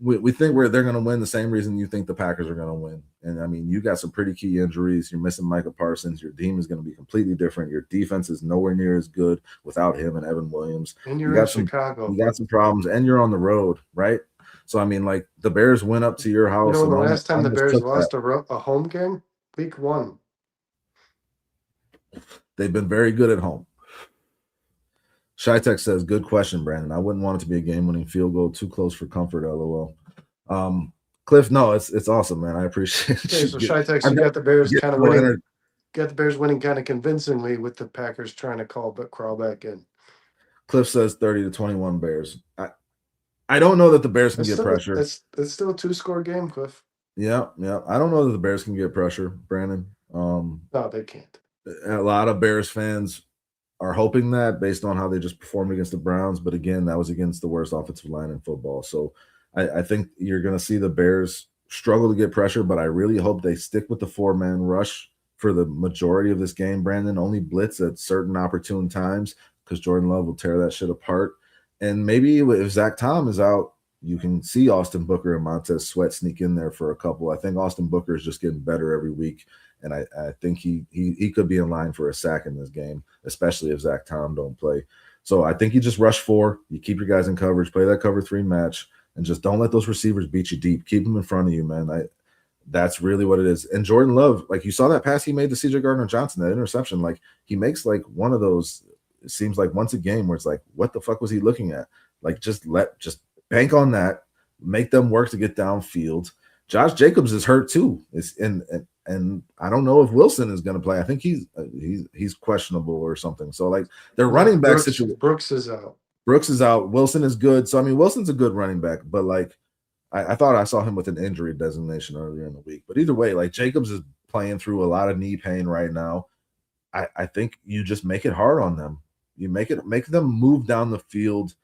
we think they're going to win the same reason you think the Packers are going to win. And, I mean, you got some pretty key injuries. You're missing Micah Parsons. Your team is going to be completely different. Your defense is nowhere near as good without him and Evan Williams. And you're in Chicago. You got some problems, and you're on the road, right? So, I mean, like, the Bears went up to your house. The last time the Bears lost a home game? Week 1. They've been very good at home. Shytek says, good question, Brandon. I wouldn't want it to be a game-winning field goal. Too close for comfort, LOL. Cliff, no, it's awesome, man. I appreciate it. Okay, so Shytek, you got the Bears kind of winning. Got the Bears winning kind of convincingly with the Packers trying to crawl back in. Cliff says 30-21 Bears. I don't know that the Bears can get pressure. That's still a 2-score game, Cliff. Yeah. I don't know that the Bears can get pressure, Brandon. No, they can't. A lot of Bears fans are hoping that based on how they just performed against the Browns. But again, that was against the worst offensive line in football. So I think you're going to see the Bears struggle to get pressure, but I really hope they stick with the 4-man rush for the majority of this game, Brandon. Only blitz at certain opportune times because Jordan Love will tear that shit apart. And maybe if Zach Tom is out, you can see Austin Booker and Montez Sweat sneak in there for a couple. I think Austin Booker is just getting better every week. And I think he could be in line for a sack in this game, especially if Zach Tom don't play. So I think you just rush 4. You keep your guys in coverage, play that cover 3 match, and just don't let those receivers beat you deep. Keep them in front of you, man. That's really what it is. And Jordan Love, like you saw that pass he made to C.J. Gardner-Johnson, that interception, like he makes like one of those, it seems like once a game where it's like, what the fuck was he looking at? Like just bank on that, make them work to get downfield. Josh Jacobs is hurt too. And I don't know if Wilson is going to play. I think he's questionable or something. So like their running back situation. Brooks is out. Brooks is out. Wilson is good. So I mean, Wilson's a good running back, but like I thought I saw him with an injury designation earlier in the week. But either way, like Jacobs is playing through a lot of knee pain right now. I think you just make it hard on them. You make them move down the field,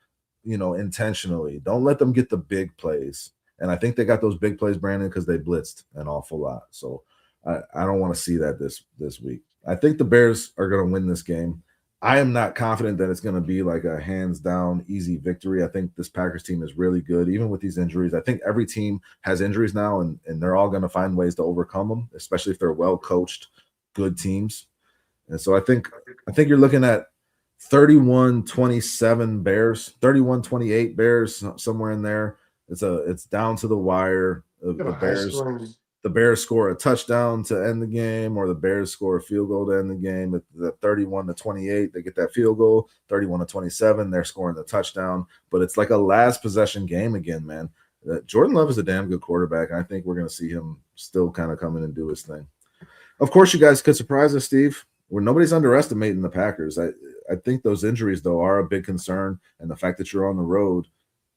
intentionally. Don't let them get the big plays. And I think they got those big plays, Brandon, because they blitzed an awful lot. So I don't want to see that this week. I think the Bears are going to win this game. I am not confident that it's going to be like a hands down easy victory. I think this Packers team is really good, even with these injuries. I think every team has injuries now, and they're all going to find ways to overcome them, especially if they're well coached, good teams. And so I think you're looking at 31-27 Bears, 31-28 Bears, somewhere in there. It's down to the wire. The Bears score a touchdown to end the game, or the Bears score a field goal to end the game. At the 31-28, they get that field goal. 31-27, they're scoring the touchdown. But it's like a last possession game again, man. Jordan Love is a damn good quarterback, and I think we're going to see him still kind of come in and do his thing. Of course, you guys could surprise us, Steve. Where nobody's underestimating the Packers. I think those injuries, though, are a big concern, and the fact that you're on the road,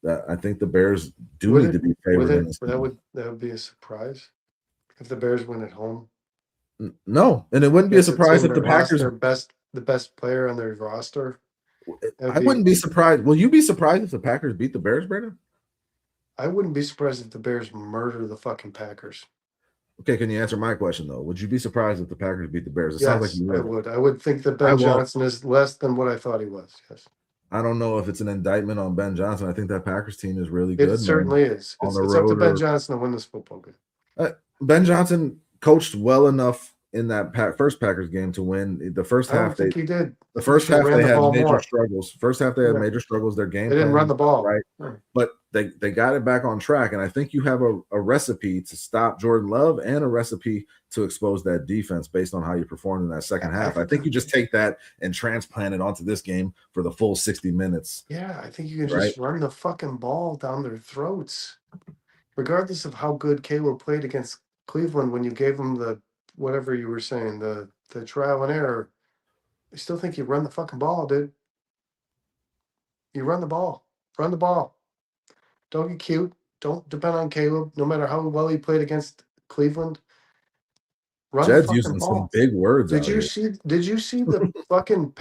that I think the Bears need to be favored in this game. That would be a surprise if the Bears win at home. No, and it wouldn't be a surprise if the Packers the best player on their roster. I wouldn't be surprised. Will you be surprised if the Packers beat the Bears, Brandon? I wouldn't be surprised if the Bears murder the fucking Packers. Okay, can you answer my question, though? Would you be surprised if the Packers beat the Bears? It sounds like you would. I would. I would think that Ben Johnson is less than what I thought he was. Yes. I don't know if it's an indictment on Ben Johnson. I think that Packers team is really good. It certainly is. It's up to Ben Johnson to win this football game. Ben Johnson coached well enough in that first Packers game to win. The first half, he did. The first half they had major struggles. First half they had major struggles. Their game. They didn't run the ball, right? But they got it back on track, and I think you have a recipe to stop Jordan Love and a recipe to expose that defense based on how you performed in that second half. I think you just take that and transplant it onto this game for the full 60 minutes. Yeah, I think you can just run the fucking ball down their throats, regardless of how good Caleb played against Cleveland. When you gave them the whatever you were saying, the trial and error, I still think you run the fucking ball, dude. You run the ball. Run the ball. Don't get cute. Don't depend on Caleb, no matter how well he played against Cleveland. Run Jed's the using ball. some big words. Did you see the fucking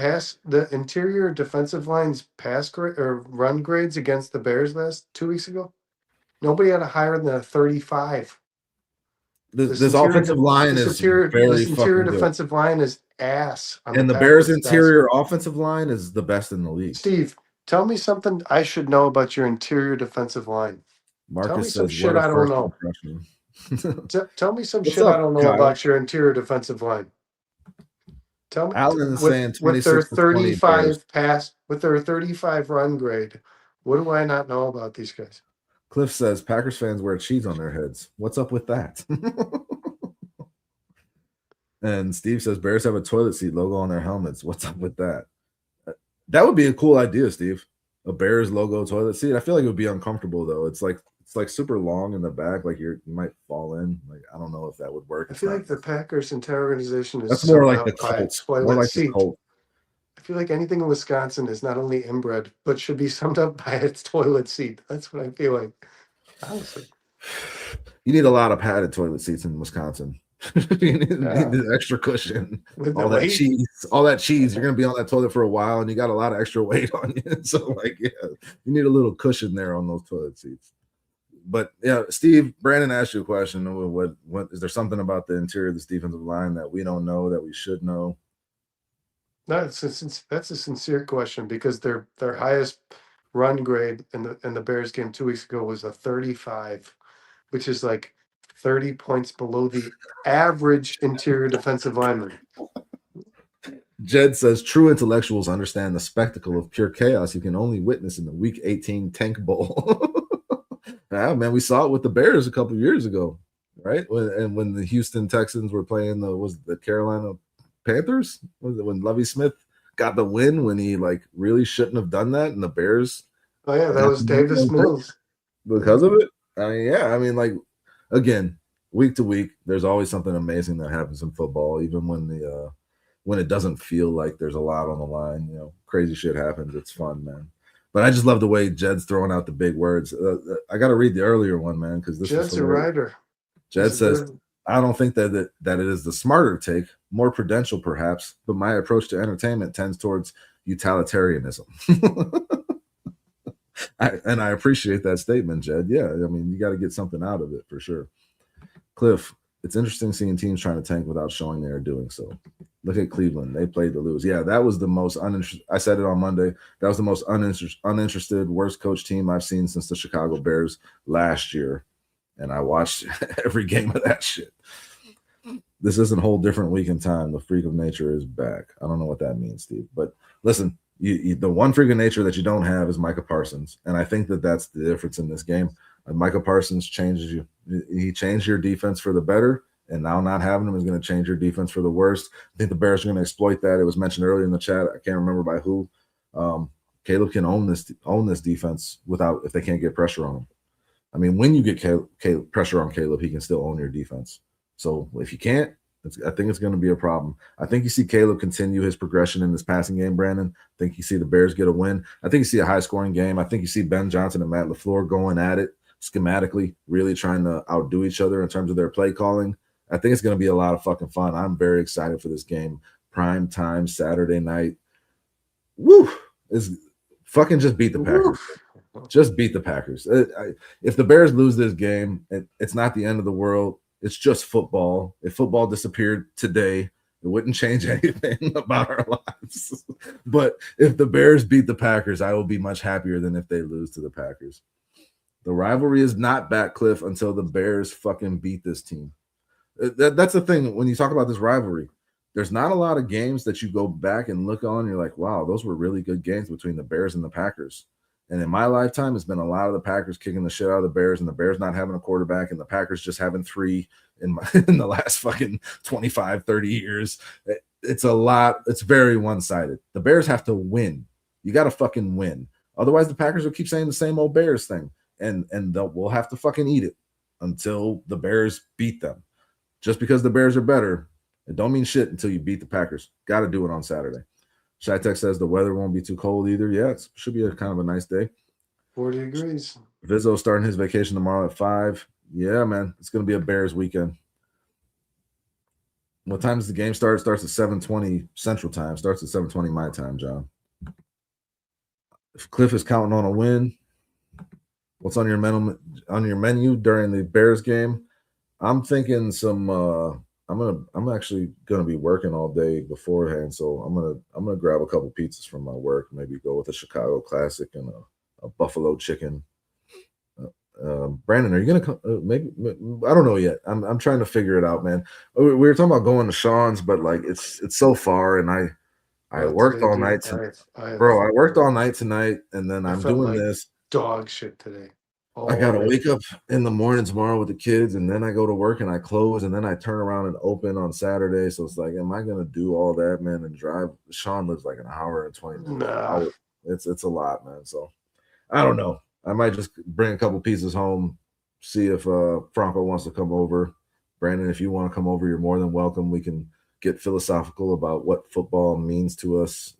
the interior defensive line's pass grade or run grades against the Bears 2 weeks ago? Nobody had a higher than a 35. This offensive line is very this interior fucking defensive line is ass. And the Bears' interior offensive line is the best in the league. Steve, tell me something I should know about your interior defensive line. Tell me some shit I don't know. Tell me some shit I don't know about your interior defensive line. Tell me. Allen is saying 26 with their 35 pass, with their 35 run grade. What do I not know about these guys? Cliff says Packers fans wear cheese on their heads. What's up with that? And Steve says Bears have a toilet seat logo on their helmets. What's up with that? That would be a cool idea, Steve. A Bears logo toilet seat. I feel like it would be uncomfortable though. It's like super long in the back, like you might fall in. Like I don't know if that would work. I feel like the Packers entire organization is that's more like the Colts. More like the Colts. I feel like anything in Wisconsin is not only inbred, but should be summed up by its toilet seat. That's what I feel like. Honestly. You need a lot of padded toilet seats in Wisconsin. You need the extra cushion. All that cheese. You're gonna be on that toilet for a while, and you got a lot of extra weight on you. So, you need a little cushion there on those toilet seats. But yeah, Steve, Brandon asked you a question. What is there something about the interior of this defensive line that we don't know that we should know? No, that's a sincere question because their highest run grade in the Bears game 2 weeks ago was a 35, which is like 30 points below the average interior defensive lineman. Jed says true intellectuals understand the spectacle of pure chaos you can only witness in the Week 18 Tank Bowl. Yeah, man, we saw it with the Bears a couple of years ago, right? When the Houston Texans were playing the Carolina Panthers, when Lovie Smith got the win when he really shouldn't have done that, and the Bears. Oh yeah, that was Davis Mills because of it. Again, week to week, there's always something amazing that happens in football, even when it doesn't feel like there's a lot on the line. Crazy shit happens. It's fun, man. But I just love the way Jed's throwing out the big words. I got to read the earlier one, man, because this Jed's was a writer. Jed says, I don't think that it is the smarter take, more prudential perhaps, but my approach to entertainment tends towards utilitarianism. I appreciate that statement, Jed. Yeah, I mean, you got to get something out of it for sure. Cliff, it's interesting seeing teams trying to tank without showing they are doing so. Look at Cleveland. They played to lose. Yeah, that was the most uninterested. I said it on Monday. That was the most uninterested, worst coach team I've seen since the Chicago Bears last year. And I watched every game of that shit. This isn't a whole different week in time. The freak of nature is back. I don't know what that means, Steve. But listen, the one freak of nature that you don't have is Micah Parsons. And I think that that's the difference in this game. Micah Parsons changes you. He changed your defense for the better. And now not having him is going to change your defense for the worst. I think the Bears are going to exploit that. It was mentioned earlier in the chat. I can't remember by who. Caleb can own this defense without if they can't get pressure on him. I mean, when you get pressure on Caleb, he can still own your defense. So if you can't, I think it's going to be a problem. I think you see Caleb continue his progression in this passing game, Brandon. I think you see the Bears get a win. I think you see a high-scoring game. I think you see Ben Johnson and Matt LaFleur going at it schematically, really trying to outdo each other in terms of their play calling. I think it's going to be a lot of fucking fun. I'm very excited for this game. Prime time, Saturday night. Woo! It's fucking just beat the Packers. Just beat the Packers. If the Bears lose this game, it's not the end of the world. It's just football. If football disappeared today, it wouldn't change anything about our lives. But if the Bears beat the Packers, I will be much happier than if they lose to the Packers. The rivalry is not back, Cliff, until the Bears fucking beat this team. That's the thing. When you talk about this rivalry, there's not a lot of games that you go back and look on. And you're like, wow, those were really good games between the Bears and the Packers. And in my lifetime, it's been a lot of the Packers kicking the shit out of the Bears and the Bears not having a quarterback and the Packers just having three in the last fucking 25, 30 years. It's a lot. It's very one-sided. The Bears have to win. You got to fucking win. Otherwise, the Packers will keep saying the same old Bears thing. And we'll have to fucking eat it until the Bears beat them. Just because the Bears are better, it don't mean shit until you beat the Packers. Got to do it on Saturday. Shytek says the weather won't be too cold either. Yeah, it should be a kind of a nice day. 40 degrees. Vizzo starting his vacation tomorrow at 5. Yeah, man, it's going to be a Bears weekend. What time does the game start? It starts at 7:20 Central Time. Starts at 7:20 my time, John. If Cliff is counting on a win, what's on your menu during the Bears game? I'm thinking some. I'm actually gonna be working all day beforehand, so I'm gonna grab a couple pizzas from my work. Maybe go with a Chicago classic and a buffalo chicken. Brandon, are you gonna come? Maybe I don't know yet. I'm trying to figure it out, man. We were talking about going to Sean's, but like it's so far, and I worked all night. I worked all night tonight, and then I'm doing this dog shit today. I gotta wake up in the morning tomorrow with the kids, and then I go to work and I close, and then I turn around and open on Saturday. So it's like, am I gonna do all that, man, and drive? Sean lives like an hour and 20 minutes. Nah. It's a lot, man. So I don't know. I might just bring a couple pieces home, see if Franco wants to come over. Brandon, if you want to come over, you're more than welcome. We can get philosophical about what football means to us,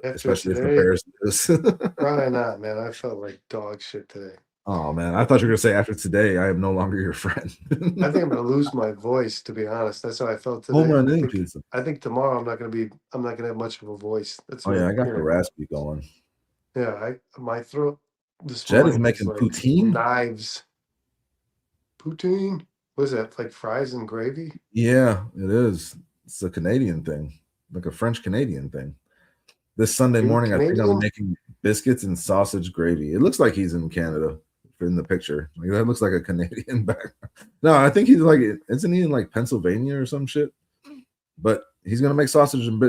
especially if the Bears do. Probably not, man. I felt like dog shit today. Oh man, I thought you were gonna say after today, I am no longer your friend. I think I'm gonna lose my voice, to be honest. That's how I felt today. Home run in pizza. I think tomorrow I'm not gonna have much of a voice. That's I got the raspy going. Yeah, my throat this Jed morning is making like poutine. Knives. Poutine? What is that? Like fries and gravy? Yeah, it is. It's a Canadian thing, like a French Canadian thing. This Sunday morning, Canadian? I think I'm making biscuits and sausage gravy. It looks like he's in Canada in the picture. Like that looks like a Canadian background. No, I think he's like, isn't he in like Pennsylvania or some shit? But he's gonna make sausage and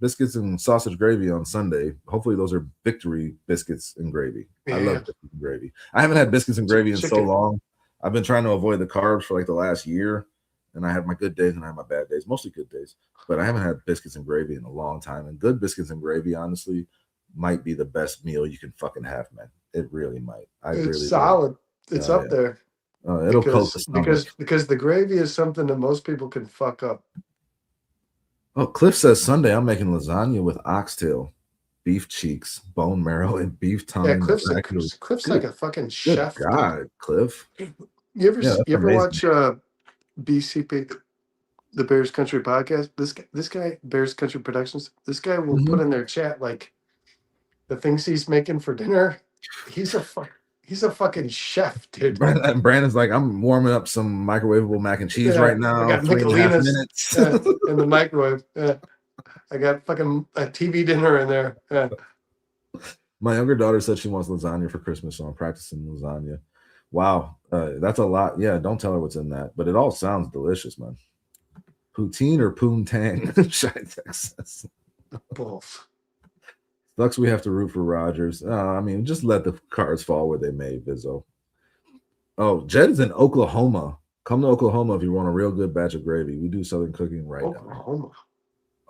biscuits and sausage gravy on Sunday. Hopefully, those are victory biscuits and gravy. Yeah. I love biscuits and gravy. I haven't had biscuits and gravy in so long. I've been trying to avoid the carbs for like the last year, and I have my good days and I have my bad days, mostly good days. But I haven't had biscuits and gravy in a long time. And good biscuits and gravy, honestly, might be the best meal you can fucking have, man. It really might. It's solid. It's up there. It'll coat the stomach. Because the gravy is something that most people can fuck up. Oh, Cliff says Sunday I'm making lasagna with oxtail. beef cheeks, bone marrow, and beef tongue. Yeah, in the Cliff's back of the- Cliff's Good, like a fucking good chef, dude. God, Cliff. You ever Yeah, that's you ever amazing. watch BCP, the Bears Country podcast? This guy, Bears Country Productions. This guy will Mhm. put in their chat like the things he's making for dinner. He's a fucking chef, dude. And Brandon's like, I'm warming up some microwavable mac and cheese right I now. got 3.5 Michelinas minutes. in the microwave. I got fucking a TV dinner in there. My younger daughter said she wants lasagna for Christmas, so I'm practicing lasagna. Wow, that's a lot. Yeah, don't tell her what's in that, but it all sounds delicious, man. Poutine or poontang? Shy Texas. Both. Sucks we have to root for Rodgers. I mean, just let the cards fall where they may, Bizzo. Oh, Jed is in Oklahoma. Come to Oklahoma if you want a real good batch of gravy. We do Southern cooking right now. Oklahoma.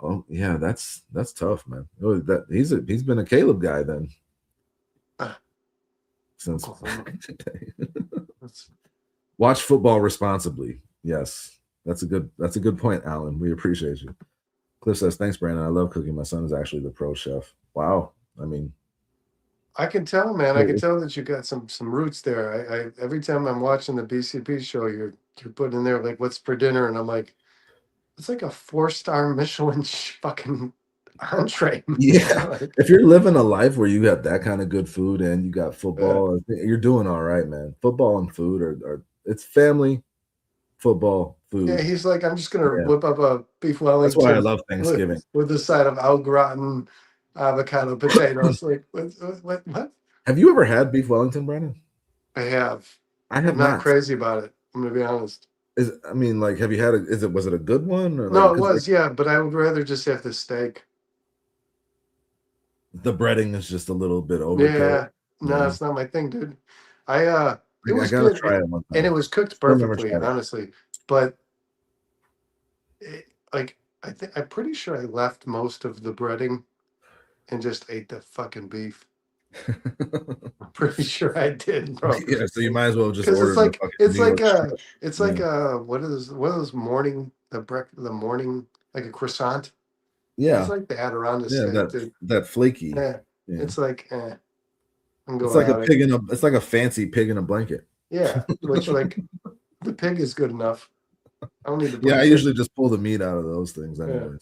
Oh yeah, that's tough, man. He's been a Caleb guy then. Since watch football responsibly. Yes, that's a good point, Alan. We appreciate you. Cliff says, thanks, Brandon. I love cooking. My son is actually the pro chef. Wow. I mean, I can tell, man. I can tell that you got some roots there. I every time I'm watching the BCP show, you're putting in there like what's for dinner, and I'm like, it's like a 4-star Michelin fucking entree. Yeah. Like, if you're living a life where you got that kind of good food and you got football, you're doing all right, man. Football and food are it's family, football, food. yeah, he's like, I'm just gonna whip up a beef Wellington. That's why I love Thanksgiving with the side of au gratin, avocado, potatoes. Like what? Have you ever had beef Wellington, Brandon? I have. I'm not crazy about it. I'm gonna be honest. Have you had was it a good one? Or no, it was, yeah, but I would rather just have the steak. The breading is just a little bit overkill. Yeah, no, it's not my thing, dude. It was good, try it one time. and it was cooked perfectly, honestly. But I'm pretty sure I left most of the breading and just ate the fucking beef. I'm pretty sure I did, bro. Yeah, so you might as well just order. It's like what are those morning the morning like a croissant. Yeah, it's like that around the steak, that flaky. Yeah. It's like it's like a pig it's like a fancy pig in a blanket. Yeah, which like the pig is good enough. I don't need to. Yeah, I usually just pull the meat out of those things anyways. Yeah.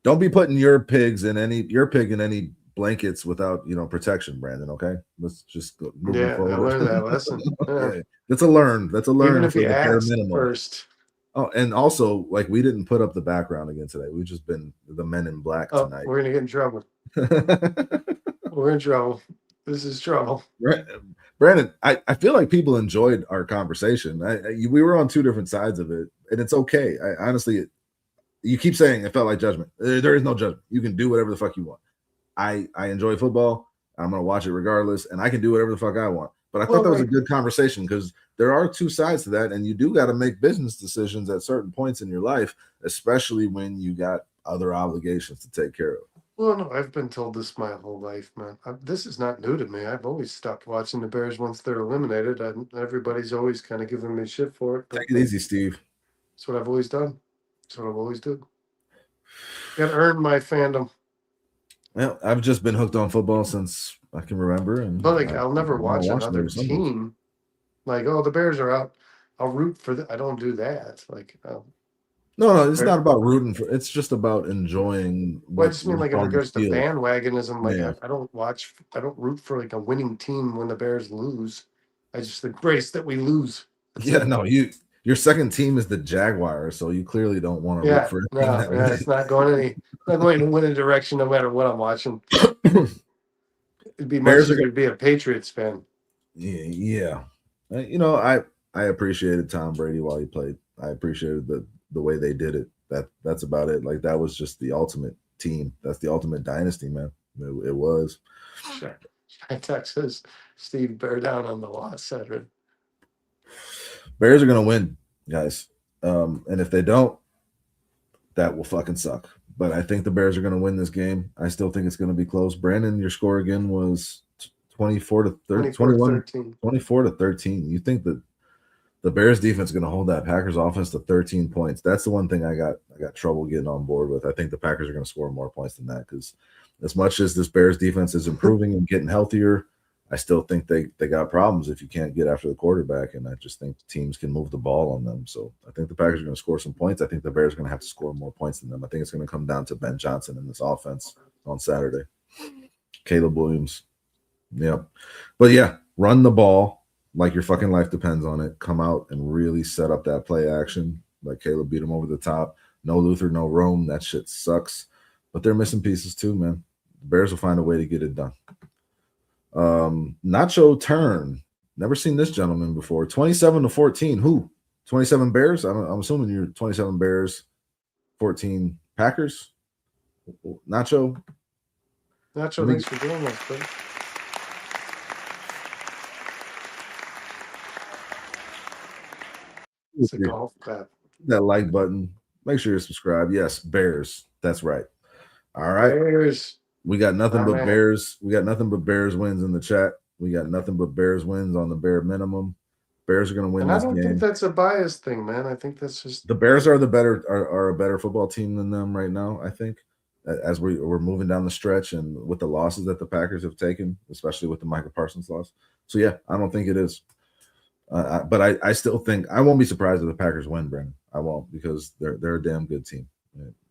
Don't be putting your pig in any blankets without protection, Brandon. Okay, let's just go. Yeah, I learned that lesson. Yeah. That's a learn. Even if you ask first. Oh, and also, like, we didn't put up the background again today. We've just been the men in black tonight. We're gonna get in trouble. We're in trouble. This is trouble. Right. Brandon, I feel like people enjoyed our conversation. We were on two different sides of it, and it's okay. Honestly, you keep saying it felt like judgment. There is no judgment. You can do whatever the fuck you want. I enjoy football. I'm going to watch it regardless, and I can do whatever the fuck I want. But I thought that was a good conversation because there are two sides to that, and you do got to make business decisions at certain points in your life, especially when you got other obligations to take care of. Well, no, I've been told this my whole life, man. This is not new to me. I've always stopped watching the Bears once they're eliminated. Everybody's always kind of giving me shit for it. Take it easy, Steve. That's what I've always done. That's what I've always done. Got to earn my fandom. Well, I've just been hooked on football since I can remember. But I'll never watch another team. Like, the Bears are out. I'll root for I don't do that. Like, no, it's not about rooting for. It's just about enjoying. Well, I just mean like in regards to bandwagonism. Like, I don't root for like a winning team when the Bears lose. I just embrace that we lose. No, your second team is the Jaguars, so you clearly don't want to root for it. It's not going to win a direction no matter what I'm watching. It'd be much easier to be a Patriots fan. Yeah. I appreciated Tom Brady while he played. I appreciated the way they did it. That's about it. Like, that was just the ultimate team. That's the ultimate dynasty, man. It was. Sure. Texas, Steve, bear down on the loss, Cedric. Bears are gonna win, guys. And if they don't, that will fucking suck. But I think the Bears are gonna win this game. I still think it's gonna be close. Brandon, your score again was 24 to 13. You think that the Bears defense is going to hold that Packers offense to 13 points? That's the one thing I got trouble getting on board with. I think the Packers are going to score more points than that because as much as this Bears defense is improving and getting healthier, I still think they got problems if you can't get after the quarterback, and I just think teams can move the ball on them. So I think the Packers are going to score some points. I think the Bears are going to have to score more points than them. I think it's going to come down to Ben Johnson in this offense on Saturday. Caleb Williams. Yep. But yeah, run the ball like your fucking life depends on it. Come out and really set up that play action. Like Caleb beat him over the top. No Luther, no Rome. That shit sucks. But they're missing pieces too, man. The Bears will find a way to get it done. Nacho Turn. Never seen this gentleman before. 27-14. Who? 27 Bears? I'm assuming you're 27 Bears, 14 Packers. Nacho, thanks for doing this, buddy. It's a golf clap. That like button. Make sure you're subscribed. Yes, Bears. That's right. All right. Bears. We got nothing but Bears. We got nothing but Bears wins in the chat. We got nothing but Bears wins on the bare minimum. Bears are going to win this game. I don't think that's a biased thing, man. I think that's just the Bears are a better football team than them right now. I think as we're moving down the stretch and with the losses that the Packers have taken, especially with the Micah Parsons loss. So yeah, I don't think it is. But I still think I won't be surprised if the Packers win, Brandon. I won't, because they're a damn good team,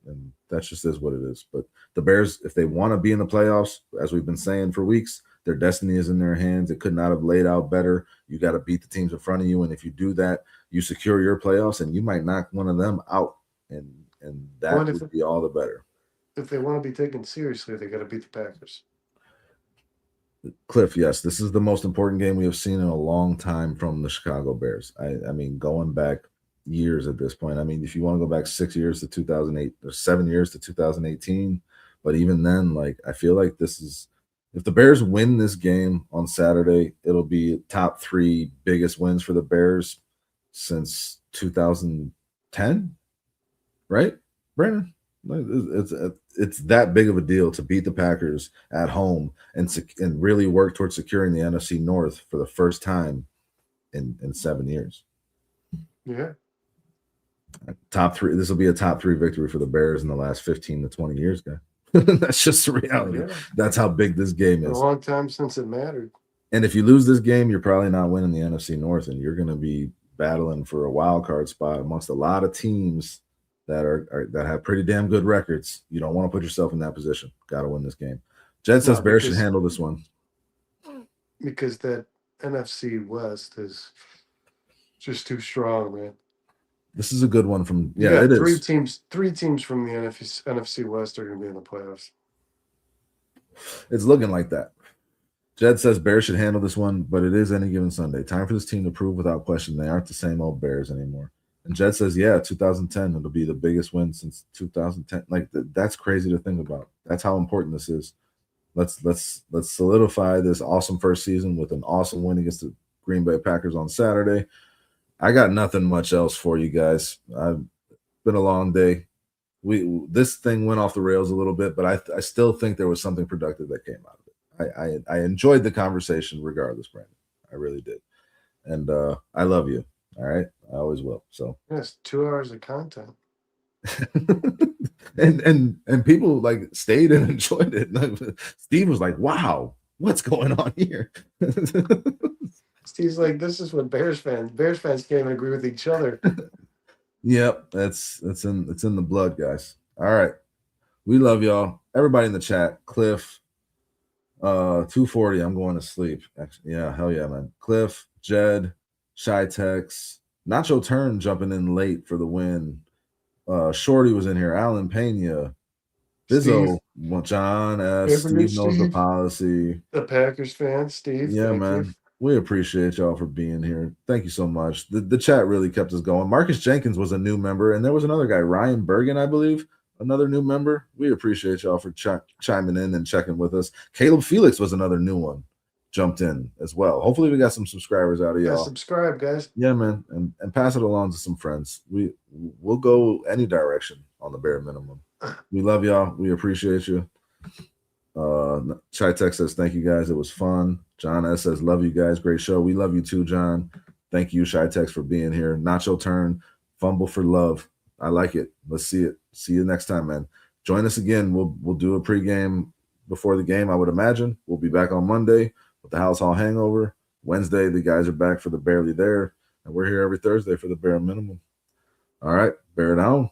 and that just is what it is. But the Bears, if they want to be in the playoffs, as we've been saying for weeks, their destiny is in their hands. It could not have laid out better. You got to beat the teams in front of you, and if you do that, you secure your playoffs, and you might knock one of them out, and that would be all the better. If they want to be taken seriously, they got to beat the Packers. Cliff, yes, this is the most important game we have seen in a long time from the Chicago Bears. I mean, going back years at this point. I mean, if you want to go back 6 years to 2008 or 7 years to 2018, but even then, like, I feel like this is, if the Bears win this game on Saturday, it'll be top 3 biggest wins for the Bears since 2010, right, Brandon? It's that big of a deal to beat the Packers at home and really work towards securing the NFC North for the first time in 7 years. Yeah. Top 3. This will be a top 3 victory for the Bears in the last 15 to 20 years, guy. That's just the reality. Yeah. That's how big this game is. A long time since it mattered. And if you lose this game, you're probably not winning the NFC North, and you're going to be battling for a wild card spot amongst a lot of teams that have pretty damn good records. You don't want to put yourself in that position. Got to win this game. Jed says Bears should handle this one because that NFC West is just too strong, man. This is a good one from it is. Three teams from the NFC West are going to be in the playoffs. It's looking like that. Jed says Bears should handle this one, but it is any given Sunday. Time for this team to prove without question they aren't the same old Bears anymore. And Jed says, yeah, 2010, it'll be the biggest win since 2010. Like, that's crazy to think about. That's how important this is. Let's solidify this awesome first season with an awesome win against the Green Bay Packers on Saturday. I got nothing much else for you guys. It's been a long day. This thing went off the rails a little bit, but I still think there was something productive that came out of it. I enjoyed the conversation regardless, Brandon. I really did. And I love you. All right. I always will. So yes, 2 hours of content. and people like stayed and enjoyed it. Steve was like, wow, what's going on here? Steve's like, this is what Bears fans can't even agree with each other. Yep, it's in the blood, guys. All right. We love y'all. Everybody in the chat. Cliff, 240. I'm going to sleep. Actually, yeah, hell yeah, man. Cliff, Jed, Shy Tex, Nacho Turn jumping in late for the win. Shorty was in here. Alan Pena, Bizzo, John S. Steve knows the policy. The Packers fan, Steve. Yeah, man. You. We appreciate y'all for being here. Thank you so much. The chat really kept us going. Marcus Jenkins was a new member, and there was another guy, Ryan Bergen, I believe, another new member. We appreciate y'all for chiming in and checking with us. Caleb Felix was another new one. Jumped in as well. Hopefully we got some subscribers out of y'all. Yeah, subscribe, guys. Yeah, man, and pass it along to some friends. We'll go any direction on the bare minimum. We love y'all. We appreciate you. Chai Tech says thank you guys. It was fun. John S says love you guys. Great show. We love you too, John. Thank you, Chai Tech, for being here. Nacho Turn, fumble for love. I like it. Let's see it. See you next time, man. Join us again. We'll do a pregame before the game, I would imagine. We'll be back on Monday with the House Hall Hangover. Wednesday, the guys are back for the Barely There, and we're here every Thursday for the bare minimum. All right, bear down.